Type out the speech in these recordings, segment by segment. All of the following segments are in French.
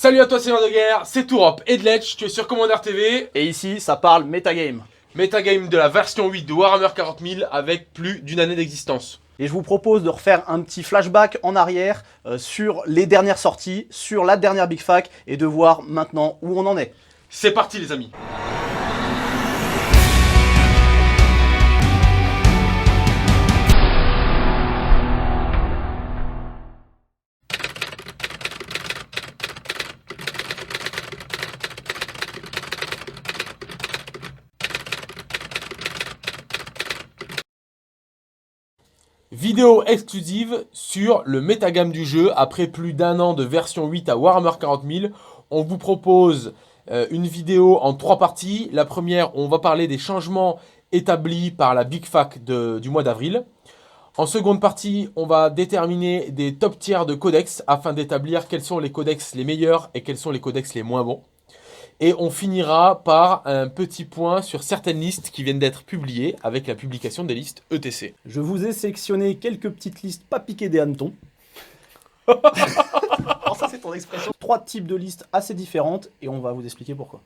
Salut à toi Seigneur de Guerre, c'est Tourop et Dledge, tu es sur Commander TV. Et ici, ça parle metagame. Metagame de la version 8 de Warhammer 40 000 avec plus d'une année d'existence. Et je vous propose de refaire un petit flashback en arrière sur les dernières sorties, sur la dernière Big Fac, et de voir maintenant où on en est. C'est parti les amis. Vidéo exclusive sur le métagame du jeu. Après plus d'un an de version 8 à Warhammer 40 000, on vous propose une vidéo en 3 parties. La première, on va parler des changements établis par la Big Fac du mois d'avril. En seconde partie, on va déterminer des top tiers de codex afin d'établir quels sont les codex les meilleurs et quels sont les codex les moins bons. Et on finira par un petit point sur certaines listes qui viennent d'être publiées avec la publication des listes ETC. Je vous ai sélectionné quelques petites listes pas piquées des hannetons. Alors ça c'est ton expression. 3 types de listes assez différentes et on va vous expliquer pourquoi.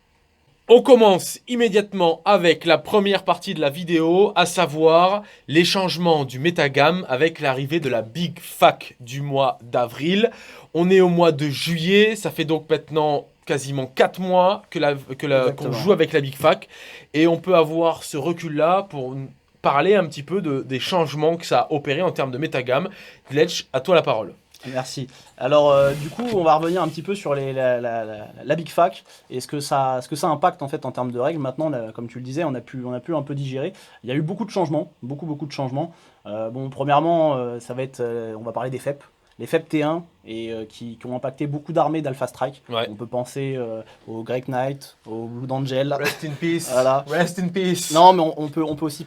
On commence immédiatement avec la première partie de la vidéo, à savoir les changements du métagame avec l'arrivée de la Big Fac du mois d'avril. On est au mois de juillet, ça fait donc maintenant quasiment 4 mois qu'on joue avec la Big Fac. Et on peut avoir ce recul-là pour parler un petit peu des changements que ça a opéré en termes de métagame. Dledge, à toi la parole. Merci. Alors du coup, on va revenir un petit peu sur la Big Fac et ce que ça impacte en fait en termes de règles. Maintenant, comme tu le disais, on a pu un peu digérer. Il y a eu beaucoup de changements, beaucoup de changements. Bon, premièrement, ça va être, on va parler des FEP. Les FEP T1 et qui ont impacté beaucoup d'armées d'Alpha Strike. Ouais. On peut penser au Great Knight, au Blue Angel. Rest in peace. Voilà. Rest in peace. Non, mais on peut aussi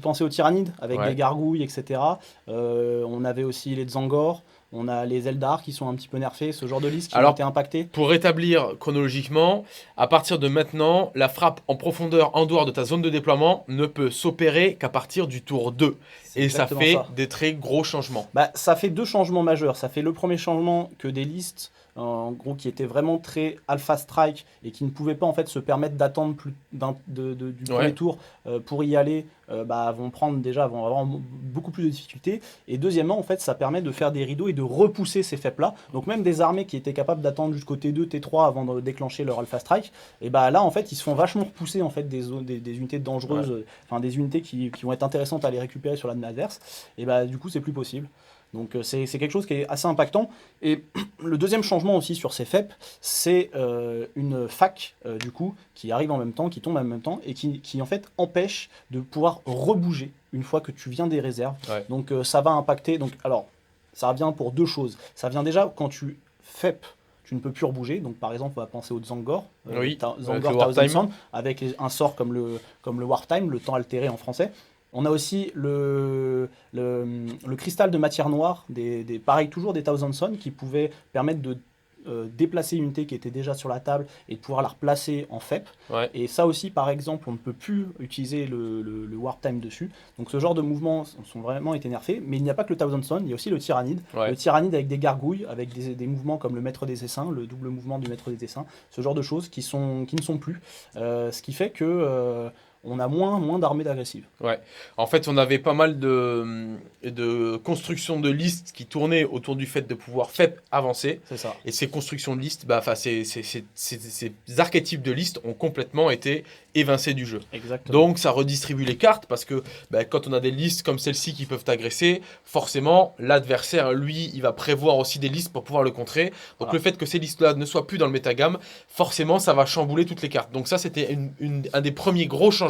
penser aux Tyrannides avec Ouais. des gargouilles, etc. On avait aussi les Zangor. On a les Eldar qui sont un petit peu nerfés, ce genre de listes qui ont été impactés. Pour rétablir chronologiquement, à partir de maintenant, la frappe en profondeur en dehors de ta zone de déploiement ne peut s'opérer qu'à partir du tour 2. Et ça fait des très gros changements. Bah, ça fait 2 changements majeurs. Ça fait le premier changement que des listes en gros qui étaient vraiment très alpha strike et qui ne pouvaient pas en fait se permettre d'attendre plus du premier tour pour y aller, vont avoir beaucoup plus de difficultés. Et deuxièmement, en fait, ça permet de faire des rideaux et de repousser ces FEP là. Donc même des armées qui étaient capables d'attendre jusqu'au T2, T3 avant de déclencher leur alpha strike, et bah là en fait ils se font vachement repousser en fait des unités dangereuses, enfin des unités qui vont être intéressantes à les récupérer sur l'adversaire adverse. Et bah du coup c'est plus possible. Donc c'est quelque chose qui est assez impactant. Et le deuxième changement aussi sur ces FEP, c'est une fac du coup qui arrive en même temps, qui tombe en même temps et qui en fait empêche de pouvoir rebouger une fois que tu viens des réserves. Ouais. Donc ça va impacter. Donc alors ça vient pour 2 choses. Ça vient déjà quand tu FEP, tu ne peux plus rebouger. Donc par exemple on va penser au Zangor, Zangor Thousand Sun, avec un sort comme le Wartime, le temps altéré en français. On a aussi le cristal de matière noire, pareil toujours des Thousand Sun, qui pouvaient permettre de déplacer une unité qui était déjà sur la table et de pouvoir la replacer en FEP. Ouais. Et ça aussi, par exemple, on ne peut plus utiliser le Warp Time dessus. Donc ce genre de mouvements sont vraiment été nerfés. Mais il n'y a pas que le Thousand Sun, il y a aussi le Tyrannide. Ouais. Le Tyrannide avec des gargouilles, avec des mouvements comme le Maître des Essaims, le double mouvement du Maître des Essaims. Ce genre de choses qui ne sont plus. Ce qui fait que... on a moins d'armées agressives. Ouais. En fait, on avait pas mal de constructions de listes qui tournaient autour du fait de pouvoir FEP avancer. C'est ça. Et ces constructions de listes, ces archétypes de listes ont complètement été évincés du jeu. Exactement. Donc, ça redistribue les cartes parce que quand on a des listes comme celle-ci qui peuvent agresser, forcément, l'adversaire, lui, il va prévoir aussi des listes pour pouvoir le contrer. Donc, voilà. Le fait que ces listes-là ne soient plus dans le métagame, forcément, ça va chambouler toutes les cartes. Donc ça, c'était un des premiers gros changements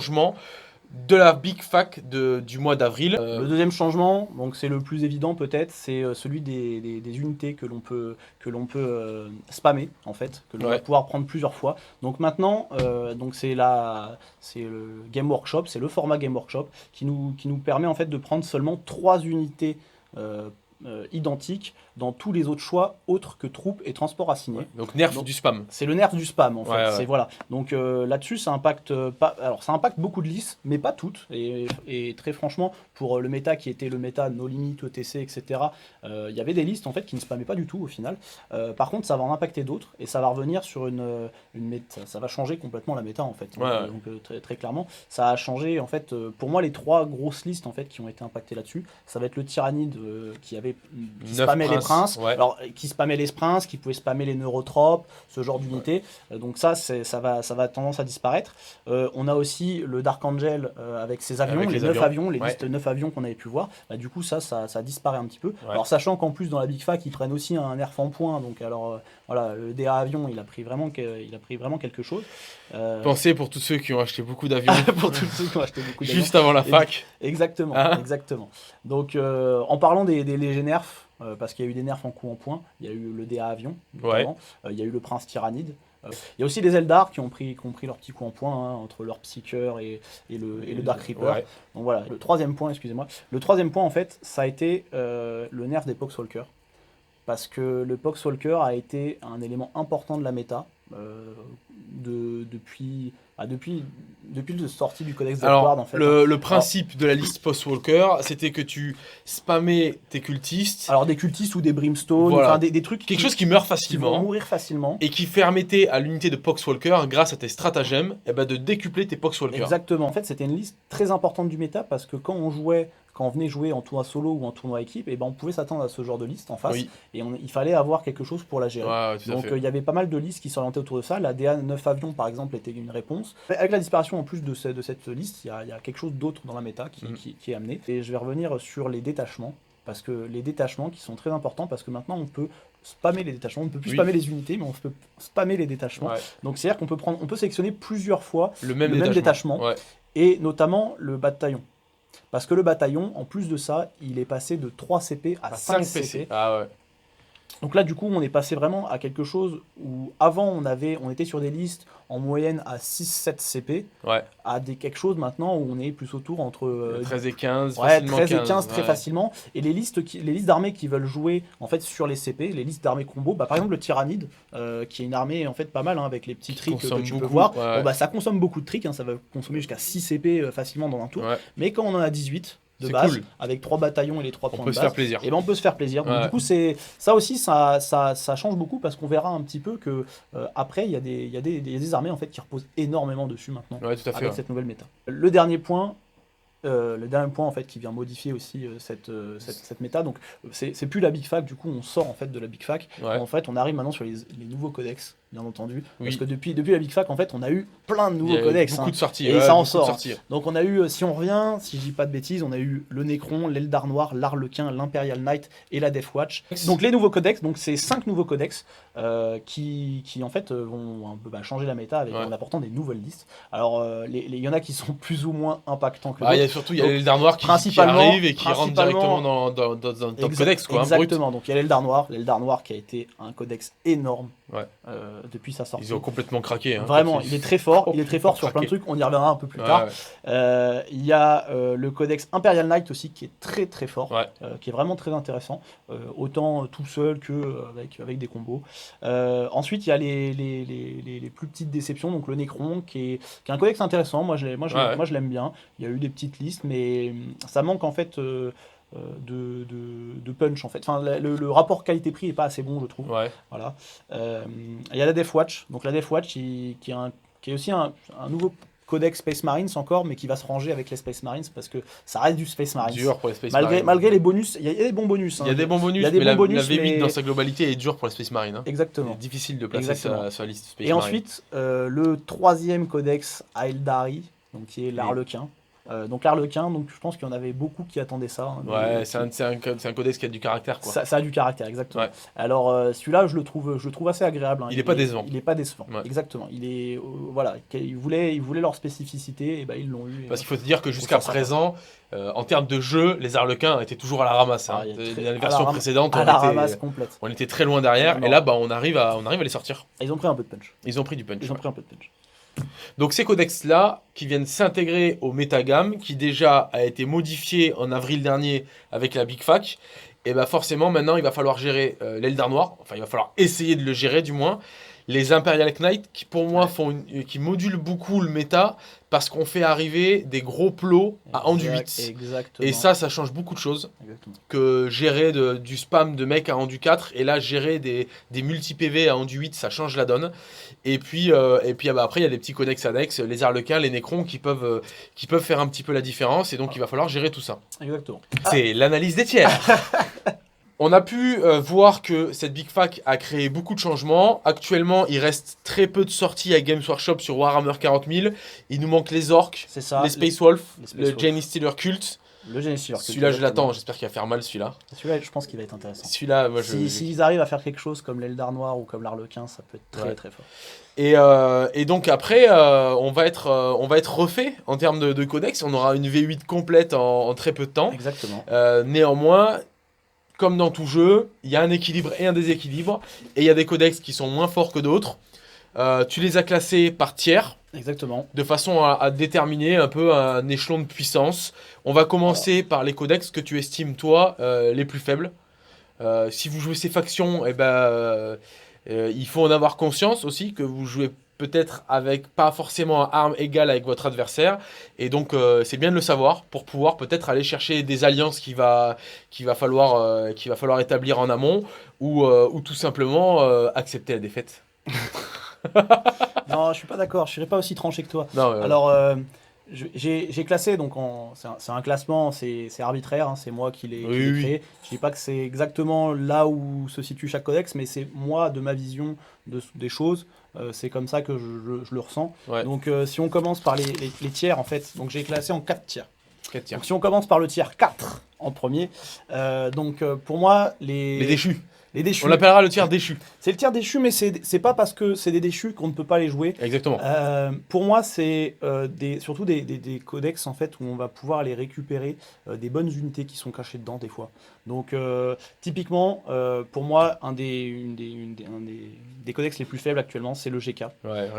de la Big Fac du mois d'avril. Le deuxième changement, donc c'est le plus évident peut-être, c'est celui des unités que l'on peut spammer en fait, que l'on va pouvoir prendre plusieurs fois. Donc maintenant, c'est le Game Workshop, c'est le format Game Workshop qui nous permet en fait de prendre seulement 3 unités identique dans tous les autres choix autres que troupes et transports assignés. Donc nerf du spam. C'est le nerf du spam en fait. Ouais. C'est, voilà. Donc là-dessus, ça impacte pas. Alors ça impacte beaucoup de listes, mais pas toutes. Et très franchement, pour le méta qui était le méta No Limit, ETC, etc., il y avait des listes en fait qui ne spammaient pas du tout au final. Par contre, ça va en impacter d'autres et ça va revenir sur une méta. Ça va changer complètement la méta en fait. Donc très, très clairement, ça a changé en fait. Pour moi, les 3 grosses listes en fait qui ont été impactées là-dessus, ça va être le Tyrannide qui spammait les princes, alors qui spammait les princes, qui pouvait spammer les neurotropes, ce genre d'unité. Donc ça va tendance à disparaître. On a aussi le Dark Angel avec ses avions, les 9 avions, les listes 9 avions qu'on avait pu voir. Du coup, ça disparaît un petit peu. Alors sachant qu'en plus dans la Big Fac, ils prennent aussi un nerf en point. Donc alors voilà, le DA avion, il a pris vraiment quelque chose. Pensez pour tous ceux qui ont acheté beaucoup d'avions. Pour tous ceux qui ont acheté beaucoup d'avions. Juste avant la fac. Exactement, exactement. Donc en parlant des légers nerfs, parce qu'il y a eu des nerfs en coup en point, il y a eu le DA avion, il y a eu le prince Tyrannide. Il y a aussi les Eldar qui ont pris leur petit coup en point entre leur Psyker et le Dark Reaper. Donc voilà, le troisième point, excusez-moi. Le troisième point, en fait, ça a été le nerf des Poxwalkers. Parce que le Poxwalker a été un élément important de la méta depuis la sortie du Codex Deathguard en fait. Le principe de la liste Poxwalker, c'était que tu spammais tes cultistes. Alors des cultistes ou des brimstone, des trucs quelque chose qui meurt facilement. Qui vont mourir facilement. Et qui permettait à l'unité de Poxwalker, grâce à tes stratagèmes, de décupler tes Poxwalkers. Exactement. En fait, c'était une liste très importante du méta parce que quand on venait jouer en tournoi solo ou en tournoi équipe, on pouvait s'attendre à ce genre de liste en face. Et il fallait avoir quelque chose pour la gérer. Donc il y avait pas mal de listes qui s'orientaient autour de ça. La DA 9 avions par exemple était une réponse. Avec la disparition en plus de cette liste, il y a quelque chose d'autre dans la méta qui est amené. Et je vais revenir sur les détachements. Parce que les détachements qui sont très importants, parce que maintenant on peut spammer les détachements, on ne peut plus spammer les unités, mais on peut spammer les détachements. Donc c'est-à-dire qu'on peut sélectionner plusieurs fois le même détachement. Et notamment le bataillon. Parce que le bataillon, en plus de ça, il est passé de 3 CP à 5 CP. Ah ouais. Donc là, du coup, on est passé vraiment à quelque chose où avant, on était sur des listes en moyenne à 6-7 CP, à quelque chose maintenant où on est plus autour entre 13 et 15, 13 et 15 très facilement. Et les listes d'armées qui veulent jouer en fait sur les CP, les listes d'armées combo, par exemple le Tyrannide, qui est une armée en fait pas mal avec les petits tricks que tu peux voir. Ça consomme beaucoup de tricks, ça va consommer jusqu'à 6 CP facilement dans un tour. Mais quand on en a 18 de base, avec 3 bataillons et les 3 points de base, se faire plaisir. Et on peut se faire plaisir. Donc du coup, ça aussi, ça change beaucoup parce qu'on verra un petit peu que après, il y a des armées en fait qui reposent énormément dessus maintenant avec cette nouvelle méta. Le dernier point en fait qui vient modifier aussi cette méta, donc c'est plus la Big Fac, du coup on sort en fait de la Big Fac. En fait on arrive maintenant sur les nouveaux codex, bien entendu, parce que depuis la Big Fac en fait on a eu plein de nouveaux codex, beaucoup de sorties, et ça en sort. Donc on a eu, si on revient, si je dis pas de bêtises, on a eu le Necron, l'Eldar Noir, l'Arlequin, l'Imperial Knight et la Death Watch. Donc les nouveaux codex, donc c'est 5 nouveaux codex qui en fait vont un peu changer la méta en apportant des nouvelles listes. Alors il y en a qui sont plus ou moins impactants que d'autres. Surtout il y a l'Eldar Noir qui arrive et qui rentre directement dans le top codex exactement. Donc il y a l'Eldar Noir qui a été un codex énorme depuis sa sortie. Ils ont complètement craqué. Vraiment, il est très fort. Il est très fort sur plein de trucs. On y reviendra un peu plus tard. Il y a le codex Imperial Knight aussi qui est très très fort, qui est vraiment très intéressant, autant tout seul que avec des combos. Ensuite, il y a les plus petites déceptions, donc le Necron qui est un codex intéressant. Moi, je l'aime bien. Il y a eu des petites listes, mais ça manque en fait de punch en fait. Enfin, le rapport qualité-prix est pas assez bon, je trouve. Voilà. Il y a la Death Watch. Donc la Death Watch qui est aussi un nouveau codex Space Marines encore, mais qui va se ranger avec les Space Marines parce que ça reste du Space Marines. Dur pour les Space Marines. Malgré les bonus, il y a des bons bonus. Il y a des bons bonus, mais la V8 dans sa globalité est dure pour les Space Marines. Exactement. C'est difficile de placer sur la liste Space Marines. Et ensuite, le troisième codex Aeldari, donc qui est l'Arlequin. Donc l'Arlequin, donc je pense qu'il y en avait beaucoup qui attendaient ça. C'est un codex qui a du caractère, quoi. Ça a du caractère, exactement. Alors celui-là, je le trouve assez agréable. Il est pas décevant. Il est pas décevant, exactement. Il est ils voulaient leur spécificité, et ils l'ont eu. Parce qu'il faut te dire que jusqu'à présent, en termes de jeu, les Arlequins étaient toujours à la ramasse. Dans les versions précédentes, on était très loin derrière, et là, on arrive à les sortir. Ils ont pris un peu de punch. Ils ont pris du punch. Donc ces codex-là, qui viennent s'intégrer au Metagame, qui déjà a été modifié en avril dernier avec la Big Fac, et bah forcément maintenant il va falloir gérer l'Eldar Noir, enfin il va falloir essayer de le gérer du moins. Les Imperial Knight qui pour moi qui modulent beaucoup le méta parce qu'on fait arriver des gros plots à enduit. Et ça change beaucoup de choses. Exactement. Que gérer du spam de mecs à enduit 4 et là gérer des multi-PV à enduit 8, ça change la donne. Et puis après il y a des petits connexes annexes, les Harlequins, les Nécrons qui peuvent faire un petit peu la différence et donc il va falloir gérer tout ça. Exactement. C'est l'analyse des tiers. On a pu voir que cette Big Fac a créé beaucoup de changements. Actuellement, il reste très peu de sorties à Games Workshop sur Warhammer 40 000. Il nous manque les Orcs, les Space Wolf, le Genii Stealer Cult. Le Genii Stealer Cult. Celui-là, je l'attends. J'espère qu'il va faire mal, celui-là. Celui-là, je pense qu'il va être intéressant. Celui-là, moi, s'ils arrivent à faire quelque chose comme l'Eldar Noir ou comme l'Arlequin, ça peut être très très fort. Et donc après, on va être refait en termes de codex. On aura une V8 complète en très peu de temps. Exactement. Néanmoins, comme dans tout jeu, il y a un équilibre et un déséquilibre. Et il y a des codex qui sont moins forts que d'autres. Tu les as classés par tiers. Exactement. De façon à déterminer un peu un échelon de puissance. On va commencer par les codex que tu estimes, toi, les plus faibles. Si vous jouez ces factions, il faut en avoir conscience aussi que vous jouez peut-être avec pas forcément à armes égales avec votre adversaire. Et donc, c'est bien de le savoir pour pouvoir peut-être aller chercher des alliances qu'il va falloir établir en amont ou tout simplement accepter la défaite. Non, je suis pas d'accord, je serais pas aussi tranché que toi. Non, alors, j'ai classé, donc c'est un classement, c'est arbitraire, hein, c'est moi qui l'ai créé. Je dis pas que c'est exactement là où se situe chaque codex, mais c'est moi, de ma vision des choses, c'est comme ça que je le ressens. Ouais. Donc si on commence par les tiers, en fait, donc j'ai classé en 4 tiers. Donc si on commence par le tiers 4 en premier, pour moi, les déchus. Les déchus. On l'appellera le tiers déchu. C'est le tiers déchu, mais c'est pas parce que c'est des déchus qu'on ne peut pas les jouer. Exactement. Pour moi, c'est surtout des codex en fait où on va pouvoir aller récupérer des bonnes unités qui sont cachées dedans des fois. Donc typiquement, pour moi, un des codex les plus faibles actuellement, c'est le GK. Ouais,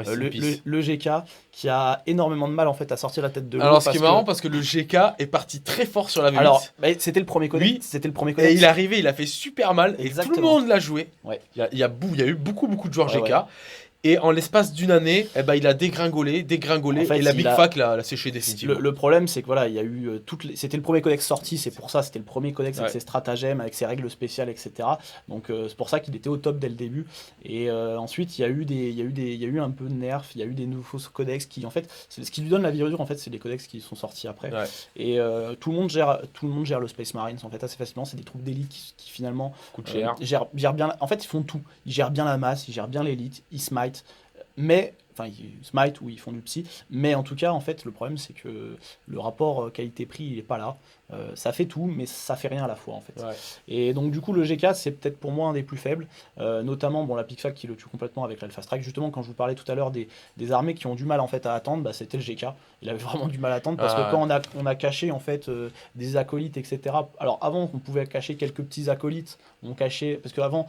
le GK qui a énormément de mal en fait à sortir la tête de l'eau. Alors ce qui est marrant parce que le GK est parti très fort sur la V8. Alors c'était le premier codex. Oui, c'était le premier codex. Et il est arrivé, il a fait super mal. Exactement. Et tout le monde l'a joué. Ouais. Il y a eu beaucoup de joueurs GK. Ouais. Et en l'espace d'une année, il a dégringolé, en fait, et la Big Fac l'a séché définitivement. Le problème, c'est que voilà, il y a eu c'était le premier codex sorti, c'est pour ça, c'était le premier codex avec ses stratagèmes, avec ses règles spéciales, etc. Donc c'est pour ça qu'il était au top dès le début. Et ensuite, il y a eu un peu de nerf, il y a eu des nouveaux codex qui, en fait, ce qui lui donne la virure, en fait, c'est les codex qui sont sortis après. Ouais. Et tout le monde gère le Space Marines en fait assez facilement. C'est des troupes d'élite qui finalement coûtent cher. Gèrent bien. En fait, ils font tout. Ils gèrent bien la masse, ils gèrent bien l'élite, ils smite. Mais, enfin, ils smite ou ils font du psy, mais en tout cas, en fait, le problème c'est que le rapport qualité-prix il est pas là. Ça fait tout, mais ça fait rien à la fois en fait. Ouais. Et donc du coup, le GK c'est peut-être pour moi un des plus faibles, notamment la Big Fac qui le tue complètement avec l'Alpha Strike. Justement, quand je vous parlais tout à l'heure des armées qui ont du mal en fait à attendre, c'était le GK. Il avait vraiment du mal à attendre parce que quand on a caché en fait des acolytes, etc. Alors avant, on pouvait cacher quelques petits acolytes. On cachait parce qu'avant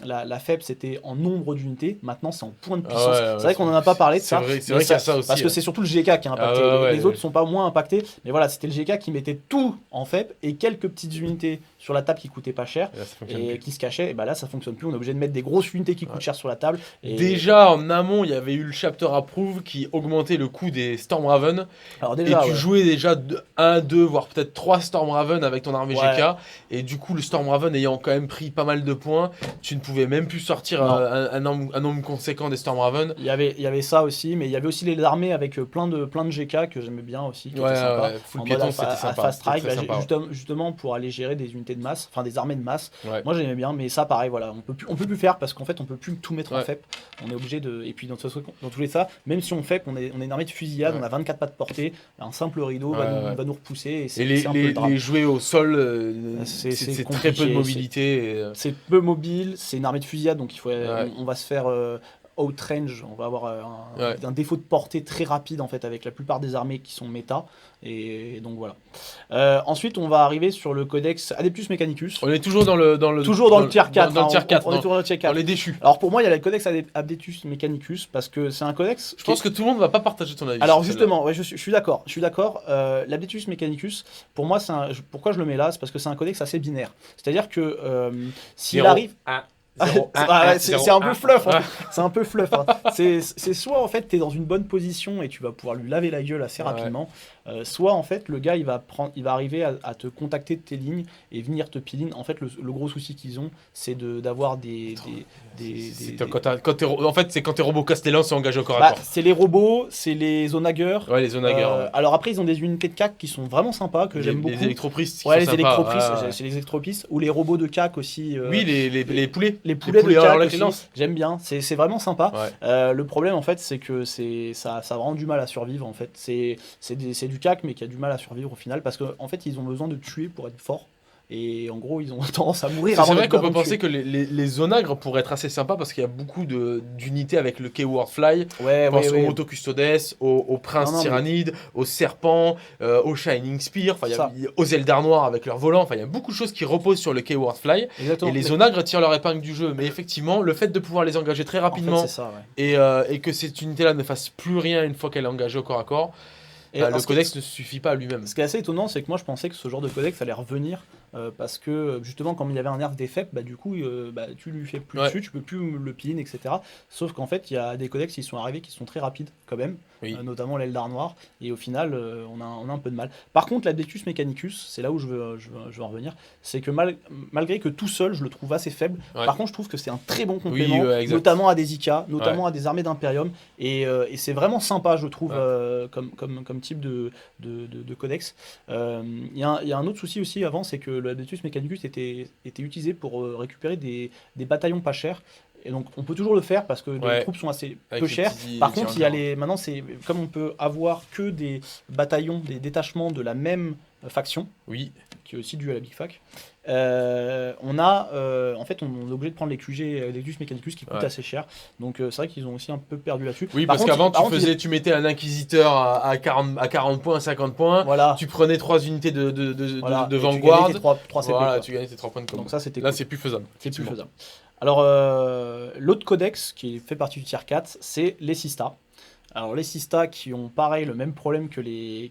la faible c'était en nombre d'unités. Maintenant, c'est en points de puissance. C'est vrai qu'on en a pas parlé de ça. C'est vrai qu'il y a ça aussi. Parce que c'est surtout le GK qui a impacté. Les autres sont pas moins impactés. Mais voilà, c'était le GK qui mettait tout en faible et quelques petites unités sur la table qui coûtaient pas cher et qui se cachaient. Et là, ça fonctionne plus. On est obligé de mettre des grosses unités qui coûtent cher sur la table. Et déjà en amont, il y avait eu le Chapter Approve qui augmentait le coût des Stormraven. Alors déjà, et tu jouais déjà 1, 2, voire peut-être 3 Stormraven avec ton armée GK. Et du coup, le Stormraven ayant quand même pris pas mal de points, tu ne pouvais même plus sortir un nombre conséquent des Stormraven. Il y avait ça aussi, mais il y avait aussi les armées avec plein de GK que j'aimais bien aussi. Qui étaient sympas. Full piéton, c'était sympa. Fast Strike, justement pour aller gérer des unités de masse, enfin des armées de masse. Ouais. Moi j'aimais bien, mais ça pareil, voilà, on peut plus faire parce qu'en fait on peut plus tout mettre en FEP. On est obligé de. Et puis dans tous les cas, même si on FEP, on est une armée de fusillade, on a 24 pas de portée, un simple rideau va nous repousser. Et les jouer au sol, c'est très peu de mobilité. C'est peu mobile, c'est une armée de fusillade, donc on va se faire. outrange, on va avoir un défaut de portée très rapide en fait avec la plupart des armées qui sont méta, et donc voilà. Ensuite on va arriver sur le codex Adeptus Mechanicus. On est toujours dans le tier 4. Dans le tier 4, on est toujours dans le tier 4. Dans les déchus. Alors pour moi il y a le codex Adeptus Mechanicus parce que c'est un codex... Je pense que tout le monde va pas partager ton avis. Alors justement, ouais, je suis d'accord. L'Adeptus Mechanicus, pour moi, pourquoi je le mets là, c'est parce que c'est un codex assez binaire. C'est-à-dire que s'il arrive... C'est un peu fluff, hein. C'est un peu fluff. Hein. C'est soit en fait t'es dans une bonne position et tu vas pouvoir lui laver la gueule assez rapidement, soit en fait le gars il va arriver à te contacter de tes lignes et venir te pin-in. En fait le gros souci qu'ils ont c'est d'avoir en fait c'est quand tes robots castellans sont engagés au corps à corps. C'est les robots, c'est les zonagers. Ouais, les zonagers. Alors après ils ont des unités de CAC qui sont vraiment sympas que j'aime beaucoup. Les électropristes. Ouais, les électropristes, c'est les électropistes ou les robots de CAC aussi. Oui, les poulets. Les poulets de CAC aussi, j'aime bien, c'est vraiment sympa. Ouais. Le problème en fait c'est que ça a vraiment du mal à survivre en fait. C'est du CAC mais qui a du mal à survivre au final parce qu'en fait ils ont besoin de tuer pour être forts. Et en gros, ils ont tendance à mourir. C'est vrai qu'on peut penser que les zonagres pourraient être assez sympas parce qu'il y a beaucoup d'unités avec le Keyword Fly. Pense aux Autocustodes, aux Princes Tyrannides, aux Serpents, aux Shining Spear, aux Eldar Noirs avec leur volant. Il y a beaucoup de choses qui reposent sur le Keyword Fly. Exactement. Et les zonagres tirent leur épingle du jeu. Mais effectivement, le fait de pouvoir les engager très rapidement et que cette unité-là ne fasse plus rien une fois qu'elle est engagée au corps à corps, le codex ne suffit pas à lui-même. Ce qui est assez étonnant, c'est que moi je pensais que ce genre de codex allait revenir parce que justement, comme il y avait un nerf d'effet, du coup, tu lui fais plus dessus, tu peux plus le pin, etc. Sauf qu'en fait, il y a des codex qui sont arrivés qui sont très rapides quand même, notamment l'Eldar Noir, et au final, on a un peu de mal. Par contre, l'Adeptus Mechanicus, c'est là où je veux en revenir, c'est que malgré que tout seul, je le trouve assez faible, par contre, je trouve que c'est un très bon complément, notamment à des IK, notamment à des armées d'Imperium, et c'est vraiment sympa, je trouve, comme type de codex. Il y a un autre souci aussi avant, c'est que le Adeptus Mechanicus était utilisé pour récupérer des bataillons pas chers. Et donc on peut toujours le faire parce que les troupes sont assez peu chères. Par contre, maintenant c'est comme on peut avoir que des bataillons, des détachements de la même faction, qui est aussi dû à la Big Fac. En fait, on est obligé de prendre les QG Adeptus Mechanicus qui coûtent assez cher. Donc c'est vrai qu'ils ont aussi un peu perdu là-dessus. Oui, parce qu'avant tu mettais un inquisiteur à 40 points, 50 points. Voilà. Tu prenais 3 unités de Vanguard. Tu gagnais tes 3 points de combo. Donc ça, c'était là, c'est plus faisable. C'est plus faisable. Alors l'autre codex qui fait partie du tier 4, c'est les Sista. Alors les Sista qui ont pareil le même problème que les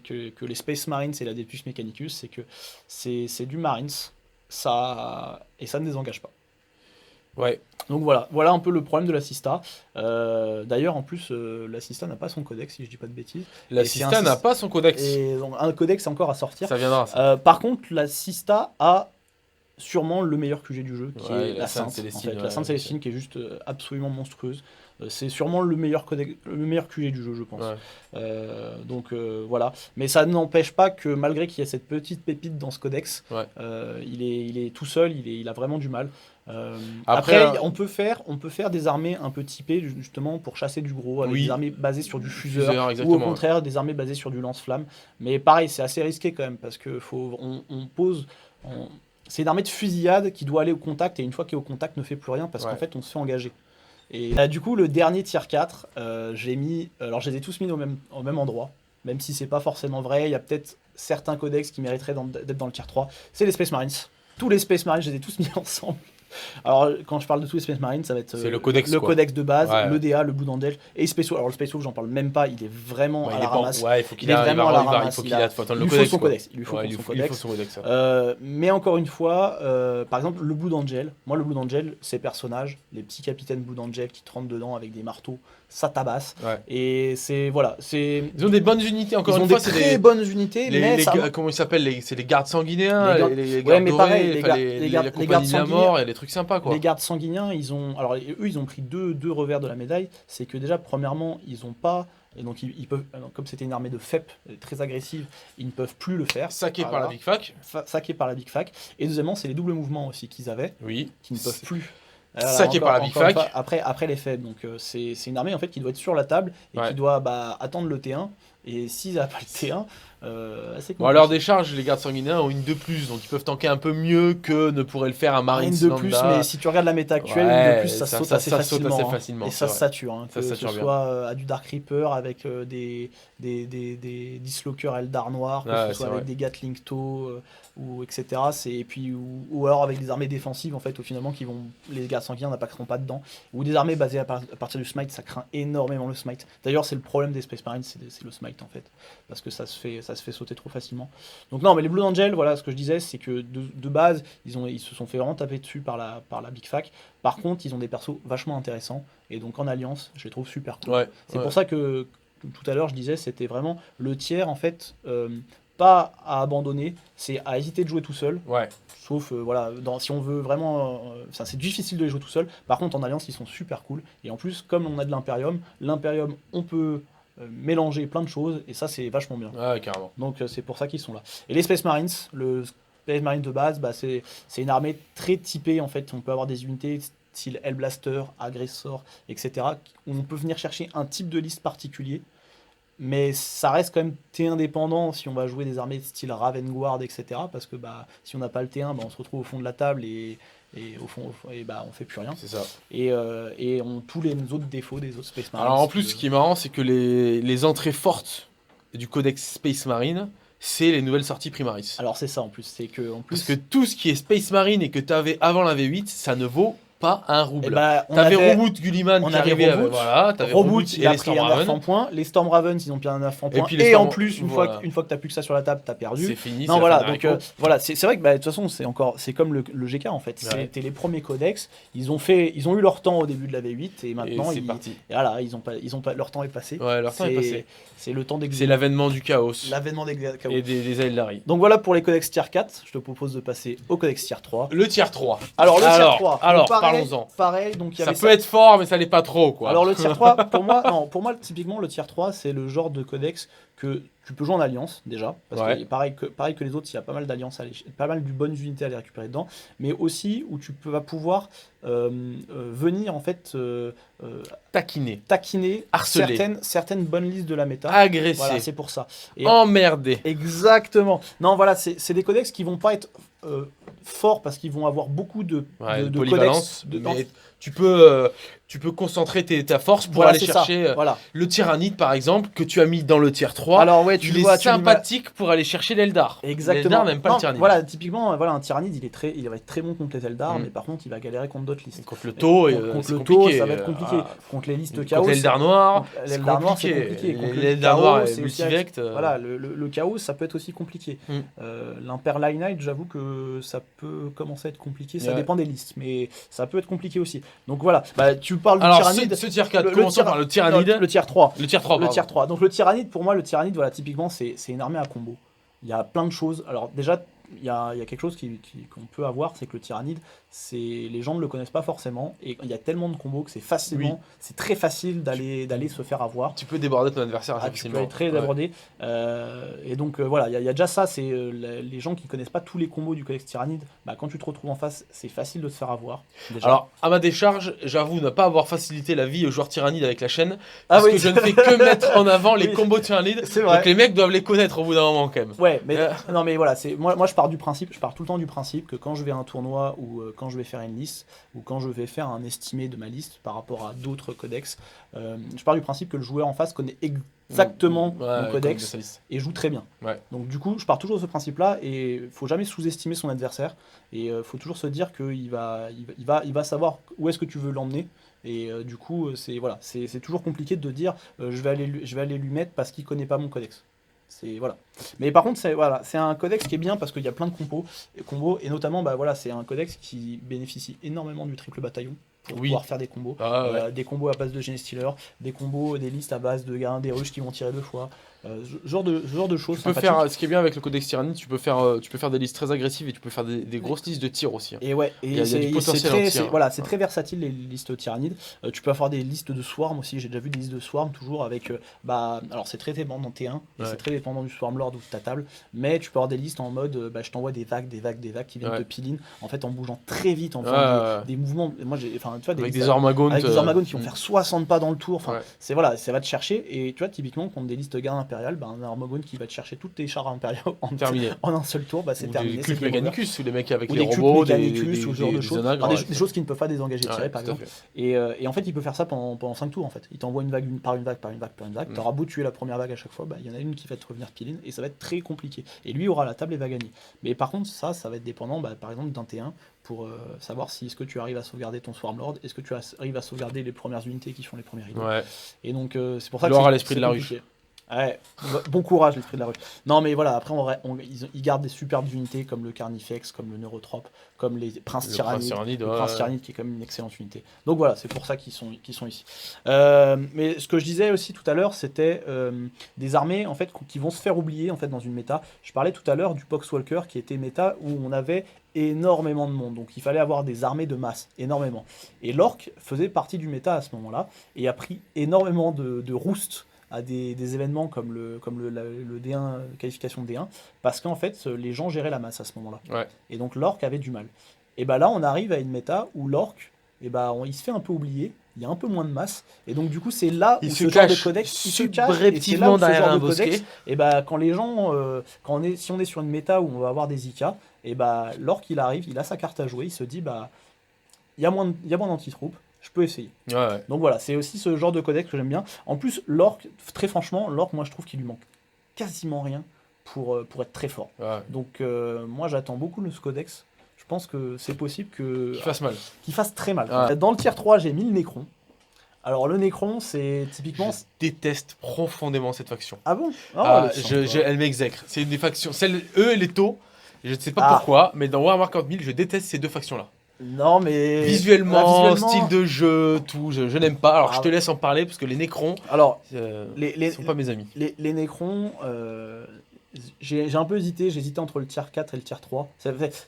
Space Marines et l'Adeptus Mechanicus, c'est que c'est du Marines, et ça ne les engage pas. Ouais. Donc voilà un peu le problème de la Sista. D'ailleurs en plus la Sista n'a pas son codex si je dis pas de bêtises. La Sista n'a pas son codex. Et donc, un codex encore à sortir. Ça viendra. Ça. Par contre la Sista a sûrement le meilleur QG du jeu, qui est la Sainte Célestine. La Sainte Célestine qui est juste absolument monstrueuse. C'est sûrement le meilleur QG du jeu, je pense. Donc voilà. Mais ça n'empêche pas que malgré qu'il y ait cette petite pépite dans ce codex, il est tout seul, il a vraiment du mal. Après, on peut faire des armées un peu typées justement pour chasser du gros, avec des armées basées sur du fuseur ou au contraire des armées basées sur du lance-flamme. Mais pareil, c'est assez risqué quand même parce que c'est une armée de fusillade qui doit aller au contact et une fois qu'il est au contact ne fait plus rien parce qu'en fait on se fait engager. Et du coup le dernier tier 4, je les ai tous mis au même endroit, même si c'est pas forcément vrai, il y a peut-être certains codex qui mériteraient d'être dans le tier 3, c'est les Space Marines. Tous les Space Marines, je les ai tous mis ensemble. Alors quand je parle de tous les Space Marines, ça va être le codex de base, le DA, le Blood Angel et Space Wolf. Alors le Space Wolf, j'en parle même pas, il est vraiment à la ramasse. Il faut qu'il vraiment à la ramasse. Il lui faut son codex. Il lui faut son codex. Mais encore une fois, par exemple le Blood Angel, moi le Blood Angel, ces personnages, les petits capitaines Blood Angel qui te rentrent dedans avec des marteaux, ça tabasse. Et ils ont des bonnes unités. Encore une fois, c'est des très bonnes unités. Comment ils s'appellent, c'est les gardes sanguinéens, les gardes dorés, les gardes de la mort, et les trucs sympas quoi. Les gardes sanguiniens, ils ont pris deux revers de la médaille. C'est que déjà, premièrement, ils ont pas. Et donc, ils peuvent, comme c'était une armée de FEP très agressive, ils ne peuvent plus le faire. Saqués par la Big Fac. Saqués par la Big Fac. Et deuxièmement, c'est les doubles mouvements aussi qu'ils avaient. Qui ne peuvent plus. Saqués par la Big Fac. Après les FEP. Donc, c'est une armée en fait qui doit être sur la table et qui doit attendre le T1. Et s'ils n'ont pas le T1, c'est Bon, à leur décharge, les gardes sanguinaires ont une de plus, donc ils peuvent tanker un peu mieux que ne pourrait le faire un Marines une de lambda. plus, mais si tu regardes la méta actuelle, une de plus, ça saute assez facilement. Et ça se sature. Hein, que ce soit à du Dark Reaper avec des Dislockers Eldar noirs, que ce soit avec des Gatling Tow, ou etc. Et puis, ou alors avec des armées défensives, en fait, finalement, les gardes sanguinaires n'apparaîtront pas dedans. Ou des armées basées à partir du smite, ça craint énormément le smite. D'ailleurs, c'est le problème des Space Marines, c'est le smite, en fait. Parce que ça se fait sauter trop facilement. Donc non, mais les Blue Angels, voilà, ce que je disais, c'est que de base, ils se sont fait vraiment taper dessus par la Big Fac. Par contre, ils ont des persos vachement intéressants, et donc en alliance, je les trouve super cool. C'est pour ça que tout à l'heure, je disais, c'était vraiment le tiers, en fait, pas à abandonner, c'est à hésiter de jouer tout seul. Sauf, voilà, si on veut vraiment... c'est difficile de les jouer tout seul. Par contre, en alliance, ils sont super cool. Et en plus, comme on a de l'Imperium, on peut... mélanger plein de choses, et ça c'est vachement bien. Carrément. Donc c'est pour ça qu'ils sont là. Et les Space Marines, le Space Marine de base, c'est une armée très typée en fait. On peut avoir des unités style Hellblaster, Agressor, etc. où on peut venir chercher un type de liste particulier, mais ça reste quand même T indépendant si on va jouer des armées style Raven Guard, etc. Parce que si on n'a pas le T1, on se retrouve au fond de la table et au fond, on fait plus rien. C'est ça. Et on tous les autres défauts des autres Space Marines. Alors en plus, ce qui est marrant, c'est que les entrées fortes du codex Space Marine, c'est les nouvelles sorties Primaris. Alors c'est ça en plus, parce que tout ce qui est Space Marine et que tu avais avant la V8, ça ne vaut pas un rouble. T'avais Reboot Gulliman qui arrivait avec, t'avais Reboot, il a pris un nerf en point, les Storm Ravens ils ont pris un nerf en point, et en plus une fois que t'as plus que ça sur la table, t'as perdu. C'est fini. Non voilà, donc voilà, c'est vrai que de toute façon c'est comme le GK en fait, c'était les premiers codex, ils ont eu leur temps au début de la V8 et maintenant c'est parti. Voilà, ils ont pas leur temps est passé. Ouais, leur temps est passé. C'est le temps C'est l'avènement du chaos. L'avènement des chaos. Et des Eldari. Donc voilà pour les codex tier 4, je te propose de passer au codex tier 3. Le tier 3. Alors le tier 3. Alors parlons-en. Pareil. Donc, ça peut être fort, mais ça l'est pas trop, quoi. Alors le tier 3, pour moi, typiquement, le tier 3, c'est le genre de codex que tu peux jouer en alliance, déjà. Parce que pareil que les autres, il y a pas mal d'alliances, pas mal de bonnes unités à aller récupérer dedans. Mais aussi où tu vas pouvoir venir, en fait, taquiner, harceler certaines bonnes listes de la méta. Agresser. Voilà, c'est pour ça. Emmerder. Exactement. Non, voilà, c'est des codex qui vont pas être forts parce qu'ils vont avoir beaucoup de polyvalence, codex. Mais tu peux concentrer ta force pour aller chercher le tyrannide par exemple que tu as mis dans le tier 3. Alors il est sympathique pour aller chercher l'Eldar. Exactement. L'Eldar n'aime pas le tyrannide. Voilà, typiquement un tyrannide il va être très bon contre les Eldar, mais par contre il va galérer contre d'autres listes. Contre le Tau, ça va être compliqué. Contre les listes chaos. Contre l'Eldar noir, c'est compliqué. L'Eldar noir est multivect. Voilà, le chaos ça peut être aussi compliqué. L'Imper Lignite, j'avoue que ça peut commencer à être compliqué, ça dépend des listes, mais ça peut être compliqué aussi. Donc voilà, tu parles du tyrannide. Ce tier 4, commençons par le tyrannide. Le tier 3. Le tier 3, Le tier 3. Donc le tyrannide, pour moi, voilà, typiquement, c'est une armée à combo. Il y a plein de choses. Alors déjà, il y a quelque chose qu'on peut avoir, c'est que le tyrannide, les gens ne le connaissent pas forcément, et il y a tellement de combos que c'est très facile d'aller se faire avoir. Tu peux déborder ton adversaire assez facilement. Tu peux être très débordé. Et donc voilà, il y a déjà ça, c'est les gens qui connaissent pas tous les combos du codex tyrannide, quand tu te retrouves en face, c'est facile de se faire avoir. Déjà. Alors, à ma décharge, j'avoue ne pas avoir facilité la vie aux joueurs tyrannides avec la chaîne, parce que je ne fais que mettre en avant les combos tyrannides, donc les mecs doivent les connaître au bout d'un moment quand même. Ouais, mais non mais voilà, moi je pars tout le temps du principe que quand je vais à un tournoi ou quand je vais faire une liste ou quand je vais faire un estimé de ma liste par rapport à d'autres codex, je pars du principe que le joueur en face connaît exactement mon codex et joue très bien. Donc du coup, je pars toujours de ce principe-là, et il faut jamais sous-estimer son adversaire, et faut toujours se dire qu'il va savoir où est-ce que tu veux l'emmener. Et du coup, c'est toujours compliqué de dire je vais aller lui mettre parce qu'il connaît pas mon codex. Voilà. Mais par contre, c'est un codex qui est bien parce qu'il y a plein de combos, et notamment c'est un codex qui bénéficie énormément du triple bataillon pour pouvoir faire des combos. Des combos à base de Genestealer, des combos, des listes à base de gardiens des ruches qui vont tirer 2 fois. Ce genre de choses. Ce qui est bien avec le codex tyrannide, tu peux faire des listes très agressives, et tu peux faire des grosses listes de tir aussi. Et il y a du potentiel c'est très versatile les listes tyrannides. Tu peux avoir des listes de swarm aussi. J'ai déjà vu des listes de swarm toujours avec alors c'est très dépendant T1 et c'est très dépendant du swarm lord ou de ta table, mais tu peux avoir des listes en mode je t'envoie des vagues qui viennent de peel-in en fait en bougeant très vite, en faisant des mouvements. Moi avec des Ormagons qui vont faire 60 pas dans le tour. Ça va te chercher, et tu vois typiquement contre des listes gardes impériale, un Armogone qui va te chercher toutes tes chars impériaux Terminé. en un seul tour, c'est terminé. Des cultes Mechanicus, ou les mecs avec ou les des cultes robots, Mechanicus, ou ce genre de choses. Des choses qui ne peuvent pas désengager tirés, par exemple. Et en fait, il peut faire ça pendant 5 tours, en fait. Il t'envoie une vague par une vague. T'auras beau tuer la première vague à chaque fois, il y en a une qui va te revenir pile-in, et ça va être très compliqué. Et lui aura la table et va gagner. Mais par contre, ça va être dépendant, par exemple, d'un T1, pour savoir si est-ce que tu arrives à sauvegarder ton Swarmlord, est-ce que tu arrives à sauvegarder les premières unités qui font les premières idées. Et donc, c'est pour ça que c'est l'esprit de la ruche. Ouais, bon courage l'esprit de la ruche. Non mais voilà, après ils gardent des superbes unités comme le Carnifex, comme le Neurotrope, comme les Princes Tyrannide. Le Prince Tyrannide qui est quand même une excellente unité. Donc voilà, c'est pour ça qu'ils sont ici. Mais ce que je disais aussi tout à l'heure, c'était des armées en fait qui vont se faire oublier en fait dans une méta. Je parlais tout à l'heure du Poxwalker qui était méta où on avait énormément de monde, donc il fallait avoir des armées de masse, énormément. Et l'orc faisait partie du méta à ce moment-là et a pris énormément de roost à des événements comme le D1, qualification D1, parce qu'en fait, les gens géraient la masse à ce moment-là. Et donc l'orc avait du mal. Et là, on arrive à une méta où l'orc, il se fait un peu oublier, il y a un peu moins de masse, et donc du coup, c'est là où ce genre de codex, il se cache, et c'est là où ce genre de codex, et quand les gens, si on est sur une méta où on va avoir des IK, et l'orc, il arrive, il a sa carte à jouer, il se dit, il y a moins d'anti-troupes, je peux essayer. Donc voilà, c'est aussi ce genre de codex que j'aime bien. En plus, l'orc, très franchement, l'orc, moi je trouve qu'il lui manque quasiment rien pour être très fort. Donc moi j'attends beaucoup de ce codex. Je pense que c'est possible qu'il fasse mal. Qu'il fasse très mal. Dans le tier 3, j'ai mis le Necron. Alors le Necron, c'est typiquement... Je déteste profondément cette faction. Ah bon? Elle m'exècre. C'est une des factions, eux et les taux, je ne sais pas pourquoi, mais dans Warhammer 40 000, je déteste ces deux factions-là. Non mais visuellement, style de jeu, tout, je n'aime pas. Alors je te laisse en parler parce que les Necrons, ne sont pas mes amis. Les Necrons, j'ai un peu hésité, j'hésitais entre le tier 4 et le tier 3.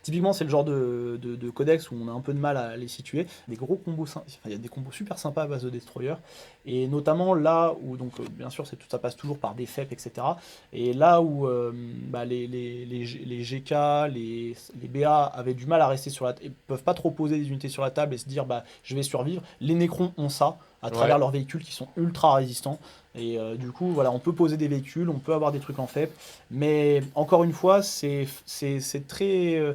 Typiquement, c'est le genre de codex où on a un peu de mal à les situer. Des gros combos, il y a des combos super sympas à base de Destroyer. Et notamment là où, donc bien sûr, ça passe toujours par des FEP, etc. Et là où les GK, les BA avaient du mal à rester sur la table, ils peuvent pas trop poser des unités sur la table et se dire je vais survivre. Les Necrons ont ça à travers leurs véhicules qui sont ultra résistants. Et du coup, voilà, on peut poser des véhicules, on peut avoir des trucs en FEP, mais encore une fois, c'est très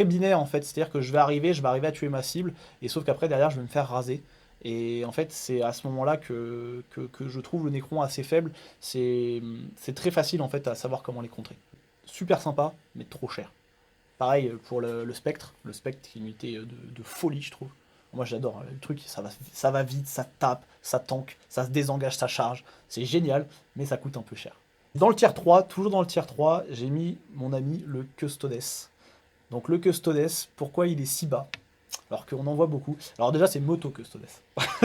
binaire en fait. C'est-à-dire que je vais arriver à tuer ma cible, et sauf qu'après derrière, je vais me faire raser. Et en fait, c'est à ce moment-là que je trouve le Necron assez faible. C'est très facile en fait à savoir comment les contrer. Super sympa, mais trop cher. Pareil pour le Spectre. Le Spectre est une unité de folie, je trouve. Moi j'adore le truc, ça va vite, ça tape, ça tank, ça se désengage, ça charge. C'est génial, mais ça coûte un peu cher. Dans le tier 3, toujours dans le tier 3, j'ai mis mon ami le Custodes. Donc le Custodes, pourquoi il est si bas? Alors qu'on en voit beaucoup. Alors déjà c'est Moto Custodes.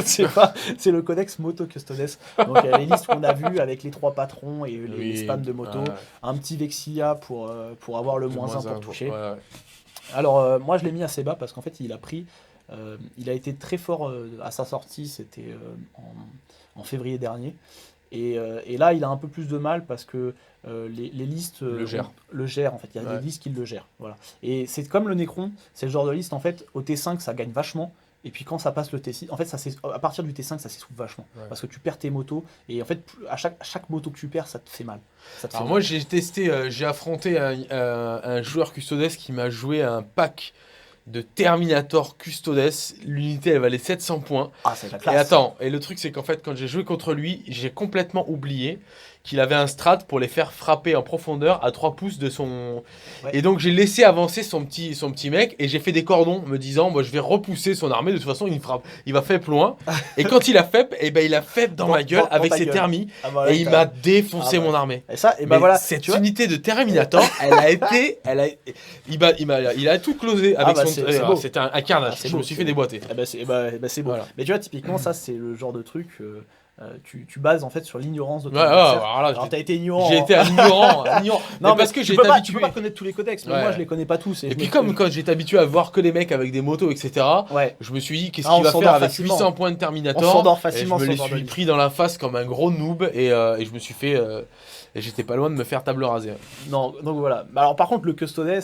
c'est le codex Moto Custodes. Donc il y a les listes qu'on a vues avec les 3 patrons et les spams de moto. Un petit Vexilla pour avoir le moins 1 pour toucher. Alors moi je l'ai mis assez bas parce qu'en fait il a été très fort à sa sortie, c'était en février dernier. Et là, il a un peu plus de mal parce que les listes le gèrent. En fait, il y a des listes qui le gèrent. Voilà. Et c'est comme le Necron, c'est le genre de liste, en fait, au T5, ça gagne vachement. Et puis quand ça passe le T6, en fait, à partir du T5, ça s'essouffle vachement. Parce que tu perds tes motos. Et en fait, à chaque moto que tu perds, ça te fait mal. Moi, j'ai testé, j'ai affronté un joueur Custodes qui m'a joué un pack de Terminator Custodes. L'unité elle valait 700 points. C'est la classe. Et attends, et le truc c'est qu'en fait quand j'ai joué contre lui, j'ai complètement oublié qu'il avait un strat pour les faire frapper en profondeur à 3 pouces de son... Et donc j'ai laissé avancer son petit mec et j'ai fait des cordons me disant moi je vais repousser son armée, de toute façon il va FEP loin. Et quand il a FEP, il a FEP dans ma gueule avec ses thermis et il m'a défoncé mon armée. Et ça, cette unité de Terminator, il a tout closé avec son... C'était un carnage, je me suis fait déboîter. C'est beau. Voilà. Mais tu vois, typiquement ça c'est le genre de truc... tu bases en fait sur l'ignorance de ton adversaire. Alors t'as été ignorant. J'ai été ignorant. Non, parce que tu peux pas connaître tous les codex, mais moi je les connais pas tous. Et puis comme quand j'étais habitué à voir que des mecs avec des motos, etc. Je me suis dit qu'est-ce qu'il va faire avec 800 points de Terminator. On s'endort facilement. Je me les suis pris dans la face comme un gros noob et je me suis fait... Et j'étais pas loin de me faire table rasée. Non, donc voilà. Alors par contre, le Custodes,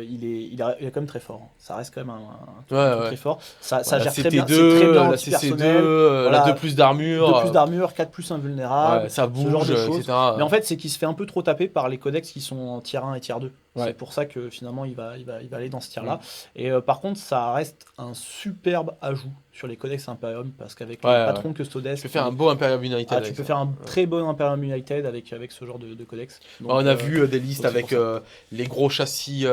il est quand même très fort. Ça reste quand même un truc très fort. Ça gère très bien. C'est très bien la CC2, la 2 plus d'armure. d'armure, 4+ invulnérable, ça bouge, ce genre de choses. etc. Mais en fait, c'est qu'il se fait un peu trop taper par les codex qui sont en tier 1 et tier 2. Ouais. C'est pour ça que finalement il va aller dans ce tier-là. Et par contre, ça reste un superbe ajout sur les codex Imperium parce qu'avec le patron Custodes, tu peux faire un beau Imperium United. tu peux faire un très bon Imperium United avec ce genre de codex. Donc, on a vu des listes avec les gros châssis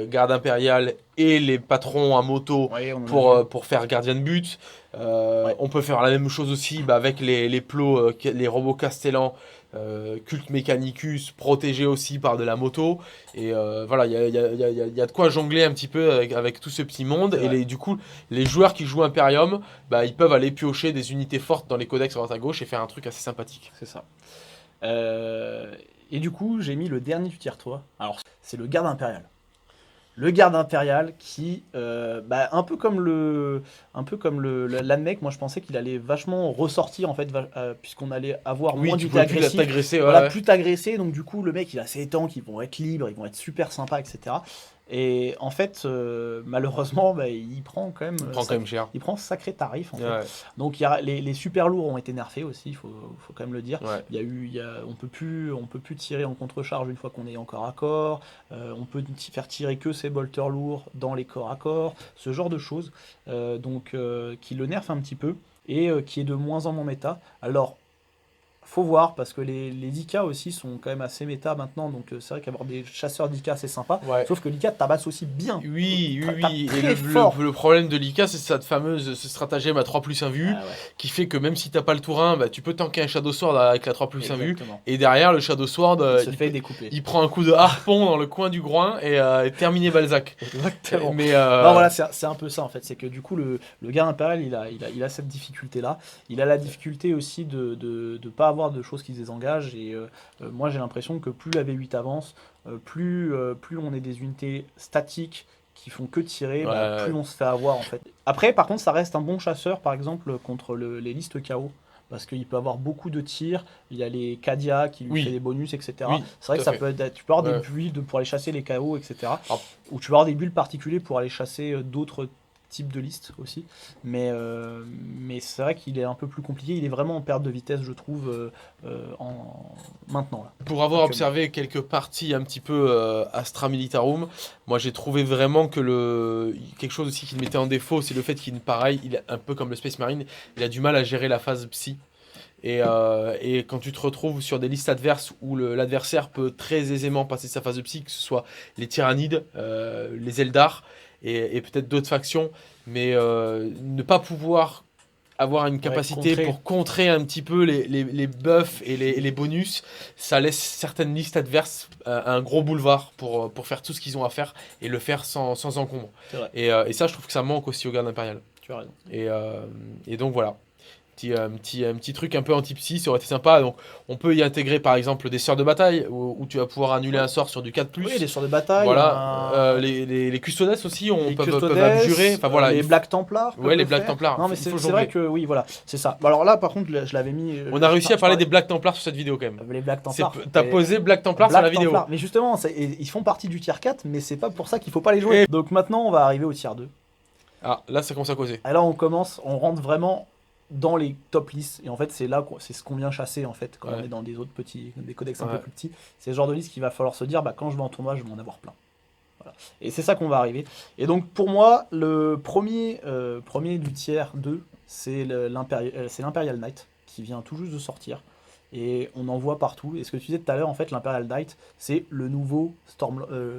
garde impériale et les patrons à moto pour faire gardien de but. On peut faire la même chose aussi avec les plots, les robots castellans. Cult Mechanicus protégé aussi par de la moto et voilà, il y a de quoi jongler un petit peu avec tout ce petit monde et du coup les joueurs qui jouent Imperium ils peuvent aller piocher des unités fortes dans les codex à droite à gauche et faire un truc assez sympathique. C'est ça. Et du coup j'ai mis le dernier du tier 3, alors c'est le garde impérial. Le garde impérial qui, un peu comme l'ANMEC, moi je pensais qu'il allait vachement ressortir en fait, puisqu'on allait avoir moins d'unités agressives. Plus t'agresser, donc du coup le mec il a ses tanks qui vont être libres, ils vont être super sympas, etc. Et en fait, malheureusement, il prend quand même cher. Il prend sacré tarif en fait. Donc les super lourds ont été nerfés aussi, il faut quand même le dire. On peut plus tirer en contre-charge une fois qu'on est en corps à corps. On peut faire tirer que ces bolters lourds dans les corps à corps, ce genre de choses. Qui le nerf un petit peu et qui est de moins en moins méta. Alors faut voir parce que les IK aussi sont quand même assez méta maintenant, donc c'est vrai qu'avoir des chasseurs d'IK c'est sympa, sauf que l'IK tabasse aussi bien. Oui. Et le problème de l'IK, c'est cette fameuse stratagème à 3+1 vue qui fait que même si t'as pas le tour 1, tu peux tanker un Shadow Sword avec la 3+1 vue et derrière le Shadow Sword il se fait découper. Il prend un coup de harpon dans le coin du groin et terminé Balzac. Exactement. Mais voilà, c'est un peu ça en fait, c'est que du coup le gars impérial il a cette difficulté là, il a la difficulté aussi de pas avoir de choses qui se désengagent et moi j'ai l'impression que plus la V8 avance, plus on est des unités statiques qui font que tirer, plus on se fait avoir en fait. Après par contre ça reste un bon chasseur par exemple contre les listes KO. Parce qu'il peut avoir beaucoup de tirs, il y a les Cadia qui lui fait des bonus, etc. C'est vrai que ça peut être, tu peux avoir des builds pour aller chasser les KO, etc. Ou tu peux avoir des builds particuliers pour aller chasser d'autres type de liste aussi, mais c'est vrai qu'il est un peu plus compliqué, il est vraiment en perte de vitesse je trouve maintenant là. Pour avoir observé quelques parties un petit peu Astra Militarum, moi j'ai trouvé vraiment que quelque chose aussi qui le mettait en défaut, c'est le fait qu'il pareil, il est un peu comme le Space Marine, il a du mal à gérer la phase psy. Et quand tu te retrouves sur des listes adverses où l'adversaire peut très aisément passer sa phase de psy, que ce soit les Tyrannides, les Eldar et peut-être d'autres factions, mais ne pas pouvoir avoir une capacité pour contrer un petit peu les buffs et les bonus, ça laisse certaines listes adverses un gros boulevard pour faire tout ce qu'ils ont à faire et le faire sans encombre. Et ça, je trouve que ça manque aussi au garde impérial. Tu as raison. Et donc voilà. Un petit truc un peu anti-psy, ça aurait été sympa. Donc, on peut y intégrer par exemple des sœurs de bataille où tu vas pouvoir annuler un sort sur du 4+. Oui, les sœurs de bataille. Voilà. Les custodes aussi peuvent abjurer. Enfin, voilà, les Black Templars. Ouais, les Black Templars. Non, mais c'est vrai que oui, voilà, c'est ça. Alors là, par contre, je l'avais mis. On a réussi à parler des Black Templars sur cette vidéo quand même. Les Black Templars. T'as posé Black Templars sur la vidéo. Mais justement, ils font partie du tier 4, mais c'est pas pour ça qu'il faut pas les jouer. Donc maintenant, on va arriver au tier 2. Ah, là, ça commence à causer. Alors on rentre vraiment dans les top listes et en fait c'est ce qu'on vient chasser en fait quand on est dans des codex un peu plus petits. C'est le genre de liste qu'il va falloir se dire quand je vais en tournoi je vais en avoir plein. Voilà. Et c'est ça qu'on va arriver. Et donc pour moi le premier du tiers 2 c'est l'Imperial Knight qui vient tout juste de sortir et on en voit partout. Et ce que tu disais tout à l'heure en fait l'Imperial Knight c'est le nouveau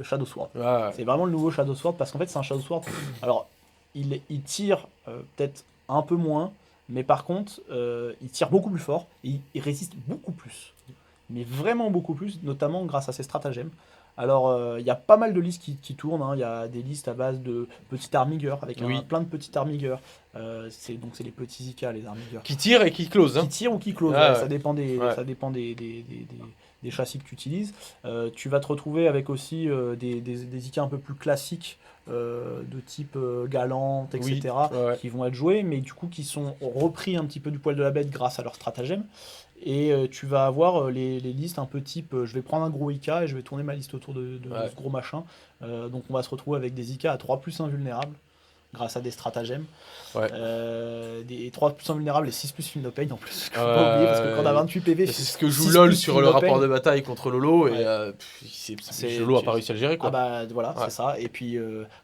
Shadow Sword. C'est vraiment le nouveau Shadow Sword parce qu'en fait c'est un Shadow Sword. Alors il tire peut-être un peu moins. Mais par contre, il tire beaucoup plus fort, et il résiste beaucoup plus. Mais vraiment beaucoup plus, notamment grâce à ses stratagèmes. Alors, il y a pas mal de listes qui tournent, il y a des listes à base de petits armigueurs, avec plein de petits armigueurs. C'est les petits Zika, les armigueurs. Qui tirent et qui closent. Qui tirent ou qui closent, ça dépend des châssis que tu utilises. Tu vas te retrouver avec aussi des Zika un peu plus classiques, de type galante, etc., qui vont être joués, mais du coup qui sont repris un petit peu du poil de la bête grâce à leur stratagème. Et tu vas avoir les listes un peu type je vais prendre un gros IK et je vais tourner ma liste autour de ce gros machin. Donc on va se retrouver avec des IK à 3+ invulnérables. grâce à des stratagèmes. Ouais. Des 3 plus invulnérables et 6 plus feel no pain en plus. Faut pas oublier parce que quand on a 28 PV, c'est ce que joue 6 LoL plus sur feel le no rapport pain. de bataille contre Lolo Ouais. et Lolo a pas réussi à le gérer quoi. Ah bah voilà, Ouais. c'est ça. Et puis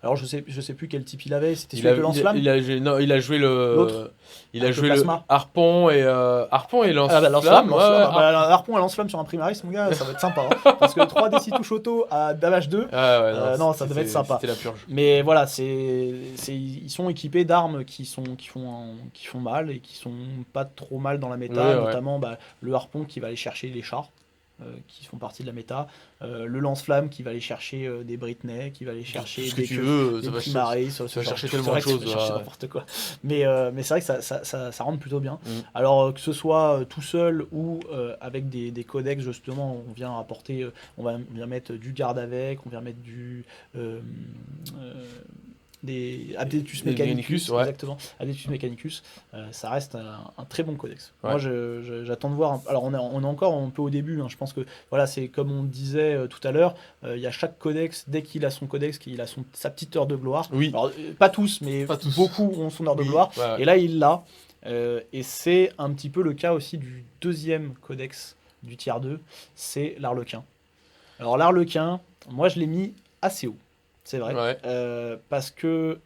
alors je sais plus quel type il avait, c'était Il celui a, avec le lance-flamme. il a joué le L'autre, il a avec joué le le plasma. harpon et Ah bah lance-flamme. lance-flamme. Ah bah, un harpon à lance-flamme sur un primaris, mon gars, ça va être sympa. Parce que 3d6 touche auto à damage 2, non, ça devait être sympa. C'était la purge. Mais voilà, ils sont équipés d'armes qui font mal et qui sont pas trop mal dans la méta, Ouais, notamment le harpon qui va aller chercher les chars. Qui font partie de la méta, le lance-flamme qui va aller chercher des Britney, qui va aller chercher tout ce que des tu veux, des ça va primaris, ça va chercher tellement de ça va choses. chercher n'importe quoi. Mais c'est vrai que ça rentre plutôt bien. Mm. Alors que ce soit tout seul ou avec des codex, justement, on vient apporter, on vient mettre du garde avec, on vient mettre des Adeptus Mechanicus, ouais. exactement, Adeptus Mechanicus, ça reste un très bon codex. Ouais. Moi, j'attends de voir. Alors, on est encore un peu au début. Hein. Je pense que voilà, c'est comme on disait tout à l'heure. Il y a chaque codex, dès qu'il a son codex, qu'il a sa petite heure de gloire. Oui. Alors, pas tous, mais beaucoup ont son heure de gloire. Ouais. Et là, il l'a. Et c'est un petit peu le cas aussi du deuxième codex du tiers 2, c'est l'Arlequin. Alors, l'Arlequin, moi, je l'ai mis assez haut. C'est vrai. Ouais. Parce que.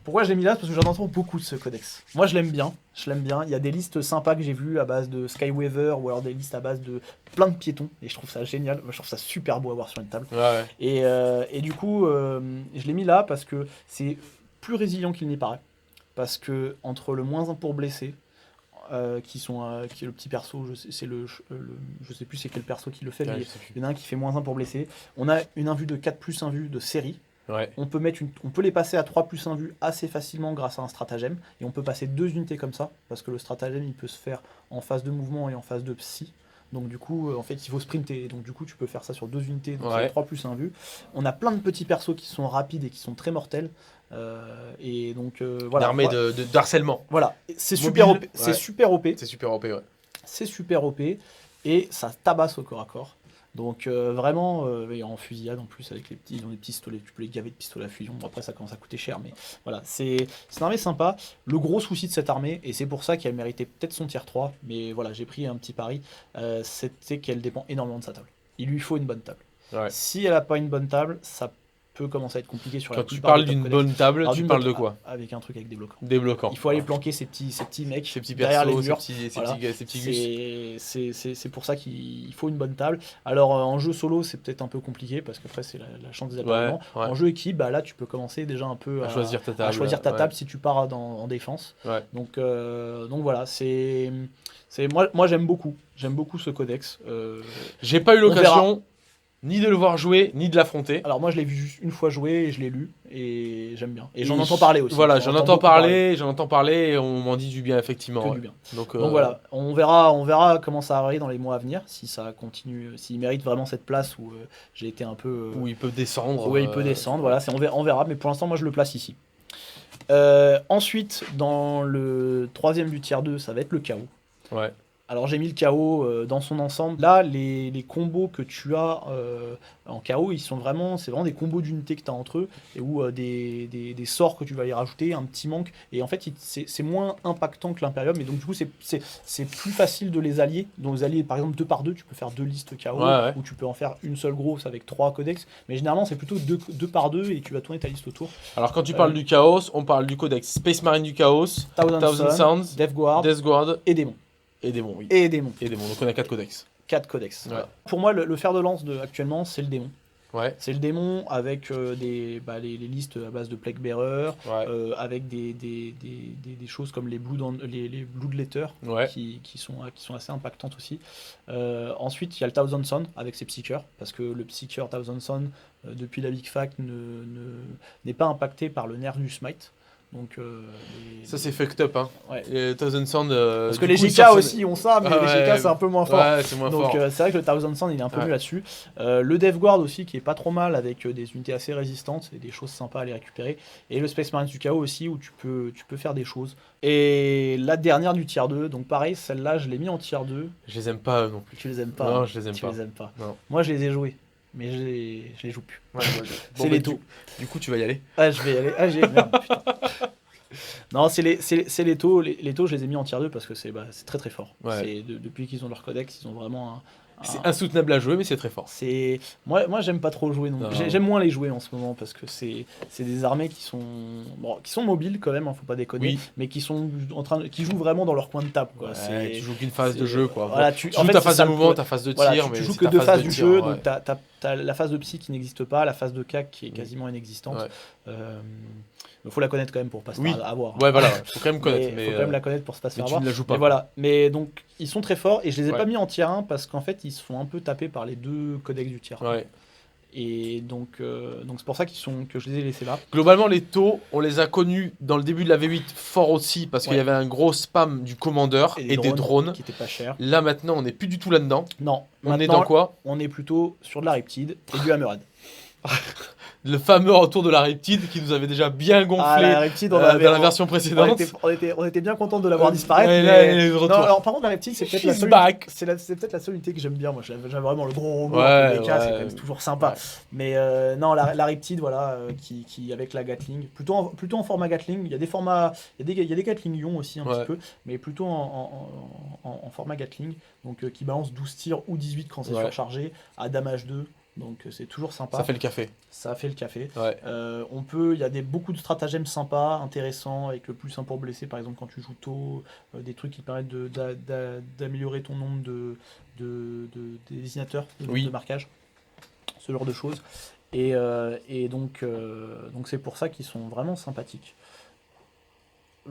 Pourquoi je l'ai mis là? Parce que j'en entends beaucoup de ce codex. Moi, je l'aime bien. Il y a des listes sympas que j'ai vues à base de Skyweaver ou alors des listes à base de plein de piétons. Et je trouve ça génial. Moi, je trouve ça super beau à voir sur une table. Ouais. Et du coup, je l'ai mis là parce que c'est plus résilient qu'il n'y paraît. Parce que entre le -1 pour blesser, qui est le petit perso, je sais plus c'est quel perso qui le fait, mais il y en a un qui fait -1 pour blesser. On a une invue de 4+1 vue de série. Ouais. On peut les passer à 3+1 vue assez facilement grâce à un stratagème. Et on peut passer 2 unités comme ça, parce que le stratagème il peut se faire en phase de mouvement et en phase de psy. Donc du coup, en fait, il faut sprinter. Donc du coup, tu peux faire ça sur 2 unités, donc c'est 3+1 vue. On a plein de petits persos qui sont rapides et qui sont très mortels. Et donc voilà. Une armée d'harcèlement. Voilà, c'est super OP. C'est super OP. C'est super OP, ouais. C'est super OP et ça tabasse au corps à corps. Donc vraiment, en fusillade en plus avec ils ont des pistolets, tu peux les gaver de pistolets à fusion. Bon, après ça commence à coûter cher, mais voilà, c'est une armée sympa. Le gros souci de cette armée, et c'est pour ça qu'elle méritait peut-être son tier 3, mais voilà, j'ai pris un petit pari, c'était qu'elle dépend énormément de sa table. Il lui faut une bonne table. Ouais. Si elle n'a pas une bonne table, ça peut commencer à être compliqué sur la Quand tu parles d'une bonne table, tu parles de quoi? Avec un truc avec des bloquants. Des bloquants. Il faut aller planquer ces petits mecs, ces petits derrière persos, les murs. ces petits gus. C'est pour ça qu'il faut une bonne table. Alors en jeu solo, c'est peut-être un peu compliqué parce qu'après c'est la chance des appareillements. Ouais. En jeu équipe, là tu peux commencer déjà un peu à choisir ta table si tu pars en défense. Ouais. Donc voilà, moi j'aime beaucoup ce codex. J'ai pas eu l'occasion ni de le voir jouer, ni de l'affronter. Alors moi je l'ai vu juste une fois jouer et je l'ai lu et j'aime bien. Et j'en entends parler aussi. Voilà, j'en entends parler et on m'en dit du bien effectivement. Que du bien. Donc voilà, on verra comment ça arrive dans les mois à venir, si ça continue, s'il mérite vraiment cette place où j'ai été un peu... où il peut descendre. Où il peut descendre, voilà, on verra, mais pour l'instant moi je le place ici. Ensuite, dans le troisième du tiers 2, ça va être le chaos. Ouais. Alors j'ai mis le chaos dans son ensemble. Là, les combos que tu as en chaos, c'est vraiment des combos d'unités que tu as entre eux, et où des sorts que tu vas y rajouter, un petit manque. Et en fait, c'est moins impactant que l'Imperium, et donc du coup, c'est plus facile de les allier. Donc les allier, par exemple, 2 par 2, tu peux faire 2 listes chaos, ou tu peux en faire une seule grosse avec 3 codex. Mais généralement, c'est plutôt 2 par 2, et tu vas tourner ta liste autour. Alors quand tu parles du chaos, on parle du codex Space Marine du chaos, Thousand Sounds, Death Guard et Démon. Et démon, oui. Et démon. Donc on a 4 codex. 4 codex. Ouais. Voilà. Pour moi, le fer de lance actuellement, c'est le démon. Ouais. C'est le démon avec les listes à base de Plague Bearer, avec des choses comme les Bloodletter qui sont assez impactantes aussi. Ensuite, il y a le Thousand Sun avec ses Psychers, parce que le Psycher Thousand Sun, depuis la Big Fact, n'est pas impacté par le nerf du Smite. Donc, ça c'est fucked up hein. Ouais. Thousand Sound parce que les GK aussi ont ça, mais les GK c'est un peu moins fort. Ouais, c'est moins donc fort. c'est vrai que le Thousand Sound il est un peu mieux là-dessus. Le Death Guard aussi qui est pas trop mal avec des unités assez résistantes et des choses sympas à les récupérer. Et le Space Marine du Chaos aussi où tu peux faire des choses. Et la dernière du tier 2, donc pareil, celle-là je l'ai mis en tier 2. Je les aime pas non plus. Tu les aimes pas? Non, je les aime tu pas. Les aimes pas. Non. Moi je les ai joués. mais je les joue plus. Ouais, C'est les taux. Du coup, tu vas y aller. Ah, je vais y aller. Ah, merde, putain. Non, c'est les taux. Les taux, je les ai mis en tier 2 parce que c'est très très fort. Ouais. Depuis qu'ils ont leur codex, ils ont vraiment C'est insoutenable à jouer, mais c'est très fort. Moi j'aime pas trop jouer. Non. J'aime moins les jouer en ce moment parce que c'est des armées qui sont mobiles quand même, faut pas déconner, mais qui jouent vraiment dans leur coin de table. Quoi. Tu joues qu'une phase de jeu. Quoi. Voilà, tu joues ta phase de mouvement, ta phase de tir. Tu joues que deux phases du jeu, donc t'as la phase de psy qui n'existe pas, la phase de CAC qui est quasiment inexistante. Il faut la connaître quand même pour pas se faire avoir. Ouais, voilà, faut quand même connaître. Faut quand même la connaître pour se pas se faire avoir. Tu ne la joues pas. Mais voilà. Mais donc, ils sont très forts et je les ai pas mis en tier 1 parce qu'en fait, ils se font un peu taper par les deux codex du tier 1. Ouais. Et donc c'est pour ça que je les ai laissés là. Globalement, les taux, on les a connus dans le début de la V8 fort aussi parce qu'il y avait un gros spam du commandeur et des drones qui étaient pas chers. Là maintenant, on n'est plus du tout là-dedans. Non. On est dans quoi? On est plutôt sur de la Riptide et du Hammerhead. Le fameux retour de la Riptide qui nous avait déjà bien gonflé dans la version précédente. On était bien content de la voir disparaître. Non, alors par contre la Riptide c'est peut-être la seule unité que j'aime bien. Moi j'aime vraiment le gros robot. C'est quand même toujours sympa. Mais non, la Riptide voilà qui avec la Gatling plutôt en format Gatling. Il y a des formats, il y a des Gatling Ion aussi un petit peu, mais plutôt en format Gatling. Donc qui balance 12 tirs ou 18 quand c'est surchargé à damage 2. Donc c'est toujours sympa. Ça fait le café. Ouais. Il y a beaucoup de stratagèmes sympas, intéressants, avec le plus 1 pour blesser, par exemple quand tu joues tôt, des trucs qui permettent d'améliorer ton nombre de désignateurs, de marquage, ce genre de choses. Et donc c'est pour ça qu'ils sont vraiment sympathiques.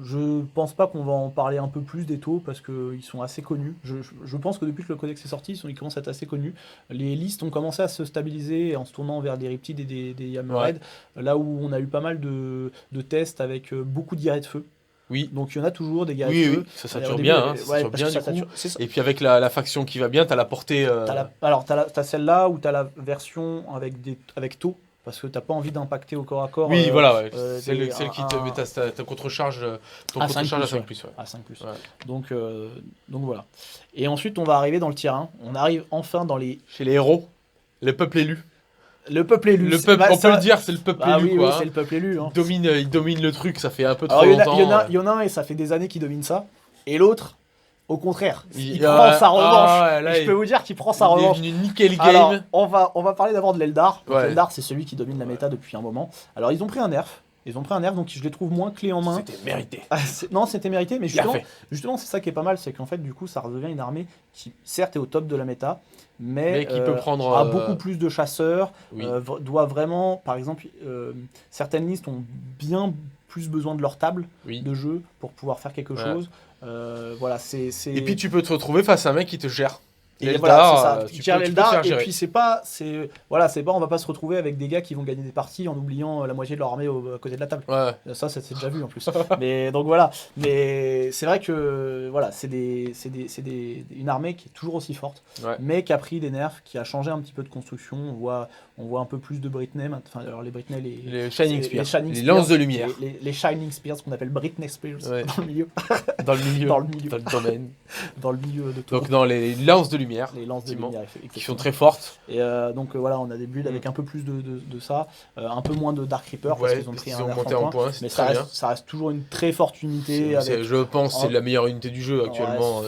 Je pense pas qu'on va en parler un peu plus des taux parce qu'ils sont assez connus. Je pense que depuis que le codex est sorti, ils commencent à être assez connus. Les listes ont commencé à se stabiliser en se tournant vers des Riptides et des Hammerhead, là où on a eu pas mal de tests avec beaucoup de guerriers de feu. Oui. Donc il y en a toujours des guerriers de feu. Ça sature bien, Et puis avec la faction qui va bien, t'as la portée... T'as celle-là où t'as la version avec taux. Parce que t'as pas envie d'impacter au corps à corps. Oui, voilà, celle qui te met ta contre-charge, ton contre-charge à 5+. Donc voilà. Et ensuite, on va arriver dans le tier 1. On arrive enfin chez les héros, le peuple élu. Le peuple élu. On peut le dire, c'est le peuple élu. Oui, c'est le peuple élu. Hein. Il domine le truc, ça fait un peu trop longtemps. Il y en a un et ça fait des années qu'il domine ça. Et l'autre, au contraire, il prend sa revanche. Je peux vous dire qu'il prend sa revanche. Il est venu niquer le game. Alors, on va parler d'abord de l'Eldar. L'Eldar, c'est celui qui domine la méta depuis un moment. Alors, ils ont pris un nerf, donc je les trouve moins clés en main. C'était mérité. Non, c'était mérité, mais justement, c'est ça qui est pas mal, c'est qu'en fait, du coup, ça redevient une armée qui, certes, est au top de la méta, mais qui peut prendre a beaucoup plus de chasseurs, doit vraiment, par exemple, certaines listes ont bien plus besoin de leur table de jeu pour pouvoir faire quelque chose. Voilà, Et puis tu peux te retrouver face à un mec qui te gère. Et voilà, c'est ça. Tu gères l'Eldar, et puis on va pas se retrouver avec des gars qui vont gagner des parties en oubliant la moitié de leur armée à côté de la table. Ça c'est déjà vu en plus. Mais donc voilà. Mais c'est vrai que voilà, c'est une armée qui est toujours aussi forte, mais qui a pris des nerfs, qui a changé un petit peu de construction. On voit un peu plus de Britney. Enfin, alors les Britney, les Shining Spears, les lances de lumière, les Shining Spears qu'on appelle Britney Spears dans le milieu, dans le domaine, dans le milieu de tout. Donc dans les lances de lumière. Les lances de lumière qui sont très fortes. Et donc voilà, on a des builds avec un peu plus de ça, un peu moins de Dark Reaper parce qu'ils ont pris un monté en point, mais ça reste toujours une très forte unité. Je pense que c'est la meilleure unité du jeu actuellement.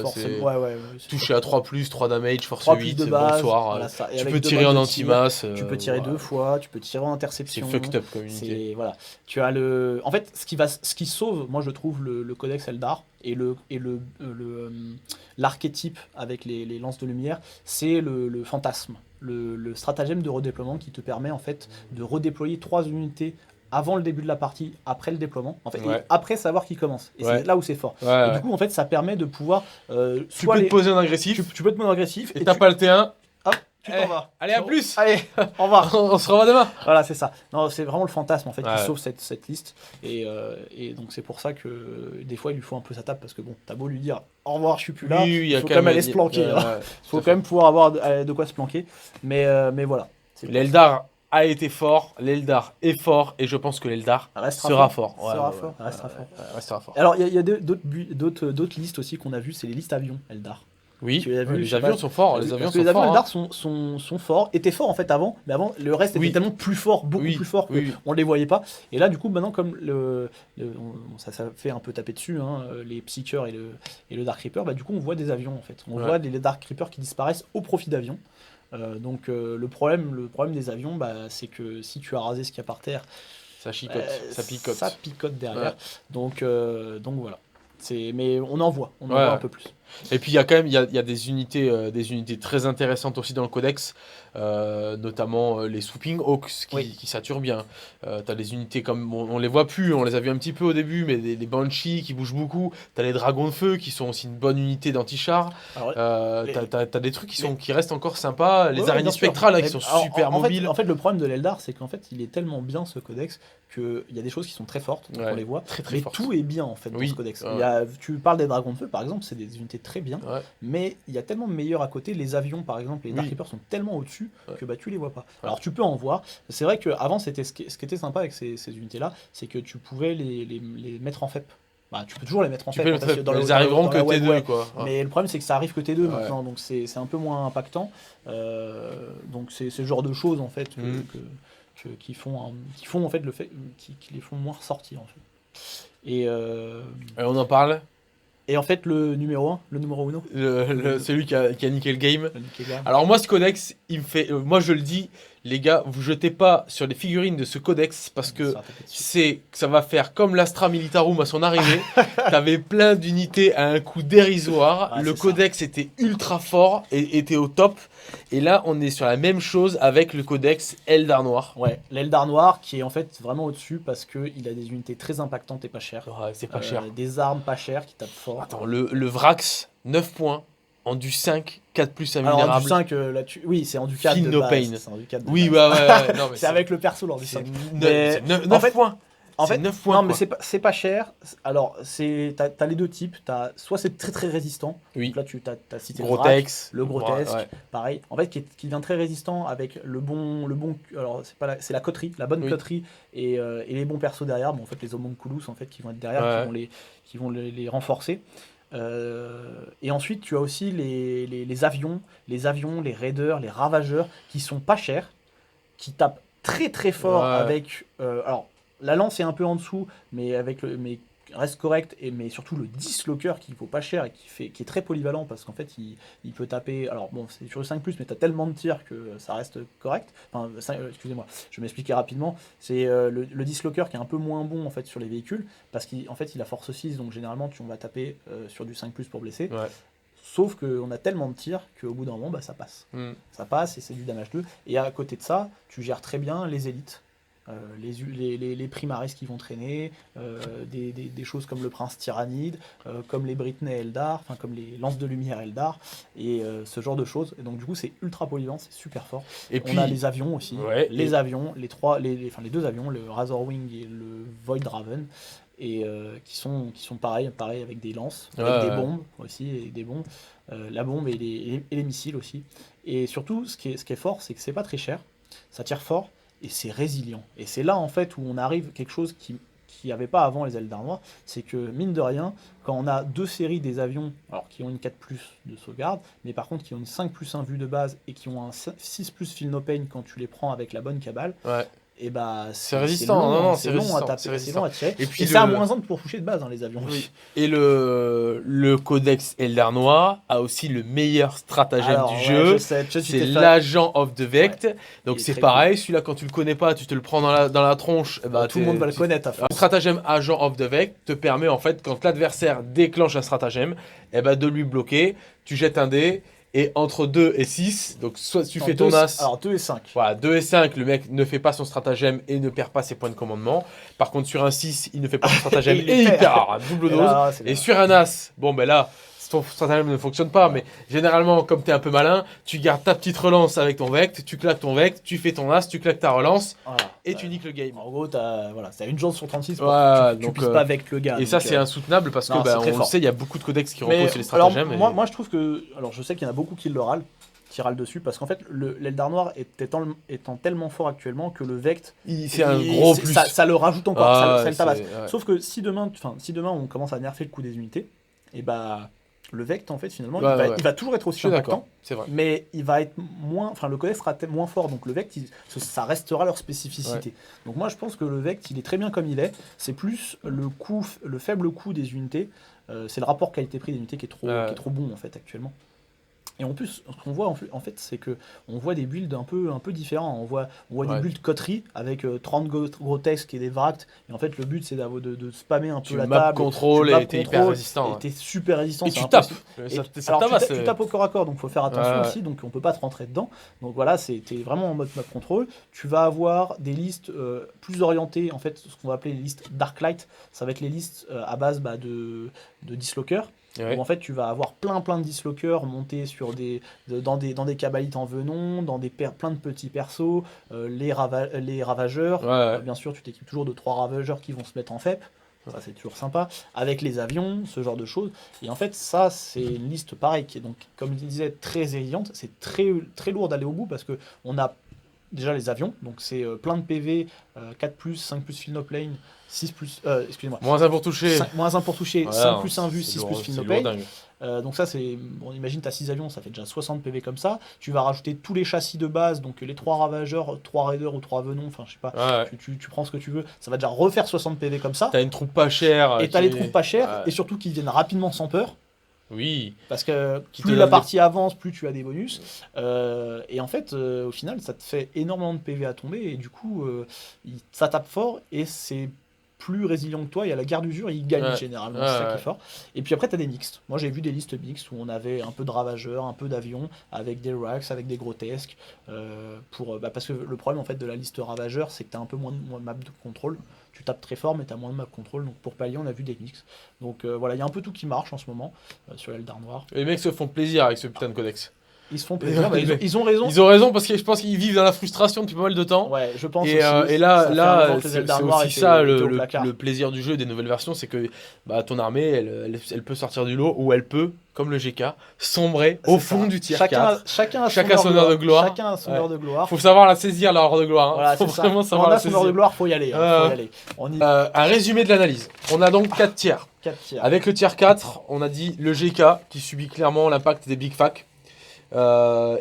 Touché à 3+, 3 damage, force 8, bonsoir. Tu peux tirer en anti-masse. Tu peux tirer 2 fois, tu peux tirer en interception. C'est fucked up comme unité. Tu as en fait, ce qui sauve, moi je trouve, le codex Eldar et l'archétype avec les lances de lumière, c'est le fantasme, le stratagème de redéploiement qui te permet en fait de redéployer 3 unités avant le début de la partie, après le déploiement, en fait, et après savoir qui commence. Et c'est là où c'est fort. Et du coup, en fait, ça permet de pouvoir... tu peux te poser en agressif. Tu peux te poser en agressif. Et t'as pas le T1. Hop, tu t'en vas. Allez, à plus. Allez, au revoir. On se revoit demain. Voilà, c'est ça. Non, c'est vraiment le fantasme, en fait, qui sauve cette liste. Et donc, c'est pour ça que des fois, il lui faut un peu sa table, parce que bon, t'as beau lui dire au revoir, je suis plus là, il faut quand même aller se planquer. Il faut quand même pouvoir avoir de quoi se planquer. Mais voilà. L'Eldar a été fort, l'Eldar est fort, et je pense que l'Eldar sera fort. Restera fort. Alors, il y a d'autres listes aussi qu'on a vues, c'est les listes avions Eldar. Oui, Tu l'as vu, les je sais avions pas. sont forts. Les avions Parce que sont les avions forts. Eldar sont forts, étaient forts en fait avant, mais avant le reste était Oui. tellement plus fort, beaucoup Oui, plus fort que oui. on les voyait pas. Et là du coup maintenant comme ça fait un peu taper dessus, hein, les Psykers et le Dark Reaper, bah du coup on voit des avions en fait. On Ouais. voit les Dark Reapers qui disparaissent au profit d'avions. Donc le problème des avions, bah, c'est que si tu as rasé ce qu'il y a par terre, Ça chicote, ça picote. ça picote derrière. Ouais. Donc voilà. Mais on en voit Ouais. un peu plus. Et puis il y a quand même il y a des unités très intéressantes aussi dans le codex, notamment les Swooping Hawks qui saturent bien. T'as des unités comme on les voit plus, on les a vu un petit peu au début, mais des Banshees qui bougent beaucoup. T'as les Dragons de Feu qui sont aussi une bonne unité d'anti-char. Alors, T'as des trucs qui restent encore sympas. Les ouais, araignées bien sûr. spectrales là, Mais qui sont alors, super mobiles. En fait, le problème de l'Eldar, c'est qu'en fait, il est tellement bien ce codex qu'il y a des choses qui sont très fortes, donc Ouais, on les voit. très, très Mais fortes. tout est bien en fait dans Oui, ce codex. ouais. Tu parles des dragons de feu par exemple, c'est des unités très bien, Ouais. mais il y a tellement de meilleurs à côté. Les avions par exemple, les Dark Oui. Reapers sont tellement au-dessus Ouais. que bah, tu les vois pas. Ouais. Alors tu peux en voir. C'est vrai qu'avant, c'était ce qui était sympa avec ces unités-là, c'est que tu pouvais les mettre en FEP. Bah, tu peux toujours les mettre en Tu FEP. peux hein, les parce que faire, ils arriveront que web, T2 quoi. Ouais. mais le problème, c'est que ça arrive que T2 Ouais. maintenant, donc c'est un peu moins impactant. Donc c'est ce genre de choses en fait qui font en fait qui les font moins ressortir en fait. Et on en parle. en fait le numéro 1, Celui qui a niqué le game. le Nikega, Alors moi ce codex, il me fait, moi je le dis, les gars, vous jetez pas sur les figurines de ce codex parce que ça va faire comme l'Astra Militarum à son arrivée. T'avais plein d'unités à un coût dérisoire. Ouais, Le c'est codex était ultra fort et était au top. Et là on est sur la même chose avec le codex Eldar Noir. Ouais, l'Eldar Noir qui est en fait vraiment au-dessus parce qu'il a des unités très impactantes et pas chères. Ouais, c'est pas cher. Des armes pas chères qui tapent fort. Attends, le Vrax, 9 points, en du 5, 4 plus Alors en invulnérable. du 5, oui, c'est en du 4 Feel de no base. pain. C'est en du 4 de Oui, base. ouais. Non, mais c'est avec le perso lors du c'est 5. 9 en fait, points. En C'est fait, 9 points. non, mais quoi. c'est pas cher. Alors, t'as les deux types. Soit c'est très très résistant. Oui. Donc là, t'as cité le Vrac, Grotex. le grotesque, Ouais. pareil. En fait, qui devient très résistant avec le bon. Alors, c'est la coterie, la bonne Oui. coterie et les bons persos derrière. Bon, en fait, les homunculus en fait qui vont être derrière, Ouais. qui vont les renforcer. Et ensuite, tu as aussi les avions, les raiders, les ravageurs qui sont pas chers, qui tapent très très fort Ouais. avec. Alors, la lance est un peu en dessous, mais mais reste correct. Mais surtout le dislocker qui vaut pas cher et qui est très polyvalent parce qu'en fait, il peut taper. Alors, bon, c'est sur le 5, mais tu as tellement de tirs que ça reste correct. Enfin, excusez-moi, je vais m'expliquer rapidement. C'est le dislocker qui est un peu moins bon en fait sur les véhicules parce qu'en fait, il a force 6, donc généralement, on va taper sur du 5 pour blesser. Ouais. Sauf qu'on a tellement de tirs qu'au bout d'un moment, bah, ça passe. Ça passe et c'est du damage 2. Et à côté de ça, tu gères très bien les élites. Les primaris qui vont traîner, des choses comme le prince tyrannide, comme les Britney Eldar, enfin comme les lances de lumière Eldar, et ce genre de choses. Et donc du coup c'est ultra polyvalent, c'est super fort. Et on puis, a les avions aussi, les avions, les deux avions, le Razorwing et le Void Raven, et qui sont pareils avec des lances, avec des bombes aussi, et des bombes, la bombe et les missiles aussi. Et surtout ce qui est fort, c'est que c'est pas très cher, ça tire fort. Et c'est résilient. Et c'est là, en fait, où on arrive à quelque chose qui n'y avait pas avant les Eldar Noirs, c'est que, mine de rien, quand on a deux séries des avions, alors qui ont une 4+, de sauvegarde, mais par contre qui ont une 5+1 vue de base, et qui ont un 6+, Feel No Pain quand tu les prends avec la bonne cabale, et bah c'est résistant, c'est long à taper, c'est long à tirer. Et puis c'est à moins 1 pour toucher de base, hein, les avions. Oui. Et le codex Eldar Noir a aussi le meilleur stratagème du jeu. C'est l'agent of the Vect. Donc c'est pareil, celui-là quand tu le connais pas, tu te le prends dans la tronche. Bah, tout le monde va le connaître. Un stratagème agent of the Vect te permet en fait, quand l'adversaire déclenche un stratagème, de lui bloquer. Tu jettes un dé. Et entre 2 et 6, donc soit tu fais ton as. Alors 2 et 5. Voilà, 2 et 5, le mec ne fait pas son stratagème et ne perd pas ses points de commandement. Par contre, sur un 6, il ne fait pas son stratagème et il perd. Alors, double dose. Et sur un as, bon ben là, ton stratagème ne fonctionne pas, mais généralement, comme tu es un peu malin, tu gardes ta petite relance avec ton vect, tu claques ton vect, tu fais ton as, tu claques ta relance et tu niques le game. En gros, t'as une chance sur 36 pour que tu puisses pas vect le gars. Et ça, c'est insoutenable parce que, on le sait, il y a beaucoup de codex qui reposent sur les stratagèmes. Alors, moi, je trouve que. Alors, je sais qu'il y en a beaucoup qui le râlent. Qui râle dessus parce qu'en fait l'Eldar Noir étant tellement fort actuellement que le Vect c'est un gros plus. Ça le rajoute encore, ça le tabasse. Ouais. Sauf que si demain on commence à nerfer le coup des unités, et bah le Vect, en fait, finalement, Ouais, il va toujours être Je aussi suis d'accord, impactant, c'est vrai. mais il va être moins, enfin, le codex sera moins fort, donc le Vect, ça restera leur spécificité. Donc moi, je pense que le Vect, il est très bien comme il est. C'est plus le faible coût des unités. C'est le rapport qualité-prix des unités qui est trop bon, en fait, actuellement. Et en plus, ce qu'on voit en fait, c'est que on voit des builds un peu différents. On voit des builds coteries avec 30 grotesques et des Vracts. Et en fait, le but, c'est de spammer un peu la table. Contrôle et t'es hyper résistant. Et t'es super résistant. Et tu tapes. Tu tapes au corps à corps, donc faut faire attention aussi. Donc on peut pas te rentrer dedans. Donc voilà, t'es vraiment en mode map control. Tu vas avoir des listes plus orientées. En fait, ce qu'on va appeler les listes Darklight. Ça va être les listes à base de dislockers. Où en fait tu vas avoir plein de dislockers montés dans des cabalites en venon, dans plein de petits persos, les ravageurs, bien sûr tu t'équipes toujours de 3 ravageurs qui vont se mettre en FEP, ça c'est toujours sympa, avec les avions, ce genre de choses, et en fait ça c'est une liste pareille qui est donc comme je disais très exigeante, c'est très lourd d'aller au bout parce que on a déjà les avions, donc c'est plein de PV, 4+, 5+ fill no plane, 6+, excusez-moi. -1 pour toucher. -1 pour toucher, Voilà, 5+1 vue, 6+ fill no plane. Donc ça c'est, on imagine t'as 6 avions, ça fait déjà 60 PV comme ça. Tu vas rajouter tous les châssis de base, donc les 3 ravageurs, 3 raiders ou 3 venons, enfin je sais pas, tu prends ce que tu veux. Ça va déjà refaire 60 PV comme ça. T'as une troupe pas chère. Et t'as les troupes pas chères, et surtout qui viennent rapidement sans peur. Oui. Parce que plus la partie avance, plus tu as des bonus. Et en fait, au final, ça te fait énormément de PV à tomber. Et du coup, ça tape fort. Et c'est plus résilient que toi. Il y a la guerre d'usure, il gagne généralement. C'est ça qui est fort. Et puis après, tu as des mixtes. Moi, j'ai vu des listes mixtes où on avait un peu de ravageurs, un peu d'avions, avec des racks, avec des grotesques. Parce que le problème en fait, de la liste ravageur, c'est que tu as un peu moins de map de contrôle. Tu tapes très fort, mais tu as moins de map control. Donc pour pallier, on a vu des mix. Donc voilà, il y a un peu tout qui marche en ce moment sur Eldar Noir. Les mecs se font plaisir avec ce putain de codex. Ils se font plaisir, ils ont raison. Ils ont raison parce que je pense qu'ils vivent dans la frustration depuis pas mal de temps. Ouais, je pense et, aussi. Et là c'est aussi ça le plaisir du jeu des nouvelles versions, c'est que ton armée, elle peut sortir du lot ou elle peut, comme le GK, sombrer au fond du tier 4. Chacun a son heure de gloire. Chacun a son heure de gloire. Faut savoir la saisir, leur heure de gloire. Voilà, faut vraiment savoir la saisir. Son heure de gloire, faut y aller. Un résumé de l'analyse. On a donc 4 tiers. Avec le tier 4, on a dit le GK qui subit clairement l'impact des Big Fac.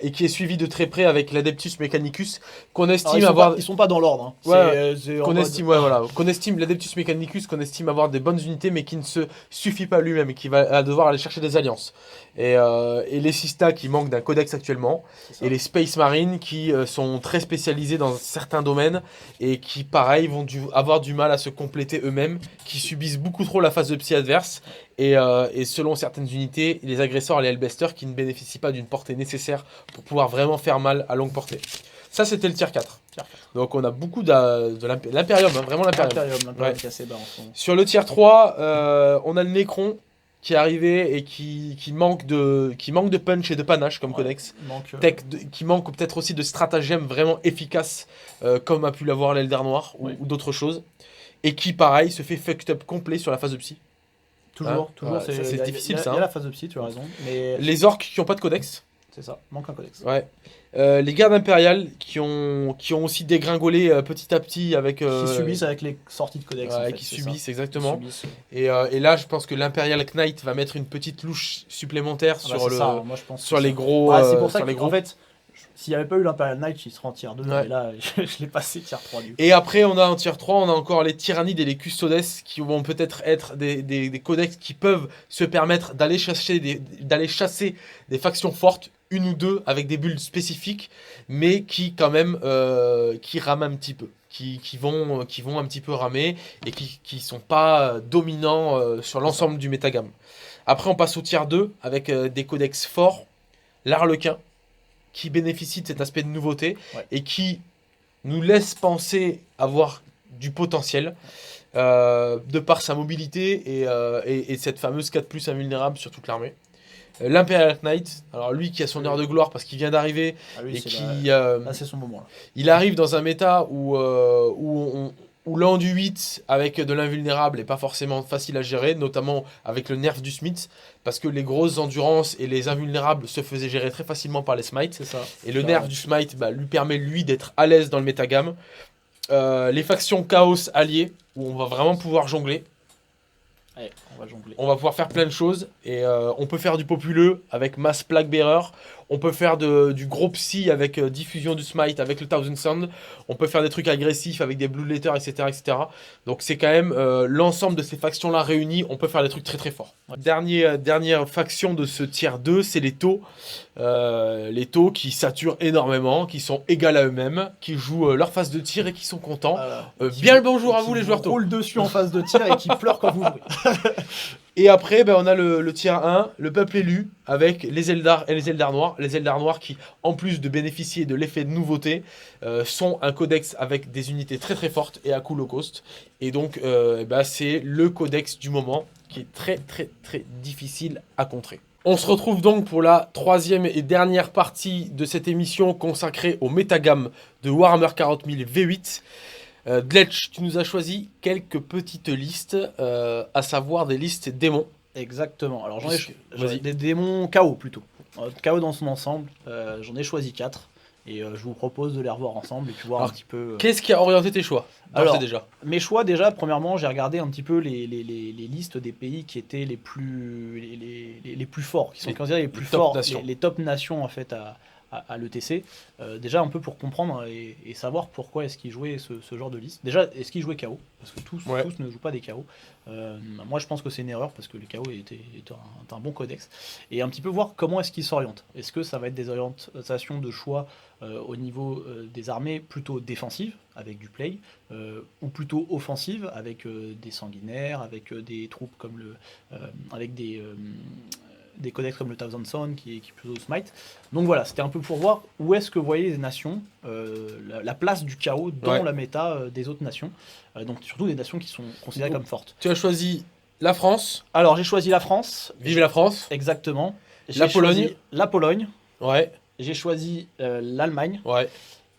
Et qui est suivi de très près avec l'Adeptus Mechanicus qu'on estime avoir. Ils sont pas dans l'ordre. Qu'on estime l'Adeptus Mechanicus, qu'on estime avoir des bonnes unités, mais qui ne se suffit pas lui-même et qui va devoir aller chercher des alliances. Et les Sista qui manquent d'un codex actuellement, et les Space Marines qui sont très spécialisés dans certains domaines et qui, pareil, vont avoir du mal à se compléter eux-mêmes, qui subissent beaucoup trop la phase de psy adverse. Et selon certaines unités, les agresseurs et les hellbesters qui ne bénéficient pas d'une portée nécessaire pour pouvoir vraiment faire mal à longue portée. Ça, c'était le tier 4. Donc on a beaucoup de l'Imperium, vraiment l'Imperium. Qui est assez bas en ce moment. Sur le tier 3, on a le Necron qui est arrivé et qui manque de punch et de panache comme codex. Qui manque peut-être aussi de stratagème vraiment efficace comme a pu l'avoir l'Eldar Noir ou d'autres choses. Et qui, pareil, se fait fucked up complet sur la phase de psy. Toujours, c'est difficile ça. Il y a la phase de psy, tu as raison. Mais... Les orques qui n'ont pas de codex. C'est ça, manque un codex. Ouais. Les gardes impériales qui ont aussi dégringolé petit à petit avec... Qui subissent avec les sorties de codex. Ouais, qui subissent, exactement. Et là, je pense que l'Imperial Knight va mettre une petite louche supplémentaire sur les gros... c'est pour ça qu'en fait, s'il n'y avait pas eu l'Imperial Knight, il serait en tier 2. Mais là, je l'ai passé tier 3 du coup. Et après, on a en tier 3, on a encore les Tyrannides et les Custodes qui vont peut-être être des codex qui peuvent se permettre d'aller chasser des factions fortes, une ou deux avec des builds spécifiques, mais qui quand même qui rament un petit peu, qui vont un petit peu ramer et qui sont pas dominants sur l'ensemble du métagame. Après on passe au tier 2 avec des codex forts, l'Arlequin qui bénéficie de cet aspect de nouveauté et qui nous laisse penser avoir du potentiel de par sa mobilité et cette fameuse 4+ invulnérable sur toute l'armée. L'Imperial Knight, alors lui qui a son heure de gloire parce qu'il vient d'arriver et qui c'est son moment là. Il arrive dans un méta où l'enduit avec de l'invulnérable n'est pas forcément facile à gérer, notamment avec le nerf du Smith, parce que les grosses endurances et les invulnérables se faisaient gérer très facilement par les smites. C'est ça. Et le nerf du Smite lui permet lui d'être à l'aise dans le métagame. Les factions Chaos alliées, où on va vraiment pouvoir jongler. Ouais, on va jongler. On va pouvoir faire plein de choses et on peut faire du populeux avec Mass Plague Bearer. On peut faire du gros psy avec diffusion du smite, avec le Thousand Sound. On peut faire des trucs agressifs avec des Blue Letter, etc., etc. Donc c'est quand même l'ensemble de ces factions-là réunies. On peut faire des trucs très très forts. Ouais. Dernière faction de ce tiers 2, c'est les taux. Les taux qui saturent énormément, qui sont égales à eux-mêmes, qui jouent leur phase de tir et qui sont contents. Bien le bonjour à vous les joueurs taux. Roule dessus en phase de tir et qui pleure quand vous jouez. Et après, on a le tiers 1, le peuple élu, avec les Eldar et les Eldar noirs. Les Eldar noirs qui, en plus de bénéficier de l'effet de nouveauté, sont un codex avec des unités très très fortes et à coût low cost. Et donc, c'est le codex du moment qui est très très très difficile à contrer. On se retrouve donc pour la troisième et dernière partie de cette émission consacrée au métagame de Warhammer 40 000 V8. Dletch, tu nous as choisi quelques petites listes, à savoir des listes démons. Exactement. Alors Vas-y. ai des démons KO plutôt. KO dans son ensemble. J'en ai choisi 4. Et je vous propose de les revoir ensemble et puis voir un petit peu. Qu'est-ce qui a orienté tes choix? Alors, déjà. Mes choix, déjà, premièrement, j'ai regardé un petit peu les listes des pays qui étaient les plus forts, qui sont considérés les plus forts, les top nations en fait à l'ETC. Déjà un peu pour comprendre et savoir pourquoi est-ce qu'ils jouaient ce genre de liste. Déjà, est-ce qu'ils jouaient KO? Parce que tous ne jouent pas des KO. Moi, je pense que c'est une erreur parce que le KO est un bon codex. Et un petit peu voir comment est-ce qu'ils s'orientent. Est-ce que ça va être des orientations de choix au niveau des armées plutôt défensives, avec du play, ou plutôt offensives, avec des sanguinaires, avec des troupes comme avec des codex comme le Thousand Son qui est plutôt smite. Donc voilà, c'était un peu pour voir où est-ce que vous voyez les nations, la place du chaos dans la méta des autres nations, donc surtout des nations qui sont considérées comme fortes. Tu as choisi la France. Alors j'ai choisi la France. Vive la France. Exactement. La Pologne. La Pologne. Ouais. J'ai choisi l'Allemagne. Ouais.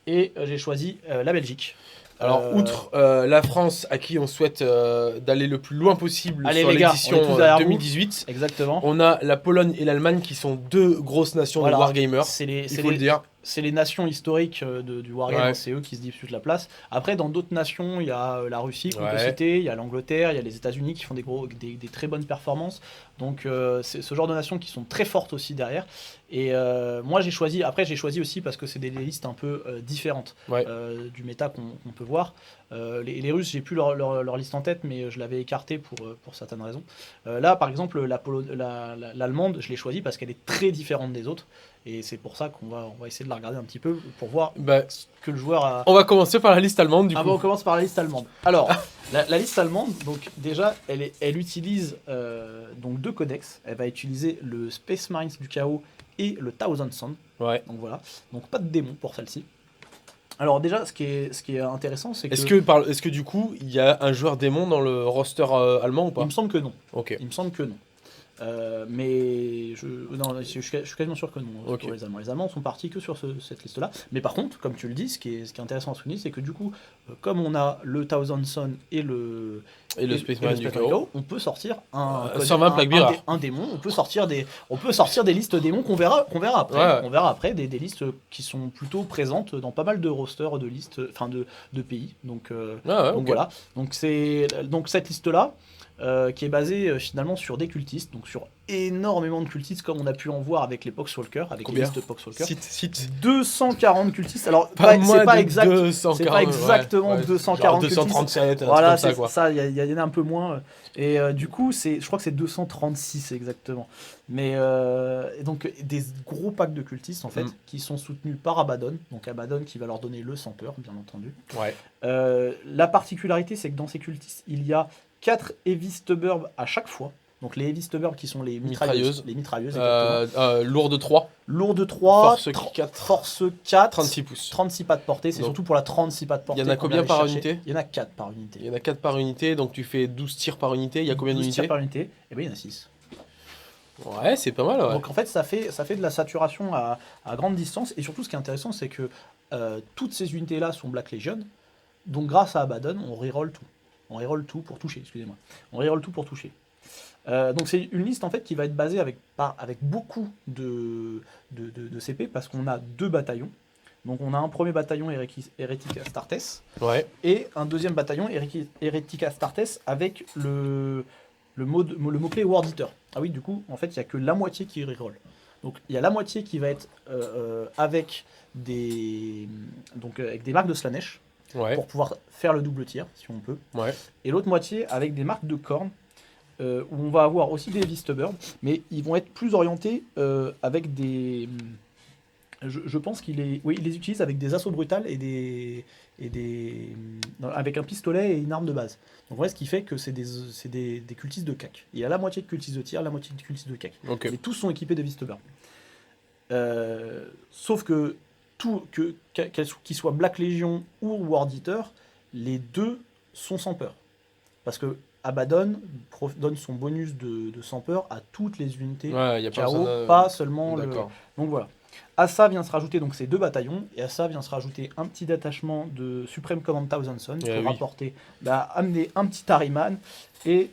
Et j'ai choisi la Belgique. Alors, outre la France, à qui on souhaite d'aller le plus loin possible sur l'édition 2018, exactement. On a la Pologne et l'Allemagne qui sont deux grosses nations de Wargamers. Il faut le dire. C'est les nations historiques du Wargame, c'est eux qui se disputent la place. Après, dans d'autres nations, il y a la Russie qu'on peut citer, il y a l'Angleterre, il y a les États-Unis qui font des très bonnes performances. Donc, c'est ce genre de nations qui sont très fortes aussi derrière. Et moi, j'ai choisi aussi parce que c'est des listes un peu différentes du méta qu'on peut voir. Les Russes, j'ai plus leur liste en tête, mais je l'avais écarté pour certaines raisons. Là, par exemple, l'allemande, je l'ai choisie parce qu'elle est très différente des autres. Et c'est pour ça qu'on va essayer de la regarder un petit peu pour voir ce que le joueur a. On va commencer par la liste allemande du coup. On commence par la liste allemande. Alors, la liste allemande, donc déjà, elle utilise donc deux codex. Elle va utiliser le Space Marines du Chaos et le Thousand Son. Ouais. Donc voilà. Donc pas de démons pour celle-ci. Alors déjà, ce qui est intéressant, c'est que... Est-ce que du coup, il y a un joueur démon dans le roster allemand ou pas? Il me semble que non. Ok. Il me semble que non. Mais je suis quasiment sûr que non. Pour les Allemands. Les Allemands sont partis que sur cette liste-là. Mais par contre, comme tu le dis, ce qui est intéressant à souligner, c'est que du coup, comme on a le Thousand Son et le Space Marine du Chaos, on peut sortir 120 Plague Bearer. un démon. On peut sortir des listes démons qu'on verra après. Ouais. On verra après des listes qui sont plutôt présentes dans pas mal de rosters de listes, enfin de pays. Donc voilà. Donc cette liste-là. Qui est basé finalement sur des cultistes, donc sur énormément de cultistes comme on a pu en voir avec les Poxwalkers, avec les listes Poxwalkers. Cite. 240 cultistes. Alors c'est pas exactement 240 237, cultistes. Voilà, c'est ça, il y en a un peu moins. Et du coup, je crois que c'est 236 exactement. Mais donc des gros packs de cultistes en fait qui sont soutenus par Abaddon, donc Abaddon qui va leur donner le Center, bien entendu. Ouais. La particularité, c'est que dans ces cultistes, il y a 4 Heavy Stubborb à chaque fois. Donc les Heavy Stubborb qui sont les mitrailleuses. Les mitrailleuses, lourde 3. Lourde 3. Force 4. 36 pouces. 36 pas de portée. C'est surtout pour la 36 pas de portée. Il y en a combien par unité? Il y en a 4 par unité. Il y en a 4 par unité, donc tu fais 12 tirs par unité. Il y a combien d'unités? 12 tirs par unité. Et bien il y en a 6. Ouais, c'est pas mal. Ouais. Donc en fait, ça fait de la saturation à grande distance. Et surtout, ce qui est intéressant, c'est que toutes ces unités-là sont Black Legion. Donc grâce à Abaddon, on reroll tout. On reroll tout pour toucher, excusez-moi. On reroll tout pour toucher. Donc c'est une liste en fait qui va être basée avec beaucoup de CP parce qu'on a 2 bataillons. Donc on a un premier bataillon Hérétique Astartes et un deuxième bataillon Hérétique Astartes avec le le mot-clé War Eater. Ah oui, du coup, en fait, il n'y a que la moitié qui reroll. Donc, il y a la moitié qui va être avec avec des marques de Slanesh Ouais. pour pouvoir faire le double tir, si on peut. Ouais. Et l'autre moitié avec des marques de cornes, où on va avoir aussi des Beastbird, mais ils vont être plus orientés avec des... Je pense ils les utilisent avec des assauts brutales avec un pistolet et une arme de base. Donc voilà, ce qui fait que c'est des cultistes de cac. Il y a la moitié de cultistes de tir, la moitié de cultistes de cac. Ok. Mais tous sont équipés de Beastbird. Sauf que qu'ils soient Black Legion ou War Eater, les deux sont sans peur. Parce que Abaddon donne son bonus de sans peur à toutes les unités Ouais, y a KO, ça, pas seulement le... D'accord. Donc voilà. À ça vient se rajouter donc ces 2 bataillons, et à ça vient se rajouter un petit détachement de Supreme Command Thousand Sun pour rapporter, amener un petit Ahriman et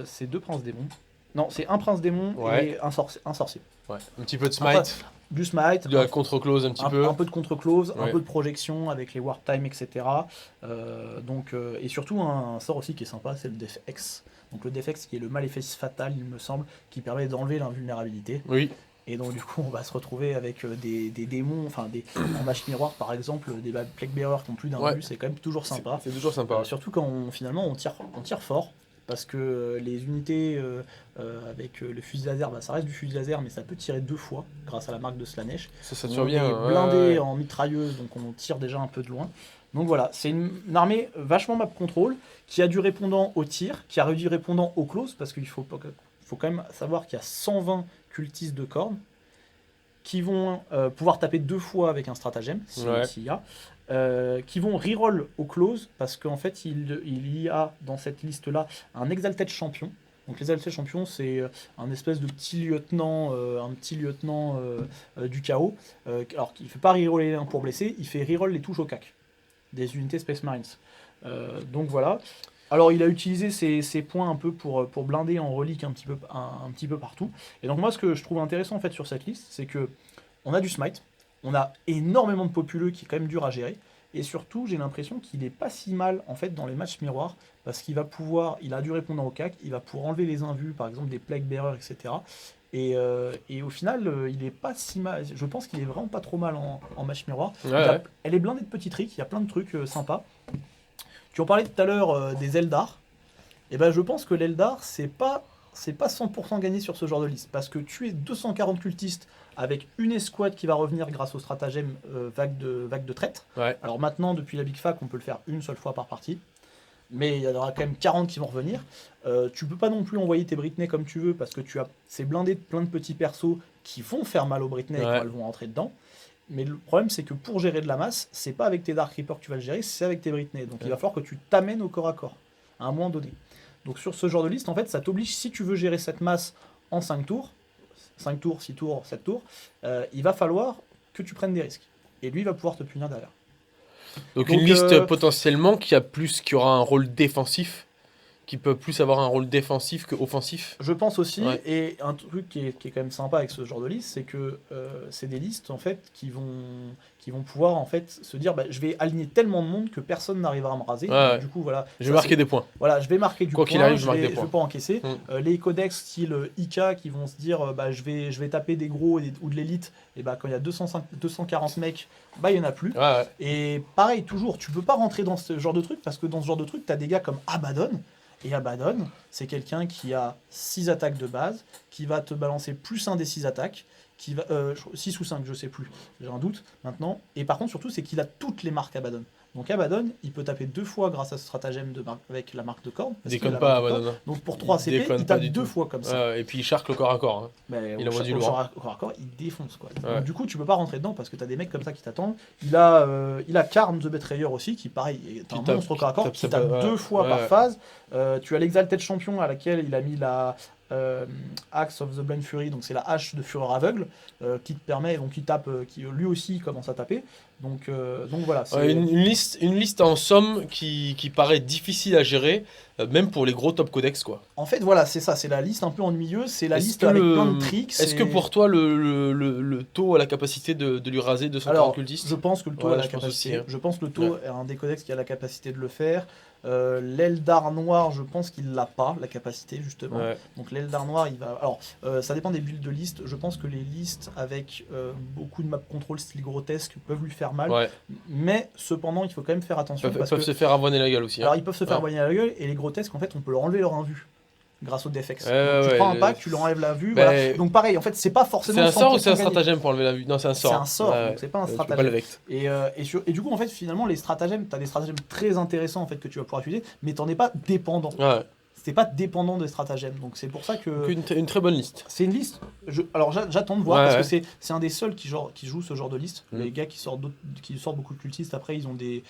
ces 2 princes démons. Non, c'est un prince démon et un sorcier. Ouais. Un petit peu de smite. Du smite, de la contre-close un petit peu. Un peu de contre-close, un peu de projection avec les wartime, etc. Et surtout un sort aussi qui est sympa, c'est le Defex. Donc le Defex qui est le maléfice fatal, il me semble, qui permet d'enlever l'invulnérabilité. Oui. Et donc du coup on va se retrouver avec des démons, en match miroir par exemple, des Plague Bearers qui ont plus d'un but, c'est quand même toujours sympa. C'est toujours sympa. Surtout quand finalement on tire fort. Parce que les unités avec le fusil laser, ça reste du fusil laser, mais ça peut tirer 2 fois grâce à la marque de Slanesh. Ça tire bien. On est blindé en mitrailleuse, donc on tire déjà un peu de loin. Donc voilà, c'est une armée vachement map control, qui a du répondant au tir, qui a du répondant au close, parce qu'il faut quand même savoir qu'il y a 120 cultistes de cornes qui vont pouvoir taper 2 fois avec un stratagème, s'il y a. Qui vont reroll au close parce qu'en fait il y a dans cette liste là un Exalted Champion. Donc l'Exalted Champion c'est un espèce de petit lieutenant du chaos, alors qu'il ne fait pas reroller les 1 pour blesser, il fait reroll les touches au cac des unités Space Marines. Donc voilà. Alors il a utilisé ses points un peu pour blinder en relique un petit peu partout. Et donc moi ce que je trouve intéressant en fait sur cette liste, c'est que on a du smite, on a énormément de populeux qui est quand même dur à gérer, et surtout j'ai l'impression qu'il est pas si mal en fait dans les matchs miroirs, parce qu'il a du répondant au CAC, il va pouvoir enlever les invus, par exemple des Plague Bearers, etc. Et au final, il est pas si mal. Je pense qu'il est vraiment pas trop mal en match miroir. Elle est blindée de petits tricks, il y a plein de trucs sympas. Tu en parlais tout à l'heure des Eldar. Et ben je pense que l'Eldar, c'est pas 100% gagné sur ce genre de liste, parce que tuer 240 cultistes avec une escouade qui va revenir grâce au stratagème vague de traître. Alors maintenant, depuis la Big Fac, on peut le faire une seule fois par partie, mais il y en aura quand même 40 qui vont revenir. Tu peux pas non plus envoyer tes Britney comme tu veux, parce que c'est blindé de plein de petits persos qui vont faire mal aux Britney quand elles vont rentrer dedans. Mais le problème, c'est que pour gérer de la masse, c'est pas avec tes Dark Reapers que tu vas le gérer, c'est avec tes Britney. Donc il va falloir que tu t'amènes au corps à corps, à un moment donné. Donc sur ce genre de liste, en fait, ça t'oblige, si tu veux gérer cette masse en 5 tours, 5 tours, 6 tours, 7 tours, il va falloir que tu prennes des risques. Et lui, il va pouvoir te punir derrière. Donc une liste potentiellement qui aura un rôle défensif, qui peut plus avoir un rôle défensif qu'offensif. Je pense aussi, et un truc qui est quand même sympa avec ce genre de liste, c'est que c'est des listes en fait qui vont pouvoir en fait se dire je vais aligner tellement de monde que personne n'arrivera à me raser. Du coup voilà. Je vais marquer des points. Voilà, je vais marquer du point. Quoi qu'il arrive, je marque des Je points. vais pas encaisser. Les codex style IK qui vont se dire je vais taper des gros ou de l'élite, et quand il y a 240 mecs, il y en a plus. Et pareil toujours, tu peux pas rentrer dans ce genre de truc, parce que dans ce genre de truc, tu as des gars comme Abaddon. Et Abaddon, c'est quelqu'un qui a 6 attaques de base, qui va te balancer plus 1 des 6 attaques, 6 ou 5, je sais plus, j'ai un doute maintenant. Et par contre, surtout, c'est qu'il a toutes les marques Abaddon. Donc Abaddon, il peut taper 2 fois grâce à ce stratagème avec la marque de corne. Déconne pas, Abaddon. Donc pour 3 CP, il tape 2 fois comme ça. Et puis il charque le corps à corps. Il envoie du lourd. Corps à corps, il défonce quoi. Donc, du coup, tu peux pas rentrer dedans parce que tu as des mecs comme ça qui t'attendent. Il a Karn the Betrayer aussi, qui pareil est un monstre au corps à corps, qui tape 2 fois par phase. Tu as l'Exalted Champion à laquelle il a mis la Axe of the Blind Fury, donc c'est la hache de fureur aveugle qui te permet, donc qui lui aussi commence à taper. Donc voilà. Une liste en somme qui paraît difficile à gérer, même pour les gros top codex quoi. En fait voilà, c'est ça, c'est la liste un peu ennuyeuse, c'est la liste avec plein de tricks. Est-ce que pour toi le taux a la capacité de lui raser 240 cultistes ? Je pense que le taux a la capacité. Je pense que le taux est un des codex qui a la capacité de le faire. L'Eldar noir, je pense qu'il l'a pas, la capacité justement. Ouais. Donc l'Eldar noir, il va. Alors, ça dépend des builds de liste. Je pense que les listes avec beaucoup de map control style grotesque peuvent lui faire mal. Ouais. Mais cependant, il faut quand même faire attention. Ils parce peuvent que, se faire avoiner la gueule aussi. alors, Hein. ils peuvent se faire Ouais. boigner la gueule et les grotesques, en fait, on peut leur enlever leur invue grâce au Defex. Ouais, Donc, tu ouais, prends un pack, tu leur enlèves la vue. Voilà. Ben, Donc, pareil, en fait, c'est pas c'est forcément. un sort ou 100% c'est un gagné. stratagème pour enlever la vue? Non, c'est un sort. C'est un sort, Ouais, donc c'est pas un tu peux pas stratagème. le vect. Et du coup, en fait, finalement, les stratagèmes, tu as des stratagèmes très intéressants en fait, que tu vas pouvoir utiliser, mais tu n'en es pas dépendant. Ouais. C'est pas dépendant des stratagèmes. Donc c'est pour ça que. Donc une très bonne liste. C'est une liste. Alors j'attends de voir Ouais, parce ouais. que c'est un des seuls qui joue ce genre de liste. Mm. Les gars qui sortent beaucoup de cultistes, après ils ont des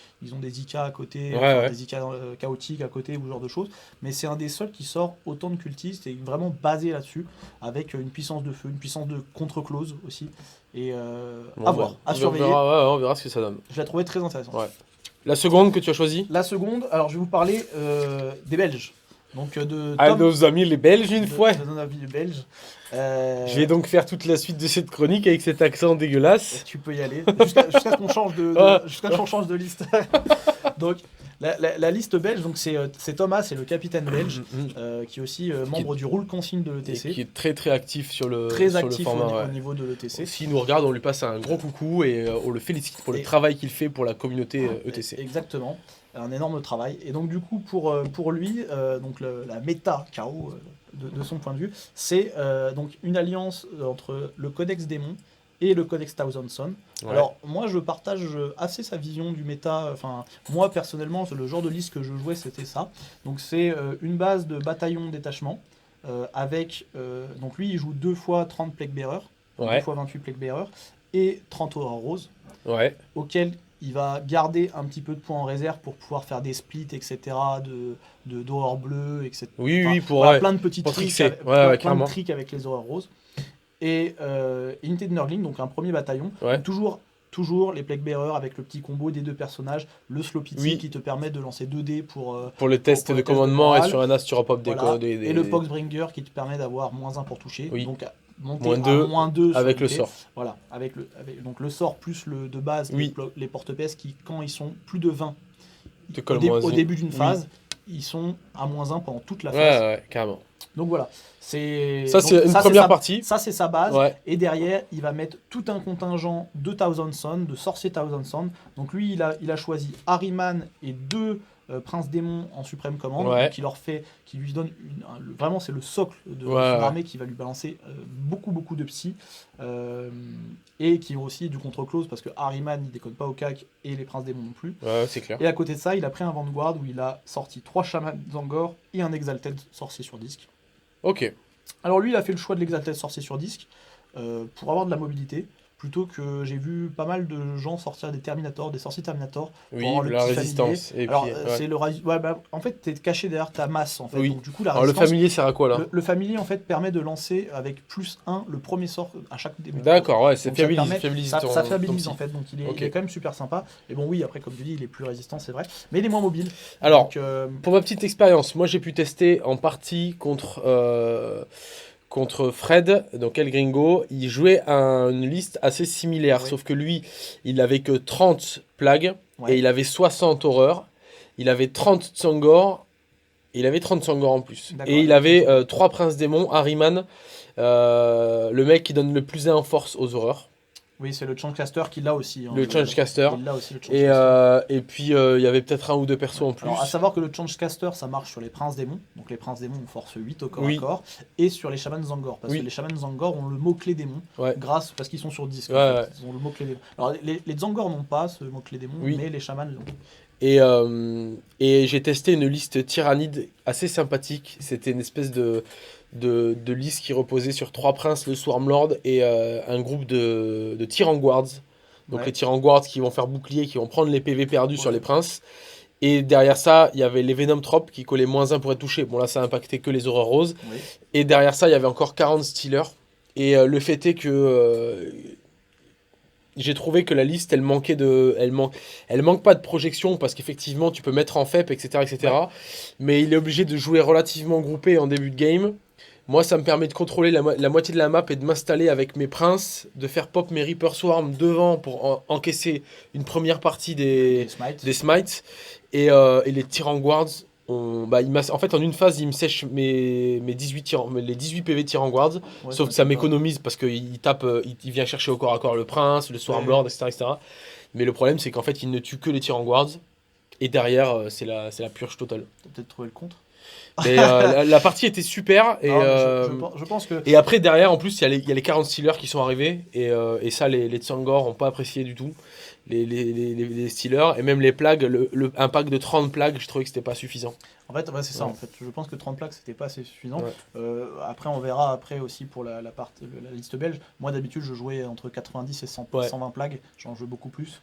IK à côté, Ouais, enfin, ouais. des IK chaotiques à côté ou ce genre de choses. Mais c'est un des seuls qui sort autant de cultistes et vraiment basé là-dessus, avec une puissance de feu, une puissance de contre-close aussi. Et Bon, à voir, à on surveiller. verra, on verra ce que ça donne. Je la trouvais très intéressante. Ouais. La seconde que tu as choisie? La seconde, alors je vais vous parler des Belges. Donc de À Tom, nos amis les Belges une fois. de nos amis belges. Je vais donc faire toute la suite de cette chronique avec cet accent dégueulasse. Tu peux y aller jusqu'à ce qu'on change jusqu'à ce qu'on change de liste. Donc la liste belge, donc c'est Thomas, c'est le capitaine belge, qui est aussi membre du rule consigne de Et l'ETC, qui est très très actif sur le, très sur actif le format. au Ouais. niveau de l'ETC. S'il nous regarde, on lui passe un gros coucou et on le félicite pour le Et- travail qu'il fait pour la communauté ETC. Exactement, un énorme travail. Et donc du coup pour lui, donc la méta KO de son point de vue, c'est donc une alliance entre le Codex Démon et le Codex Thousand Sun. Ouais. Alors moi je partage assez sa vision du méta, enfin moi personnellement c'est le genre de liste que je jouais, c'était ça. Donc c'est une base de bataillon détachement avec donc lui il joue 2 fois 30 Plague Bearer, 2 Ouais. fois 28 Plague Bearer et 30 Aura Rose, Ouais. auquel il va garder un petit peu de points en réserve pour pouvoir faire des splits, etc., d'horreur bleue, etc. Oui, Enfin, oui, pour voilà, ouais. plein de petits pour tricks, trickser. avec, Ouais, plein ouais, de clairement. tricks avec les horreurs roses. Et Unité de Nurgling, donc un premier bataillon. Ouais. Donc toujours les Plague Bearers avec le petit combo des deux personnages, le Slow Pity Oui. qui te permet de lancer 2 dés pour Pour le test pour de le test de commandement et morale. sur un as, tu repopes des voilà. codes. Et le Poxbringer qui te permet d'avoir -1 pour toucher. Oui. Donc monter Moins deux à -2 sur avec le l'unité. sort. Voilà, donc le sort plus le de base, Oui. les porte-pièces qui, quand ils sont plus de 20 Te colle au début d'une Oui. phase, ils sont à -1 pendant toute la Ouais, phase. ouais, carrément. Donc voilà, c'est Ça, c'est une première sa- partie. Ça, c'est sa base. Ouais. Et derrière, il va mettre tout un contingent de Thousand Sun, de sorciers Thousand Sun. Donc lui, il a choisi Harryman et 2 Prince Démon en suprême commande, Ouais. qui lui donne vraiment c'est le socle de Ouais, son ouais. armée qui va lui balancer beaucoup de psy et qui ont aussi du contre-close parce que Harryman il déconne pas au cac et les Princes Démons non plus. Ouais, c'est clair. Et à côté de ça, il a pris un Vanguard où il a sorti 3 Shaman Zangor et un Exalted sorcier sur disque. Ok. Alors lui, il a fait le choix de l'Exalted sorcier sur disque pour avoir de la mobilité, plutôt que j'ai vu pas mal de gens sortir des Terminators, des sorciers Terminator. Oui, avoir le la petit résistance. Et Alors puis, c'est le en fait, t'es caché derrière ta masse en fait. Oui. Donc du coup, la Alors, le résistance, familier sert à quoi là? le familier en fait permet de lancer avec +1 le premier sort à chaque début. de D'accord, ouais, c'est Donc, ça permet- fiabilise ça, ton- ça ton fiabilise psy. en fait, donc il est Ok. quand même super sympa. Et bon oui, après comme tu dis, il est plus résistant, c'est vrai, mais il est moins mobile. Alors, Donc, pour ma petite expérience, moi j'ai pu tester en partie contre Fred, donc El Gringo. Il jouait une liste assez similaire, Oui. sauf que lui, il avait que 30 plagues ouais. et il avait 60 horreurs. Il avait 30 Tsangor et il avait 30 Tsangor en plus. D'accord, Et il il avait avait 3 princes démons, Harryman, le mec qui donne le plus 1 en force aux horreurs. Oui, c'est le Changecaster qui l'a aussi. hein, Le Changecaster. Il l'a aussi le Changecaster. Et puis il y avait peut-être 1 ou 2 persos en plus. Alors, à savoir que le Changecaster, ça marche sur les Princes Démons. Donc, les Princes Démons ont force 8 au corps Oui. à corps. Et sur les Shamans Zangor. Parce Oui. que les Shamans Zangor ont le mot-clé démon. Ouais. Parce qu'ils sont sur disque. Ouais, en fait. ouais. Ils ont le mot-clé démon. Alors, les Zangor n'ont pas ce mot-clé démon, Oui. mais les Shamans l'ont. Et j'ai testé une liste tyrannide assez sympathique. C'était une espèce de liste qui reposait sur 3 princes, le Swarmlord et un groupe de Tyrant Guards. Donc Ouais. les Tyrant Guards qui vont faire bouclier, qui vont prendre les PV perdus Ouais. sur les princes. Et derrière ça, il y avait les Venom Trop qui collaient -1 pour être touchés. Bon là, ça impactait que les horreurs roses. Oui. Et derrière ça, il y avait encore 40 Stealers. Et le fait est que j'ai trouvé que la liste, elle manque pas de projection parce qu'effectivement, tu peux mettre en FEP, etc., etc. Ouais. Mais il est obligé de jouer relativement groupé en début de game. Moi, ça me permet de contrôler la moitié de la map et de m'installer avec mes princes, de faire pop mes Reaper Swarm devant pour encaisser une première partie Les Smites. des smites. Et les Tyrant Guards, en fait, en une phase, il me sèche mes 18 les 18 PV Tyrant Guards, Ouais, sauf que ça m'économise parce qu'il tape, il vient chercher au corps à corps le Prince, le Swarmlord, etc. Mais le problème, c'est qu'en fait, il ne tue que les Tyrant Guards, et derrière, c'est la purge totale. T'as peut-être trouvé le contre. Mais la partie était super, et, Non, mais je pense que. et après, derrière, en plus, il y a les 40 Stealers qui sont arrivés, et ça, les Tsangor n'ont pas apprécié du tout. Les Stealers, et même les plagues, un pack de 30 plagues, je trouvais que c'était pas suffisant. En fait, ouais, c'est ça. Ouais. En fait, je pense que 30 plaques, c'était pas assez suffisant. Ouais. Après, on verra après aussi pour la liste belge. Moi, d'habitude, je jouais entre 90 et 100, Ouais. 120 plaques. J'en jouais beaucoup plus.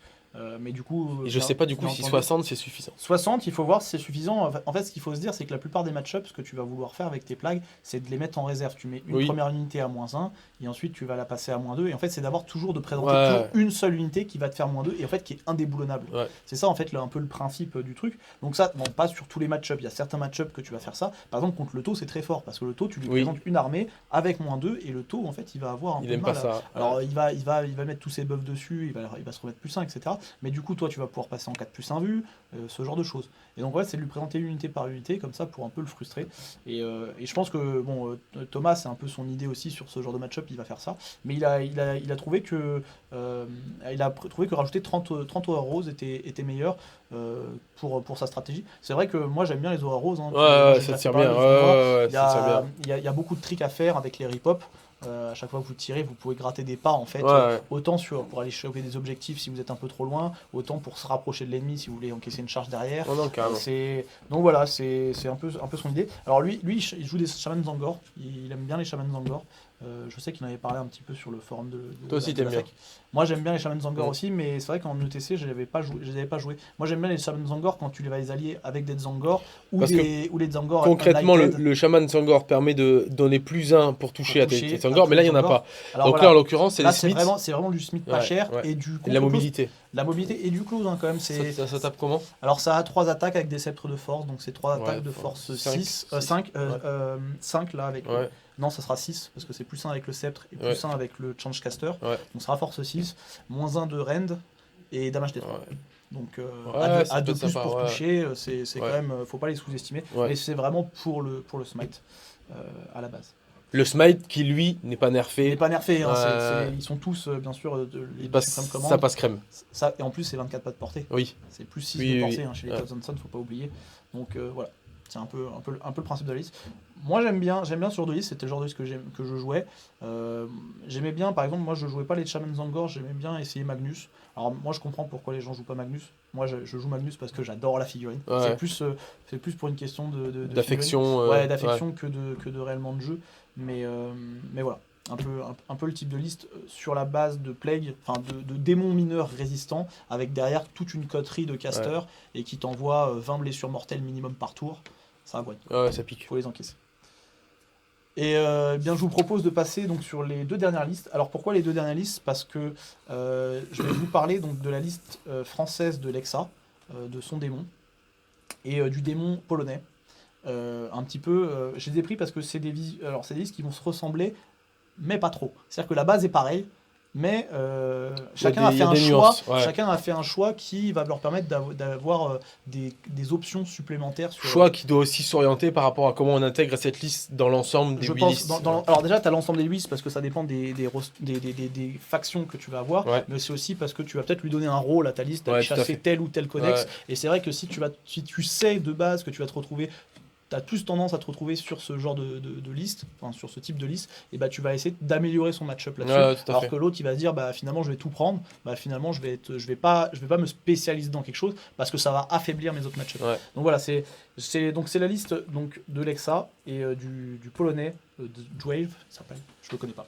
Mais du coup, Et je sais pas du coup j'ai si entendu- 60 c'est suffisant. 60, il faut voir si c'est suffisant. En fait, ce qu'il faut se dire, c'est que la plupart des match-ups, ce que tu vas vouloir faire avec tes plagues, c'est de les mettre en réserve. Tu mets une Oui. première unité à -1, et ensuite tu vas la passer à -2. Et en fait, c'est d'avoir toujours de présenter Ouais. toujours une seule unité qui va te faire -2, et en fait qui est indéboulonnable. Ouais. C'est ça, en fait, un peu le principe du truc. Donc ça, bon, pas sur tous les match-ups. Il y a certains match-ups que tu vas faire ça. Par exemple, contre le taux, c'est très fort, parce que le taux, tu lui Oui. présentes une armée avec -2, et le taux, en fait, il va avoir un Il peu aime de pas mal ça. Alors, il va mettre tous ses buffs dessus, il va se remettre +1, etc. Mais du coup, toi, tu vas pouvoir passer en 4+1 vue, ce genre de choses. Et donc, ouais, c'est de lui présenter unité par unité, comme ça, pour un peu le frustrer. Et je pense que, bon, Thomas, c'est un peu son idée aussi sur ce genre de match-up, il va faire ça. Mais il a trouvé que rajouter 30 Aura Rose était meilleur pour sa stratégie. C'est vrai que moi, j'aime bien les Aura Rose. Hein, Ouais, ça tire bien. Ouais, ça tire bien. Il y a beaucoup de tricks à faire avec les rip-hop. À chaque fois que vous tirez, vous pouvez gratter des pas en fait, Ouais. autant pour aller choper des objectifs si vous êtes un peu trop loin, autant pour se rapprocher de l'ennemi si vous voulez encaisser une charge derrière. Non, carrément. Donc voilà, c'est un peu son idée. Alors lui il joue des Shaman Zangor, il aime bien les Shaman Zangor. Je sais qu'il en avait parlé un petit peu sur le forum de Toi aussi, de la t'aimes bien. FAQ. Moi j'aime bien les Shaman Zangor Mm. aussi, mais c'est vrai qu'en ETC je n'avais pas joué. Moi j'aime bien les Shaman Zangor quand tu les vas les allier avec des Zangor ou Parce des Zangor Concrètement, United. le Shaman Sangor permet de donner +1 pour toucher à tes Sangor, à mais là, il tous n'y en a les pas. Alors Donc voilà, là, en l'occurrence, c'est là les c'est Smiths. vraiment du Smith pas Ouais, cher ouais. et du Et de la contre-close. mobilité. La mobilité et du close hein, quand même. Ça tape comment? Alors ça a 3 attaques avec des sceptres de force, donc c'est 3 Ouais, attaques de force cinq, 5 là avec... Ouais. Non, ça sera 6, parce que c'est +1 avec le sceptre et Ouais. +1 avec le Changecaster. Ouais. Donc ça sera force 6, -1 de rend et damage D3. Ouais. Donc Ouais, ça à peut 2 être plus sympa, pour ouais. toucher, c'est Ouais. quand même... faut pas les sous-estimer, Ouais. mais c'est vraiment pour le smite à la base. Le Smite qui, lui, n'est pas Il n'est nerfé. pas nerfé, hein, Ouais. ils sont tous, bien sûr, les Ça Supreme Command. passe crème. Et en plus, c'est 24 pas de portée. Oui. C'est plus 6 Oui, de oui, portée hein, chez les ouais. Thousand Sons, faut pas oublier. Donc voilà, c'est un peu le principe de la liste. Moi j'aime bien ce genre de liste, c'était le genre de liste que je jouais. J'aimais bien, par exemple, moi je jouais pas les Shaman Zangor, j'aimais bien essayer Magnus. Alors moi je comprends pourquoi les gens jouent pas Magnus. Moi je joue Magnus parce que j'adore la figurine. Ouais. C'est plus pour une question de D'affection. figurine. Ouais, d'affection que de réellement de jeu. Mais voilà. Un peu le type de liste sur la base de plague, enfin de démons mineurs résistants, avec derrière toute une coterie de casters et qui t'envoie 20 blessures mortelles minimum par tour. Ça va, Ouais, ça pique. faut les encaisser. Et bien, je vous propose de passer donc sur les 2 dernières listes. Alors pourquoi les 2 dernières listes? Parce que je vais vous parler donc de la liste française de Lexa, de son démon, et du démon polonais. Un petit peu, je les ai pris parce que c'est des listes qui vont se ressembler, mais pas trop. C'est-à-dire que la base est pareille, mais chacun a fait un choix. nuances, ouais. Chacun a fait un choix qui va leur permettre d'avoir des options supplémentaires. Choix qui doit aussi s'orienter par rapport à comment on intègre cette liste dans l'ensemble des Je 8 pense, listes. alors déjà, tu as l'ensemble des listes parce que ça dépend des factions que tu vas avoir, Ouais. mais c'est aussi parce que tu vas peut-être lui donner un rôle à ta liste, d'aller Ouais, tout à chasser fait. tel ou tel codex. Ouais. Et c'est vrai que si tu sais de base que tu vas te retrouver, tu as plus tendance à te retrouver sur ce genre de liste, enfin sur ce type de liste, et bah tu vas essayer d'améliorer son match-up là-dessus. Ouais, tout à alors fait. que l'autre il va se dire bah finalement je vais tout prendre, bah finalement je vais pas me spécialiser dans quelque chose parce que ça va affaiblir mes autres match-ups. Ouais. Donc voilà, c'est la liste donc de Lexa et du polonais de Dwave, ça s'appelle, je le connais pas.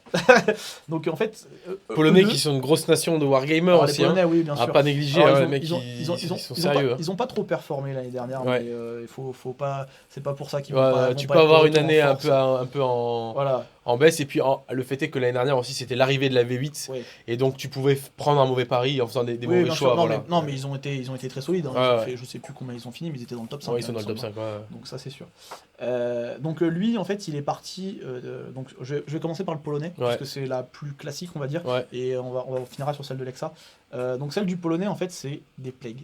Donc en fait Polonais eux deux- qui sont une grosse nation de wargamer alors, les aussi. Hein. Polonais, oui, bien À sûr. pas négliger, Alors, hein, les mecs, ils sont sérieux. Ils ont pas trop performé l'année dernière, Ouais. mais il faut pas, c'est pas pour ça qu'ils Ouais, vont pas. tu vont peux pas être avoir de une retour en année force. un peu en, Voilà. en baisse. Et puis le fait est que l'année dernière aussi, c'était l'arrivée de la V8. Ouais. Et donc tu pouvais prendre un mauvais pari en faisant des Oui, mauvais bien choix. sûr. Non, Voilà. mais ils ont été très solides. Hein. Ouais, Ils ont ouais. fait, je sais plus combien ils ont fini, mais ils étaient dans le top 5. Ouais, ils sont là, dans le il me top semble. 5. Ouais. Donc ça c'est sûr. Donc lui en fait il est parti. Donc je vais commencer par le polonais Ouais. parce que c'est la plus classique on va dire. Ouais. Et on finira sur celle de Lexa. Donc celle du polonais en fait c'est des plagues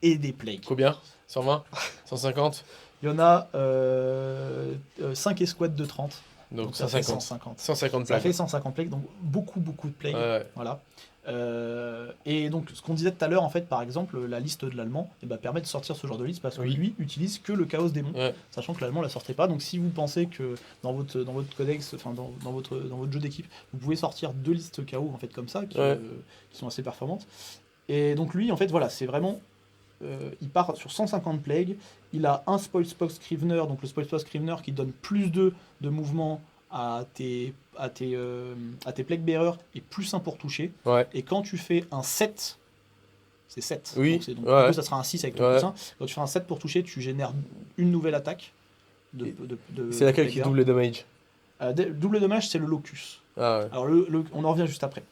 et des plagues. Combien 120 150 Il y en a 5 escouades de 30. Donc ça fait 150. 150. 150 Ça plaques. fait 150 plagues, donc beaucoup de plagues. Ouais. Voilà. Et donc ce qu'on disait tout à l'heure, en fait, par exemple, la liste de l'allemand permet de sortir ce genre de liste parce que Oui. lui utilise que le chaos démon, Ouais. sachant que l'allemand la sortait pas. Donc si vous pensez que dans votre codex, enfin dans votre jeu d'équipe, vous pouvez sortir 2 listes chaos en fait comme ça, qui sont assez performantes. Et donc lui, en fait, voilà, c'est vraiment il part sur 150 plagues. Il a un Spoilspox Scrivener, donc le Spoilspox Scrivener qui donne plus 2 de mouvement à tes plague bearers et plus 1 pour toucher. Ouais. Et quand tu fais un 7, c'est 7. Oui. Donc, Ouais. du coup, ça sera un 6 avec ton plus 1. Quand tu fais un 7 pour toucher, tu génères une nouvelle attaque. C'est laquelle qui double le damage double dommage, c'est le locus. Ah ouais. Alors, on en revient juste après.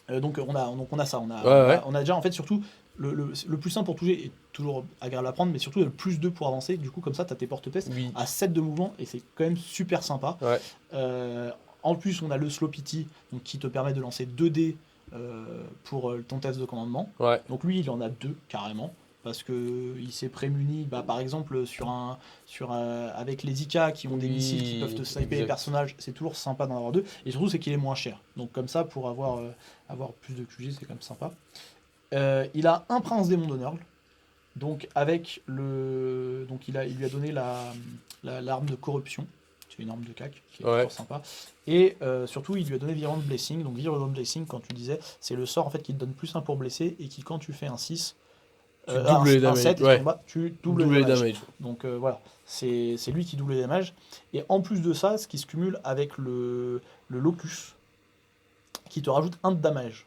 Donc, on a ça. On a déjà, en fait, surtout, le plus 1 pour toucher est toujours agréable à prendre, mais surtout le plus 2 pour avancer. Du coup, comme ça, tu as tes porte-pestes Oui. à 7 de mouvement et c'est quand même super sympa. Ouais. En plus, on a le Slow Pity donc, qui te permet de lancer 2 dés pour ton test de commandement. Ouais. Donc lui, il en a 2 carrément. Parce qu'il s'est prémuni, par exemple, avec les IK qui ont des missiles qui peuvent te sniper les personnages, c'est toujours sympa d'en avoir 2. Et surtout, c'est qu'il est moins cher. Donc comme ça, pour avoir plus de QG, c'est quand même sympa. Il a un prince démon de Nurgle. Donc avec donc il lui a donné l'arme de corruption. C'est une arme de cac qui est toujours sympa. Et surtout, il lui a donné Virulent Blessing. Donc Virulent Blessing, quand tu disais, c'est le sort en fait qui te donne plus 1 pour blesser et qui, quand tu fais un 6, tu doubles les damages. Tu doubles les damages. Donc voilà, c'est lui qui double les damages. Et en plus de ça, ce qui se cumule avec le locus, qui te rajoute 1 de damage.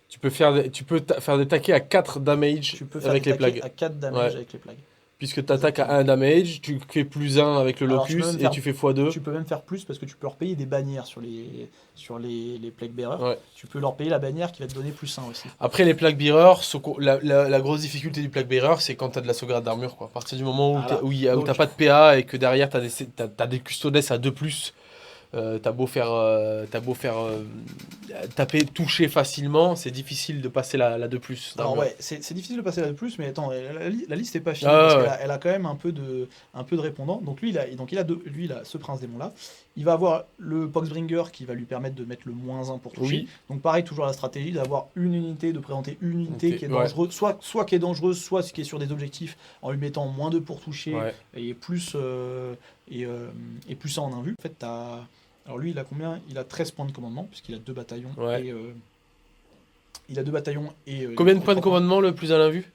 Tu peux faire des taquets à 4 damage avec les plagues. À 4 damage avec les plagues. Puisque tu attaques à 1 damage, tu fais plus 1 avec le locus et tu fais x2. Tu peux même faire plus parce que tu peux leur payer des bannières sur les plague bearers. Ouais. Tu peux leur payer la bannière qui va te donner plus 1 aussi. Après, les plague bearers, la grosse difficulté du plague bearer, c'est quand tu as de la sauvegarde d'armure. À partir du moment où tu n'as pas de PA et que derrière tu as des custodes à 2+, t'as beau faire taper, toucher facilement, c'est difficile de passer la 2+. Alors ouais, c'est difficile de passer la 2+, mais attends, la liste n'est pas finie, parce qu'elle a quand même un peu de répondants. Donc lui, il a ce prince démon là. Il va avoir le Poxbringer qui va lui permettre de mettre le -1 pour toucher. Oui. Donc pareil, toujours la stratégie d'avoir une unité, de présenter une unité qui est dangereuse, soit qui est dangereuse, soit qui est sur des objectifs en lui mettant -2 pour toucher et plus ça en un vu. En fait, alors lui, il a combien ? Il a 13 points de commandement, puisqu'il a 2 bataillons. Il a 2 bataillons et... Combien de points de commandement le plus à l'invue ?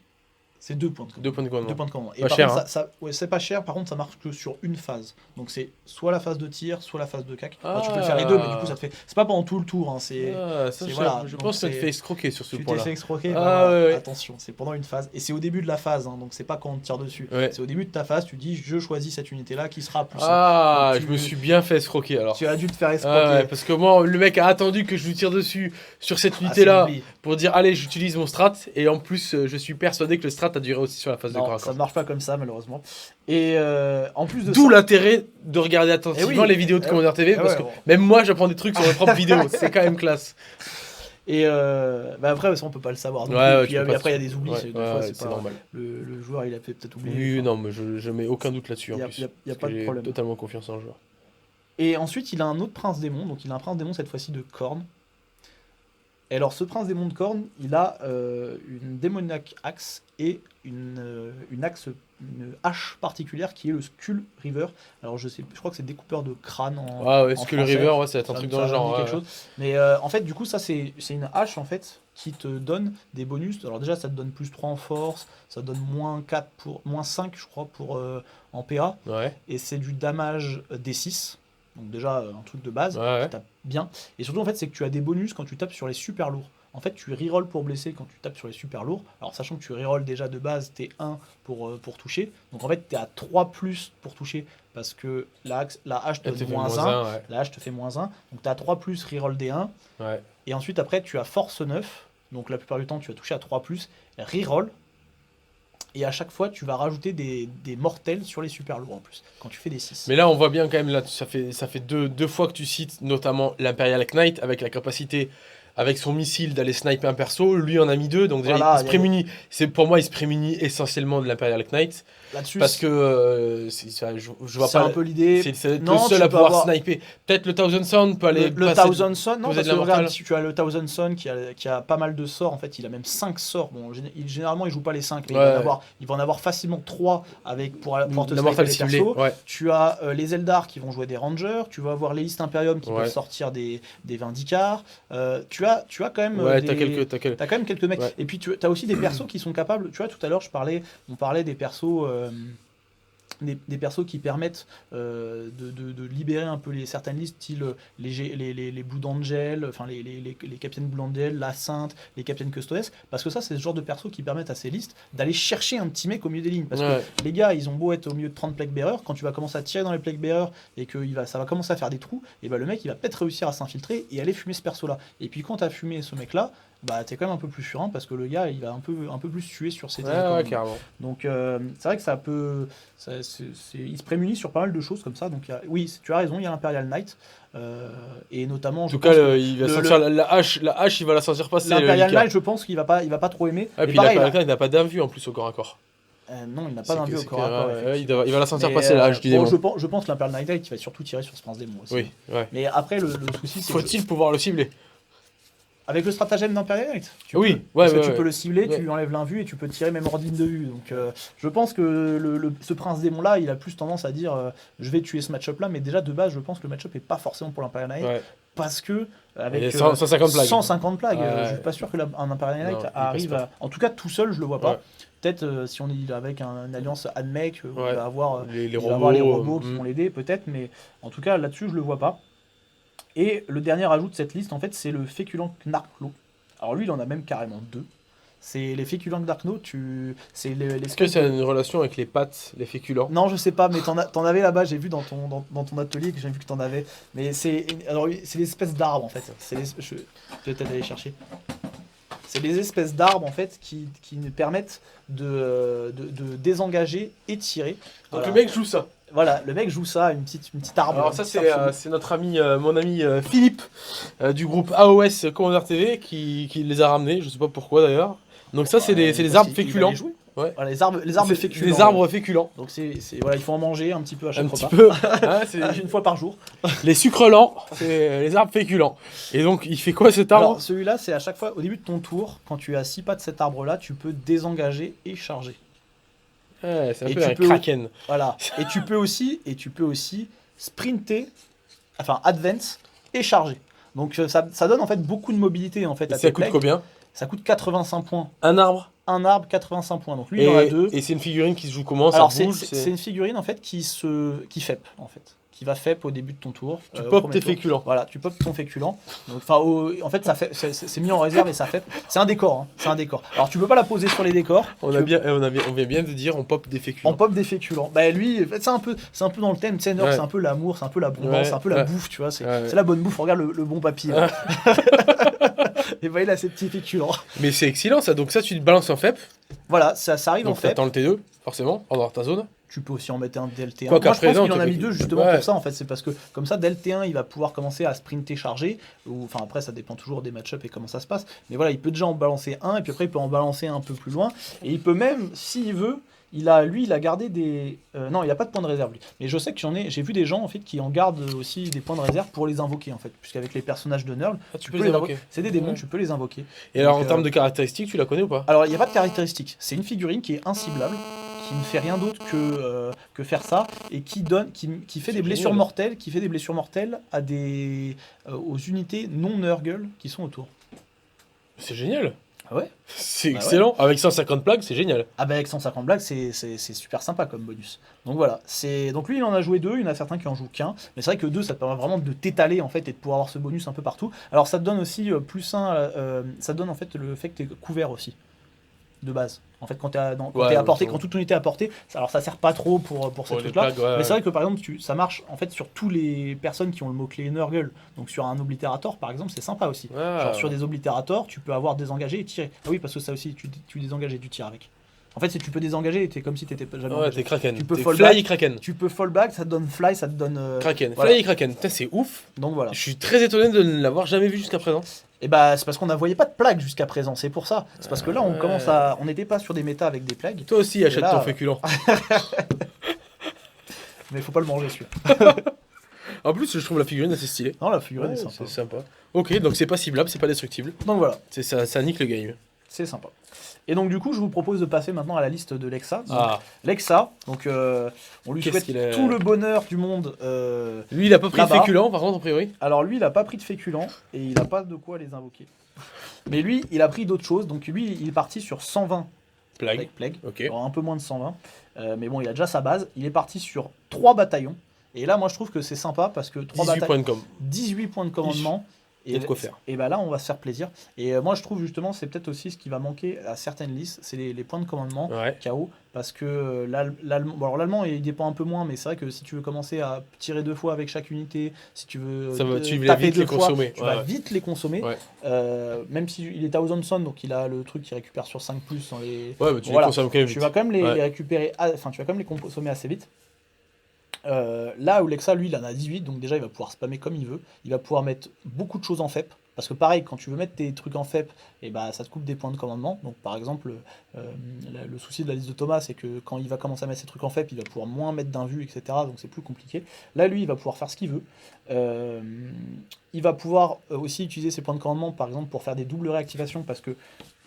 C'est 2 points de commandement. 2 points de commandement. 2 points de commandement. Et pas par cher, contre, c'est pas cher, par contre ça marche que sur une phase. Donc c'est soit la phase de tir, soit la phase de cac. Tu peux le faire les deux, mais du coup ça te fait... C'est pas pendant tout le tour, hein, je pense que tu te fais escroquer sur ce point-là. Tu t'es fait escroquer, attention, c'est pendant une phase. Et c'est au début de la phase, hein, donc c'est pas quand on te tire dessus. C'est au début de ta phase, tu dis je choisis cette unité-là qui sera plus... je me suis bien fait escroquer alors. Tu as dû te faire escroquer. Parce que moi, le mec a attendu que je lui tire dessus sur cette unité-là pour dire allez, j'utilise mon strat, et en plus je suis persuadé que le strat a duré aussi sur la phase de corps à corps. Ça ne marche pas comme ça malheureusement. Et en plus de D'où l'intérêt de regarder attentivement les vidéos de Commander TV, parce que même moi j'apprends des trucs sur mes propres vidéos, c'est quand même classe. Et après ça on peut pas le savoir. Puis après il y a des oublis, c'est normal. Le joueur il a peut-être oublié. Oui, non, mais je mets aucun doute là-dessus. Il y a pas de problème. J'ai totalement confiance en le joueur. Et ensuite il a un autre prince démon, donc il a un prince démon cette fois-ci de Khorne. Et alors ce prince démon de Khorne, il a une démoniaque axe et une hache particulière qui est le Skull River. Alors je crois que c'est découpeur de crâne en Skull français. River, ça va être un truc dans le genre. Quelque chose. Mais en fait du coup ça c'est une hache en fait qui te donne des bonus. Alors déjà ça te donne plus 3 en force, ça te donne -5 je crois pour en PA. Et c'est du damage D6. Donc déjà, un truc de base, Ouais. tu tapes bien. Et surtout, en fait, c'est que tu as des bonus quand tu tapes sur les super lourds. En fait, tu reroll pour blesser quand tu tapes sur les super lourds. Alors, sachant que tu reroll déjà de base, t'es 1 pour toucher. Donc, en fait, t'es à 3 plus pour toucher parce que la hache te Elle te donne fait moins moins 1. 1, ouais. La hache te fait moins 1. Donc, t'es à 3 plus, reroll des 1. Ouais. Et ensuite, après, tu as force 9. Donc, la plupart du temps, tu vas toucher à 3 plus, reroll. Et à chaque fois, tu vas rajouter des mortels sur les super lourds en plus, quand tu fais des 6. Mais là, on voit bien quand même, là, ça fait deux fois que tu cites notamment l'Imperial Knight avec la capacité, avec son missile, d'aller sniper un perso. Lui en a mis 2, donc déjà, Voilà, il se prémunit. Pour moi, il se prémunit essentiellement de l'Imperial Knight. Là-dessus, Parce que je vois c'est pas. un peu l'idée. C'est le Non, seul tu à peux pouvoir avoir- sniper. Peut-être le Thousand Sound peut aller Le passer Thousand Sun, non, poser parce de que la regarde, mortelle. si tu as le Thousand Sun qui a pas mal de sorts, en fait, il a même 5 sorts. Bon, généralement, il joue pas les 5, mais Ouais. il va en avoir facilement 3 pour te La sniper mortelle les ciblée. persos. Ouais. Tu as les Eldar qui vont jouer des Rangers, tu vas avoir les East Imperium qui Ouais. peuvent sortir des Vindicars. Tu as quand même Ouais, T'as quand même quelques mecs. Ouais. Et puis tu as aussi des persos qui sont capables. Tu vois, tout à l'heure, on parlait des persos. Des persos qui permettent de libérer un peu certaines listes, style les Blue Angel, enfin les Capitaines Blue Angel, la Sainte, les Capitaines Custodes, parce que ça, c'est ce genre de persos qui permettent à ces listes d'aller chercher un petit mec au milieu des lignes. Parce Ouais. que les gars, ils ont beau être au milieu de 30 Plague Bearers, quand tu vas commencer à tirer dans les Plague Bearers et que ça va commencer à faire des trous, et bah le mec, il va peut-être réussir à s'infiltrer et aller fumer ce perso-là. Et puis quand tu as fumé ce mec-là, bah t'es quand même un peu plus furin parce que le gars, il va un peu plus tuer sur ses Ouais, carrément. donc c'est vrai que ça peut. Il se prémunit sur pas mal de choses comme ça. Donc oui, tu as raison, il y a l'Imperial Knight. Et notamment. En tout cas, il va sentir la hache, il va la sentir passer. L'Imperial Lucas. Knight, je pense qu'il va pas trop aimer. Et puis pareil, l'Imperial Knight n'a pas d'invue en plus au corps à corps. non, il n'a pas d'invue au corps à corps. Il va la sentir Mais, passer la hache du bon, démon. je pense que l'Imperial Knight, il va surtout tirer sur ce prince démon aussi. Oui, ouais. Mais après, le souci, c'est. Faut-il pouvoir le cibler? Avec le stratagème d'Imperial Knight, Oui, parce que ouais, tu ouais. peux le cibler, Ouais. tu lui enlèves l'invue et tu peux tirer même hors ligne de vue. Donc je pense que ce prince démon là, il a plus tendance à dire je vais tuer ce match-up là, mais déjà de base, je pense que le match-up est pas forcément pour l'Imperial Knight, Ouais. parce que Il avec y a 150 plagues. 150 plagues, Ouais. je suis pas sûr que un Imperial Knight Non, il arrive passe pas. en tout cas tout seul, je le vois pas. Ouais. Peut-être si on est avec une alliance Admech, Ouais. il va avoir Les les robots qui mm. vont l'aider peut-être, mais en tout cas là-dessus je le vois pas. Et le dernier ajout de cette liste, en fait, c'est le féculent Knarklo. Alors lui, il en a même carrément 2. C'est les féculents Knarklo, c'est les Est-ce que ça a une relation avec les pattes, les féculents? Non, je sais pas, mais t'en avais là-bas, j'ai vu dans ton atelier que j'ai vu que t'en avais. Mais c'est l'espèce d'arbre en fait. Je vais peut-être aller chercher. C'est des espèces d'arbres en fait qui nous permettent de désengager et tirer. Donc Voilà. le mec joue ça. Voilà, le mec joue ça, une petite arbre. Alors ça une petite arbre c'est notre ami, mon ami Philippe du groupe AOS Commander TV qui les a ramenés, je sais pas pourquoi d'ailleurs. Donc ça c'est des parce arbres qu'il va féculents. les jouer. Ouais. Voilà, les arbres féculents. Des arbres féculents. Donc voilà, il faut en manger un petit peu à chaque Un repas. petit peu. Hein, c'est Une fois par jour. les sucres lents, c'est les arbres féculents. Et donc il fait quoi cet arbre? Alors celui-là, c'est à chaque fois, au début de ton tour, quand tu as 6 pas de cet arbre-là, tu peux désengager et charger. Ouais, c'est un Et peu tu un peux- kraken. Voilà. Et tu peux aussi sprinter, enfin advance et charger. Donc ça donne en fait beaucoup de mobilité en fait Et à ça tes coûte plays. combien? Ça coûte 85 points. Un arbre? Un arbre, 85 points. Donc lui, il en a 2. Et c'est une figurine qui se joue comment? Alors Ça bouge? c'est une figurine en fait qui fep en fait, qui va fep au début de ton tour. Tu au popes premier tes tour. féculents. Voilà, tu popes ton féculent. Donc, en fait, ça fait, c'est mis en réserve et ça fait. C'est un décor. Hein, c'est un décor. Alors, tu peux pas la poser sur les décors. On vient bien de dire on pop des féculents. On pop des féculents. Bah lui, en fait, c'est un peu dans le thème. Tu sais, Nord, Ouais. c'est un peu l'amour, c'est un peu l'abondance, Ouais, c'est un peu la bouffe, tu vois. C'est Ouais. la bonne bouffe. Regarde le bon papy. Là. Et bah, il a ses petits féculents. Mais c'est excellent ça, donc ça tu te balances en FEP, Voilà, ça arrive en donc fait. t'attends le T2, forcément, pour avoir ta zone. Tu peux aussi en mettre un dès le T1. Quoi Moi, qu'à je pense présent, qu'il en a tu mis fais- 2 justement Ouais. pour ça, en fait. C'est parce que comme ça, dès le T1, il va pouvoir commencer à sprinter charger. Enfin, après, ça dépend toujours des match-up et comment ça se passe. Mais voilà, il peut déjà en balancer un, et puis après, il peut en balancer un peu plus loin. Et il peut même, s'il veut, il a gardé des. Non, il a pas de points de réserve, lui. Mais je sais que j'ai vu des gens, en fait, qui en gardent aussi des points de réserve pour les invoquer, en fait. Puisqu'avec les personnages de Nurgle, Ah, tu peux les invoquer. C'est des démons, Ouais. tu peux les invoquer. Et alors Donc, en termes de caractéristiques, tu la connais ou pas? Alors, il n'y a pas de caractéristique. C'est une figurine qui est inciblable, qui ne fait rien d'autre que faire ça, et qui fait C'est des blessures génial. mortelles, à aux unités non Nurgle qui sont autour. C'est génial. Ouais. C'est Bah ouais. excellent. Avec 150 plaques, c'est génial. Ah bah avec 150 blagues, c'est super sympa comme bonus. Donc voilà, donc lui il en a joué 2, il y en a certains qui en jouent qu'un, mais c'est vrai que 2 ça te permet vraiment de t'étaler en fait et de pouvoir avoir ce bonus un peu partout. Alors ça te donne aussi plus un, ça te donne en fait le fait que tu es couvert aussi, de base. En fait quand t'es Ouais, à portée, bon. quand toute unité est à portée, alors ça sert pas trop pour ces Pour les trucs là, plaques, ouais, mais ouais. c'est vrai que par exemple ça marche en fait sur tous les personnes qui ont le mot-clé Nurgle, donc sur un oblitérator par exemple c'est sympa aussi. Ah. Genre sur des oblitérators tu peux avoir désengagé et tirer. Ah oui parce que ça aussi tu désengages et tu tires avec. En fait, si tu peux désengager, t'es comme si t'étais jamais Ouais, engagé. t'es Kraken. Tu peux T'es fall Fly back. et Kraken. Tu peux fall back, ça te donne fly, ça te donne. Kraken. Voilà. Fly et Kraken. Putain, c'est ouf. Donc voilà. Je suis très étonné de ne l'avoir jamais vu jusqu'à présent. Et bah, c'est parce qu'on n'envoyait pas de plague jusqu'à présent, c'est pour ça. C'est parce que là, on commence à. On n'était pas sur des méta avec des plagues. Toi aussi, achète là, ton féculent. Mais faut pas le manger celui-là. En plus, je trouve la figurine assez stylée. Non, la figurine Ouais, est sympa. c'est sympa. Ok, donc c'est pas ciblable, c'est pas destructible. Donc voilà, Ça nique le game. c'est sympa. Et donc, du coup, je vous propose de passer maintenant à la liste de Lexa. Donc, Ah, Lexa, donc on lui Qu'est-ce souhaite qu'il a- tout le bonheur du monde. lui, il a pas pris de Là-bas. féculent, par contre, a priori. Alors lui, il a pas pris de féculents et il a pas de quoi les invoquer. Mais lui, il a pris d'autres choses. Donc lui, il est parti sur 120 Plague. plague. Ok. Alors, un peu moins de 120. Mais bon, il a déjà sa base. Il est parti sur 3 bataillons. Et là, moi, je trouve que c'est sympa parce que 3 18 bataillons, points de com. 18 points de commandement. Il y a de quoi faire. Et bah là, on va se faire plaisir. Et moi, je trouve justement, c'est peut-être aussi ce qui va manquer à certaines listes, c'est les points de commandement. Ouais. KO, parce que l'allemand, bon, alors l'allemand il dépend un peu moins, mais c'est vrai que si tu veux commencer à tirer 2 fois avec chaque unité, si tu veux Tu vas taper vite 2 les fois, consommer. tu Ouais, vas ouais. vite les consommer. Ouais. Même s'il est à Ozonson, donc il a le truc qui récupère sur 5 plus dans les. Ouais, mais tu Voilà. les consommes quand même Tu vite. vas quand même les Ouais. récupérer, enfin tu vas quand même les consommer assez vite. Là où Lexa, lui, il en a 18, donc déjà il va pouvoir spammer comme il veut. Il va pouvoir mettre beaucoup de choses en FEP. Parce que pareil, quand tu veux mettre tes trucs en FEP, et bah, ça te coupe des points de commandement. Donc par exemple, le souci de la liste de Thomas, c'est que quand il va commencer à mettre ses trucs en FEP, il va pouvoir moins mettre d'un vu, etc. Donc c'est plus compliqué. Là, lui, il va pouvoir faire ce qu'il veut. Il va pouvoir aussi utiliser ses points de commandement, par exemple, pour faire des doubles réactivations, parce que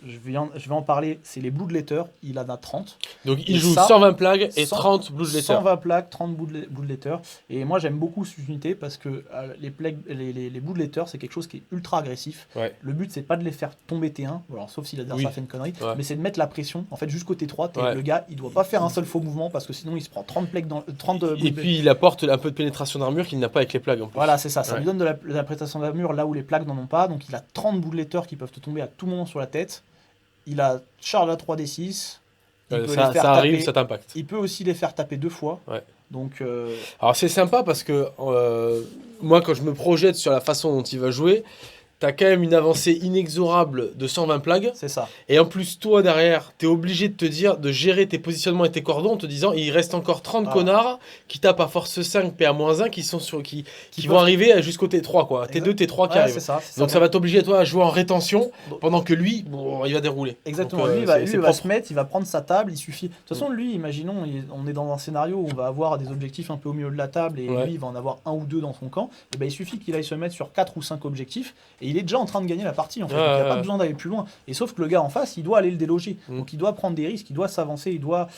je vais en parler, c'est les Blood Letter, il en a 30. Donc il Et joue ça, 120 plagues et 100 30 Blood Letter. 120 plaques, 30 Blood Letter. Et moi j'aime beaucoup cette unité parce que les Blood Letter c'est quelque chose qui est ultra agressif. Ouais. Le but c'est pas de les faire tomber T1, alors, sauf si l'adversaire Oui. fait une connerie, Ouais. mais c'est de mettre la pression. En fait jusqu'au T3, Ouais. le gars il doit pas faire un seul faux mouvement parce que sinon il se prend 30 plaques dans 30 Et puis il apporte un peu de pénétration d'armure qu'il n'a pas avec les plagues en plus. voilà, c'est ça. Ça Ouais. lui donne de la prestation d'armure là où les plaques n'en ont pas. Donc il a 30 Blood Letter qui peuvent te tomber à tout moment sur la tête. Il a charge à 3d6. Il peut les Ça faire arrive, taper. ça t'impacte. Il peut aussi les faire taper 2 fois. Ouais. Donc Alors c'est sympa parce que moi quand je me projette sur la façon dont il va jouer, t'as quand même une avancée inexorable de 120 plagues. c'est ça. Et en plus toi derrière, t'es obligé de te dire, de gérer tes positionnements et tes cordons en te disant il reste encore 30 Ah. connards qui tapent à force 5 PA-1 qui sont qui Qui vont peuvent- arriver jusqu'au T3 quoi. Exact. T2, T3 qui Ouais, arrivent. c'est ça. Donc ça va t'obliger toi à jouer en rétention Donc- pendant que lui, bon, il va dérouler. Exactement. Donc, lui, il va, c'est lui, il va propre. se mettre, il va prendre sa table, il suffit. De toute façon, lui, imaginons, on est dans un scénario où on va avoir des objectifs un peu au milieu de la table et Ouais. lui, il va en avoir 1 ou 2 dans son camp. Et ben, il suffit qu'il aille se mettre sur 4 ou 5 objectifs et il est déjà en train de gagner la partie. En fait. Ouais, Donc, il n'y a ouais, pas ouais. besoin d'aller plus loin. Et sauf que le gars en face, il doit aller le déloger. Mm. Donc, il doit prendre des risques, il doit s'avancer, il doit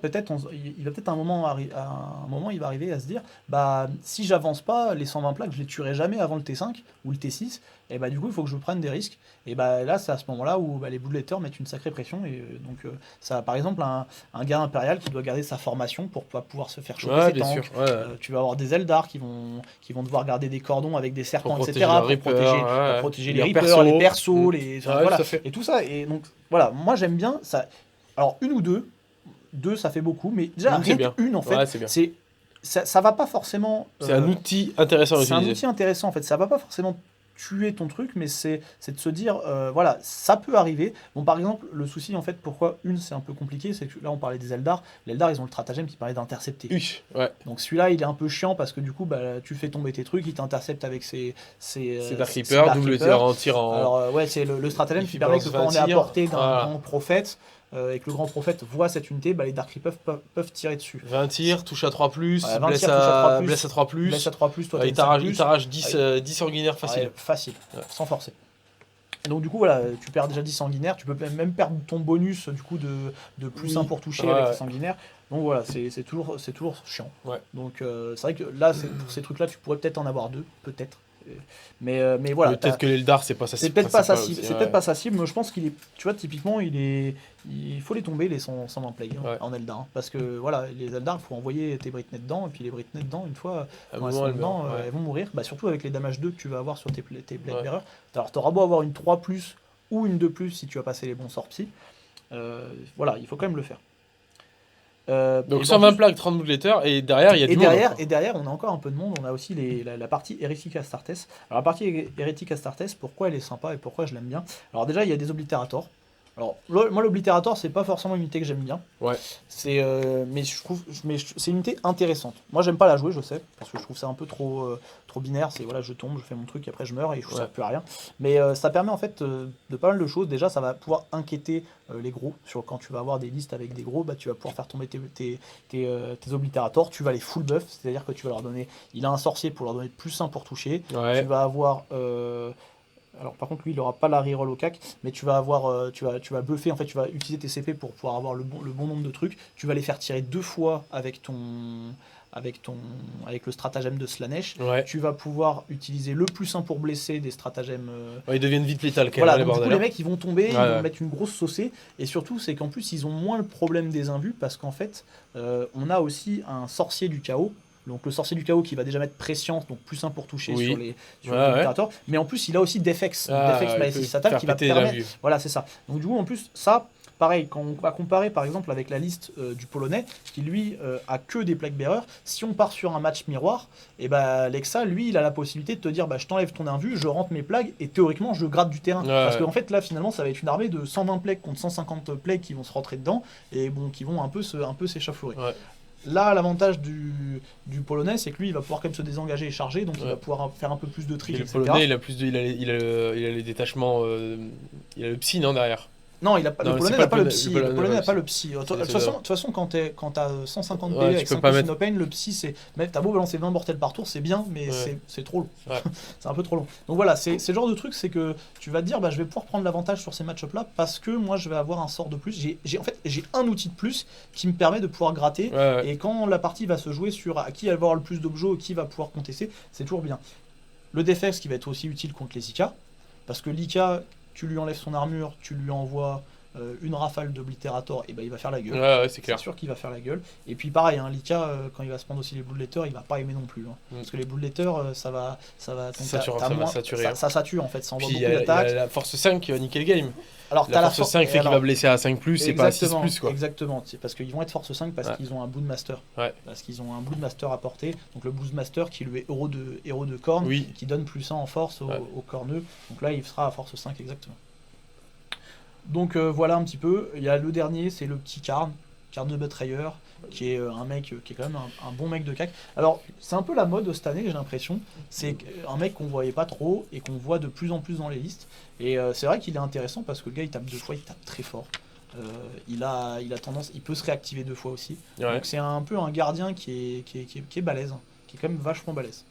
peut-être, il va peut-être à un moment, il va arriver à se dire, bah, si j'avance pas, les 120 plaques, je les tuerai jamais avant le T5 ou le T6. Et bah, du coup, il faut que je prenne des risques. Et bah, là, c'est à ce moment-là où les Blood Letter mettent une sacrée pression. Et donc, ça, par exemple, un gars impérial qui doit garder sa formation pour pas pouvoir se faire choper Ouais, ses bien tanks. sûr. Ouais. Tu vas avoir des Eldar qui vont devoir garder des cordons avec des serpents, Pour etc. protéger Pour le protéger, Reaper, ouais. pour protéger les Les Reapers, persos. les persos, Mm. enfin, Ouais, voilà. tout à fait. Et tout ça. Et donc, voilà, moi j'aime bien ça. Alors, une ou deux, ça fait beaucoup, mais déjà, Une, c'est rien bien. qu'une, en fait, Ouais, c'est bien. ça va pas forcément. C'est un outil intéressant à C'est un utiliser. outil intéressant en fait, ça va pas forcément tuer ton truc, mais c'est de se dire, voilà, ça peut arriver. Bon, par exemple, le souci en fait, pourquoi une c'est un peu compliqué, c'est que là on parlait des Eldar, les Eldar ils ont le stratagème qui permet d'intercepter. Oui, ouais. Donc celui-là il est un peu chiant parce que du coup, bah, tu fais tomber tes trucs, il t'intercepte avec ses C'est Dark ses Reaper, Dark double Reaper. tir en tir en. Alors ouais, c'est le stratagème Il qui permet que balance quand on est à 20 portée d'un voilà. grand prophète, et que le grand prophète voit cette unité, bah, les Dark Reapers peuvent tirer dessus. 20 tirs, touche à 3+, Ouais, 20 blesse, tirs, touche à 3+, blesse à 3+. Blesse à 3+, toi t'as il une t'arrache 5+. il t'arrache 10 sanguinaires facile. Ouais, facile, Ouais. sans forcer. Et donc du coup voilà, tu perds déjà 10 sanguinaires, tu peux même perdre ton bonus du coup de plus Oui. 1 pour toucher Ouais, avec ouais. les sanguinaires. Donc voilà, c'est toujours chiant. Ouais. Donc c'est vrai que là, pour ces trucs-là, tu pourrais peut-être en avoir 2, peut-être. Mais voilà. Peut-être que l'Eldar, c'est pas sa C'est cible. peut-être pas sa principale cible. aussi, C'est ouais. peut-être pas sa cible, mais je pense qu'il est. Tu vois, typiquement, il faut les tomber, les 120 plagues Ouais. en Eldar. Hein, parce que voilà, les Eldar, il faut envoyer tes Britney dedans, et puis les Britney dedans, une fois, À un quand elles moment, sont elle meurt, dedans, ouais. elles vont mourir. Bah, surtout avec les damage 2 que tu vas avoir sur tes Plague Ouais. Bearers. Alors, t'auras beau avoir une 3+, ou une 2+, si tu as passé les bons sorts psy. Voilà, il faut quand même le faire. Donc et 120 plus, plaques, 30 Bouletter, et derrière, il y a du monde. encore. et derrière, on a encore un peu de monde. On a aussi la partie Hérétique Astartes. Alors, la partie Hérétique Astartes, pourquoi elle est sympa et pourquoi je l'aime bien? Alors, déjà, il y a des Oblitérators. Alors, moi, l'Oblitérator, c'est pas forcément une unité que j'aime bien. Ouais. Mais je trouve, c'est une unité intéressante. Moi, j'aime pas la jouer, je sais, parce que je trouve ça un peu trop binaire. C'est voilà, je tombe, je fais mon truc, et après je meurs et je trouve ça plus à rien. Mais ça permet en fait de pas mal de choses. Déjà, ça va pouvoir inquiéter les gros. Quand tu vas avoir des listes avec des gros, bah, tu vas pouvoir faire tomber tes Oblitérators. Tu vas les full buff, c'est-à-dire que tu vas leur donner. Il a un sorcier pour leur donner +1 pour toucher. Ouais. Tu vas avoir. Alors par contre lui il aura pas la reroll au cac, mais tu vas avoir tu vas buffer, en fait tu vas utiliser tes CP pour pouvoir avoir le bon nombre de trucs, tu vas les faire tirer 2 fois avec le stratagème de Slanesh, Ouais. tu vas pouvoir utiliser le +1 pour blesser des stratagèmes Ouais, ils deviennent vite létals quand voilà, même, donc du coup les les mecs ils vont tomber, ils Ouais. vont mettre une grosse saucée, et surtout c'est qu'en plus ils ont moins le problème des invus, parce qu'en fait on a aussi un sorcier du chaos. Donc le sorcier du chaos qui va déjà mettre préscience, donc +1 pour toucher Oui. sur les Ouais. Oblitérators, mais en plus il a aussi Defex, Ah, Defex il Maessis peut Satan faire qui va péter la permettre. vue. Voilà, c'est ça. Donc du coup en plus ça, pareil, quand on va comparer par exemple avec la liste du Polonais, qui lui a que des Plague Bearers, si on part sur un match miroir, et bah Lexa lui il a la possibilité de te dire bah je t'enlève ton invu, je rentre mes plagues et théoriquement je gratte du terrain. Ouais, Parce ouais. qu'en fait là finalement ça va être une armée de 120 plagues contre 150 plagues qui vont se rentrer dedans et bon qui vont un peu s'échafourer. Ouais. Là, l'avantage du Polonais, c'est que lui, il va pouvoir quand même se désengager et charger, donc il Ouais. va pouvoir faire un peu plus de Et trick, le etc. Polonais, il a plus de, il a les détachements, il a le psy, non, derrière. Non, le Non, Polonais c'est n'a pas pas le le Polonais, psy. le Le Polonais n'a Polonais pas le psy. De toute façon, quand t'as 150 PV Ouais, tu avec peux 5 pas plus mettre- no pain, le psy, c'est. T'as beau balancer 20 mortels par tour, c'est bien, mais Ouais. c'est trop long. Ouais. C'est un peu trop long. Donc voilà, c'est le genre de truc, c'est que tu vas te dire, bah, je vais pouvoir prendre l'avantage sur ces match-up là parce que moi, je vais avoir un sort de plus. En fait, j'ai un outil de plus qui me permet de pouvoir gratter. Ouais. Et quand la partie va se jouer sur à qui va avoir le plus d'objets, qui va pouvoir contester, c'est toujours bien. Le Defex qui va être aussi utile contre les Ika, parce que l'Ika, tu lui enlèves son armure, tu lui envoies une rafale d'Oblitérator, et ben il va faire la gueule. Ouais, c'est C'est clair. sûr qu'il va faire la gueule. Et puis pareil, hein, l'Ika, quand il va se prendre aussi les Bloodletters, il va pas aimer non plus. Hein. Parce que les Bloodletters, ça va Sature, t'as ça va moins- saturer, hein. ça sature en fait, ça envoie Puis il y beaucoup a d'attaques. la force 5 qui va niquer le game. Alors La force 5 fait qu'il va blesser à 5+, et pas à 6+, quoi. Exactement, c'est parce qu'ils vont être force 5 parce Ouais. qu'ils ont un Bloodmaster. Ouais. Parce qu'ils ont un Bloodmaster à porter. Donc le Bloodmaster qui lui est héros de corne, Oui. qui donne +1 en force Ouais. au corneux. Donc là, il sera à force 5 exactement. Donc voilà un petit peu. Il y a le dernier, c'est le petit Karn de Betrayer, qui est un mec qui est quand même un bon mec de CAC. Alors, c'est un peu la mode cette année, j'ai l'impression. C'est un mec qu'on voyait pas trop et qu'on voit de plus en plus dans les listes. Et c'est vrai qu'il est intéressant parce que le gars, il tape 2 fois, il tape très fort. Il a tendance, il peut se réactiver 2 fois aussi. Ouais. Donc c'est un peu un gardien qui est balèze, qui est quand même vachement balèze.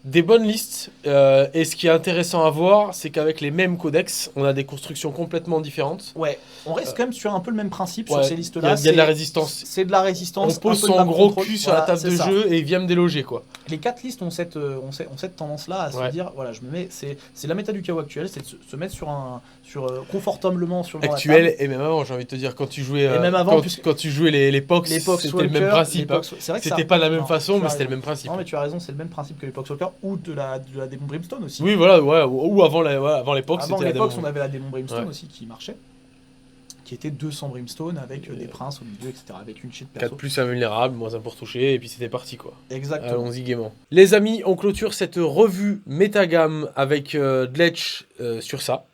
Des bonnes listes, et ce qui est intéressant à voir, c'est qu'avec les mêmes codex, on a des constructions complètement différentes. Ouais, on reste quand même sur un peu le même principe Ouais, sur ces listes-là. Il y a de la résistance. C'est de la résistance. On pose un peu de son map gros control. cul sur Voilà, la table c'est de ça. jeu et il vient me déloger, quoi. Les 4 listes ont cette tendance-là à se Ouais. dire, voilà, je me mets, c'est la méta du chaos actuel, c'est de se mettre confortablement sur le banc Actuel, à table. et même avant, j'ai envie de te dire, quand tu jouais, Et même avant, quand tu jouais les POX, Les Pox c'était le même Walker, principe. les Pox- c'est vrai que C'était ça- pas la même non, façon, tu mais as c'était le raison. même principe. Non mais tu as raison, c'est le même principe que les Pox Walker ou de la Demon Brimstone aussi. Oui, voilà, ouais, ou avant les POX, Avant c'était les la Pox, démon. on avait la Demon Brimstone Ouais. aussi qui marchait, qui était 200 Brimstone avec des princes au milieu, etc. Avec une shit 4 perso. plus invulnérable, moins 1 pour toucher, et puis c'était parti, quoi. Exactement. Allons-y gaiement. Les amis, on clôture cette revue Metagame avec Dletch sur ça.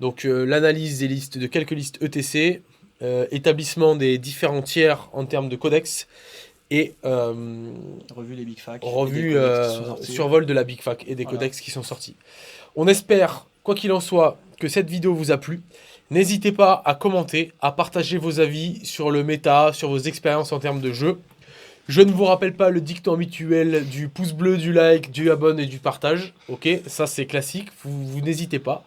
Donc l'analyse des listes, de quelques listes ETC, établissement des différents tiers en termes de codex, et Revue les Big Fac. revue les codex qui sont sortis. survol de la Big Fac et des Voilà. codex qui sont sortis. On espère, quoi qu'il en soit, que cette vidéo vous a plu. N'hésitez pas à commenter, à partager vos avis sur le méta, sur vos expériences en termes de jeu. Je ne vous rappelle pas le dicton habituel du pouce bleu, du like, du abonne et du partage. Ok, ça c'est classique, vous n'hésitez pas.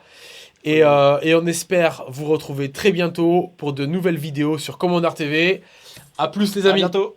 Et on espère vous retrouver très bientôt pour de nouvelles vidéos sur Commander TV. A plus les À amis. bientôt.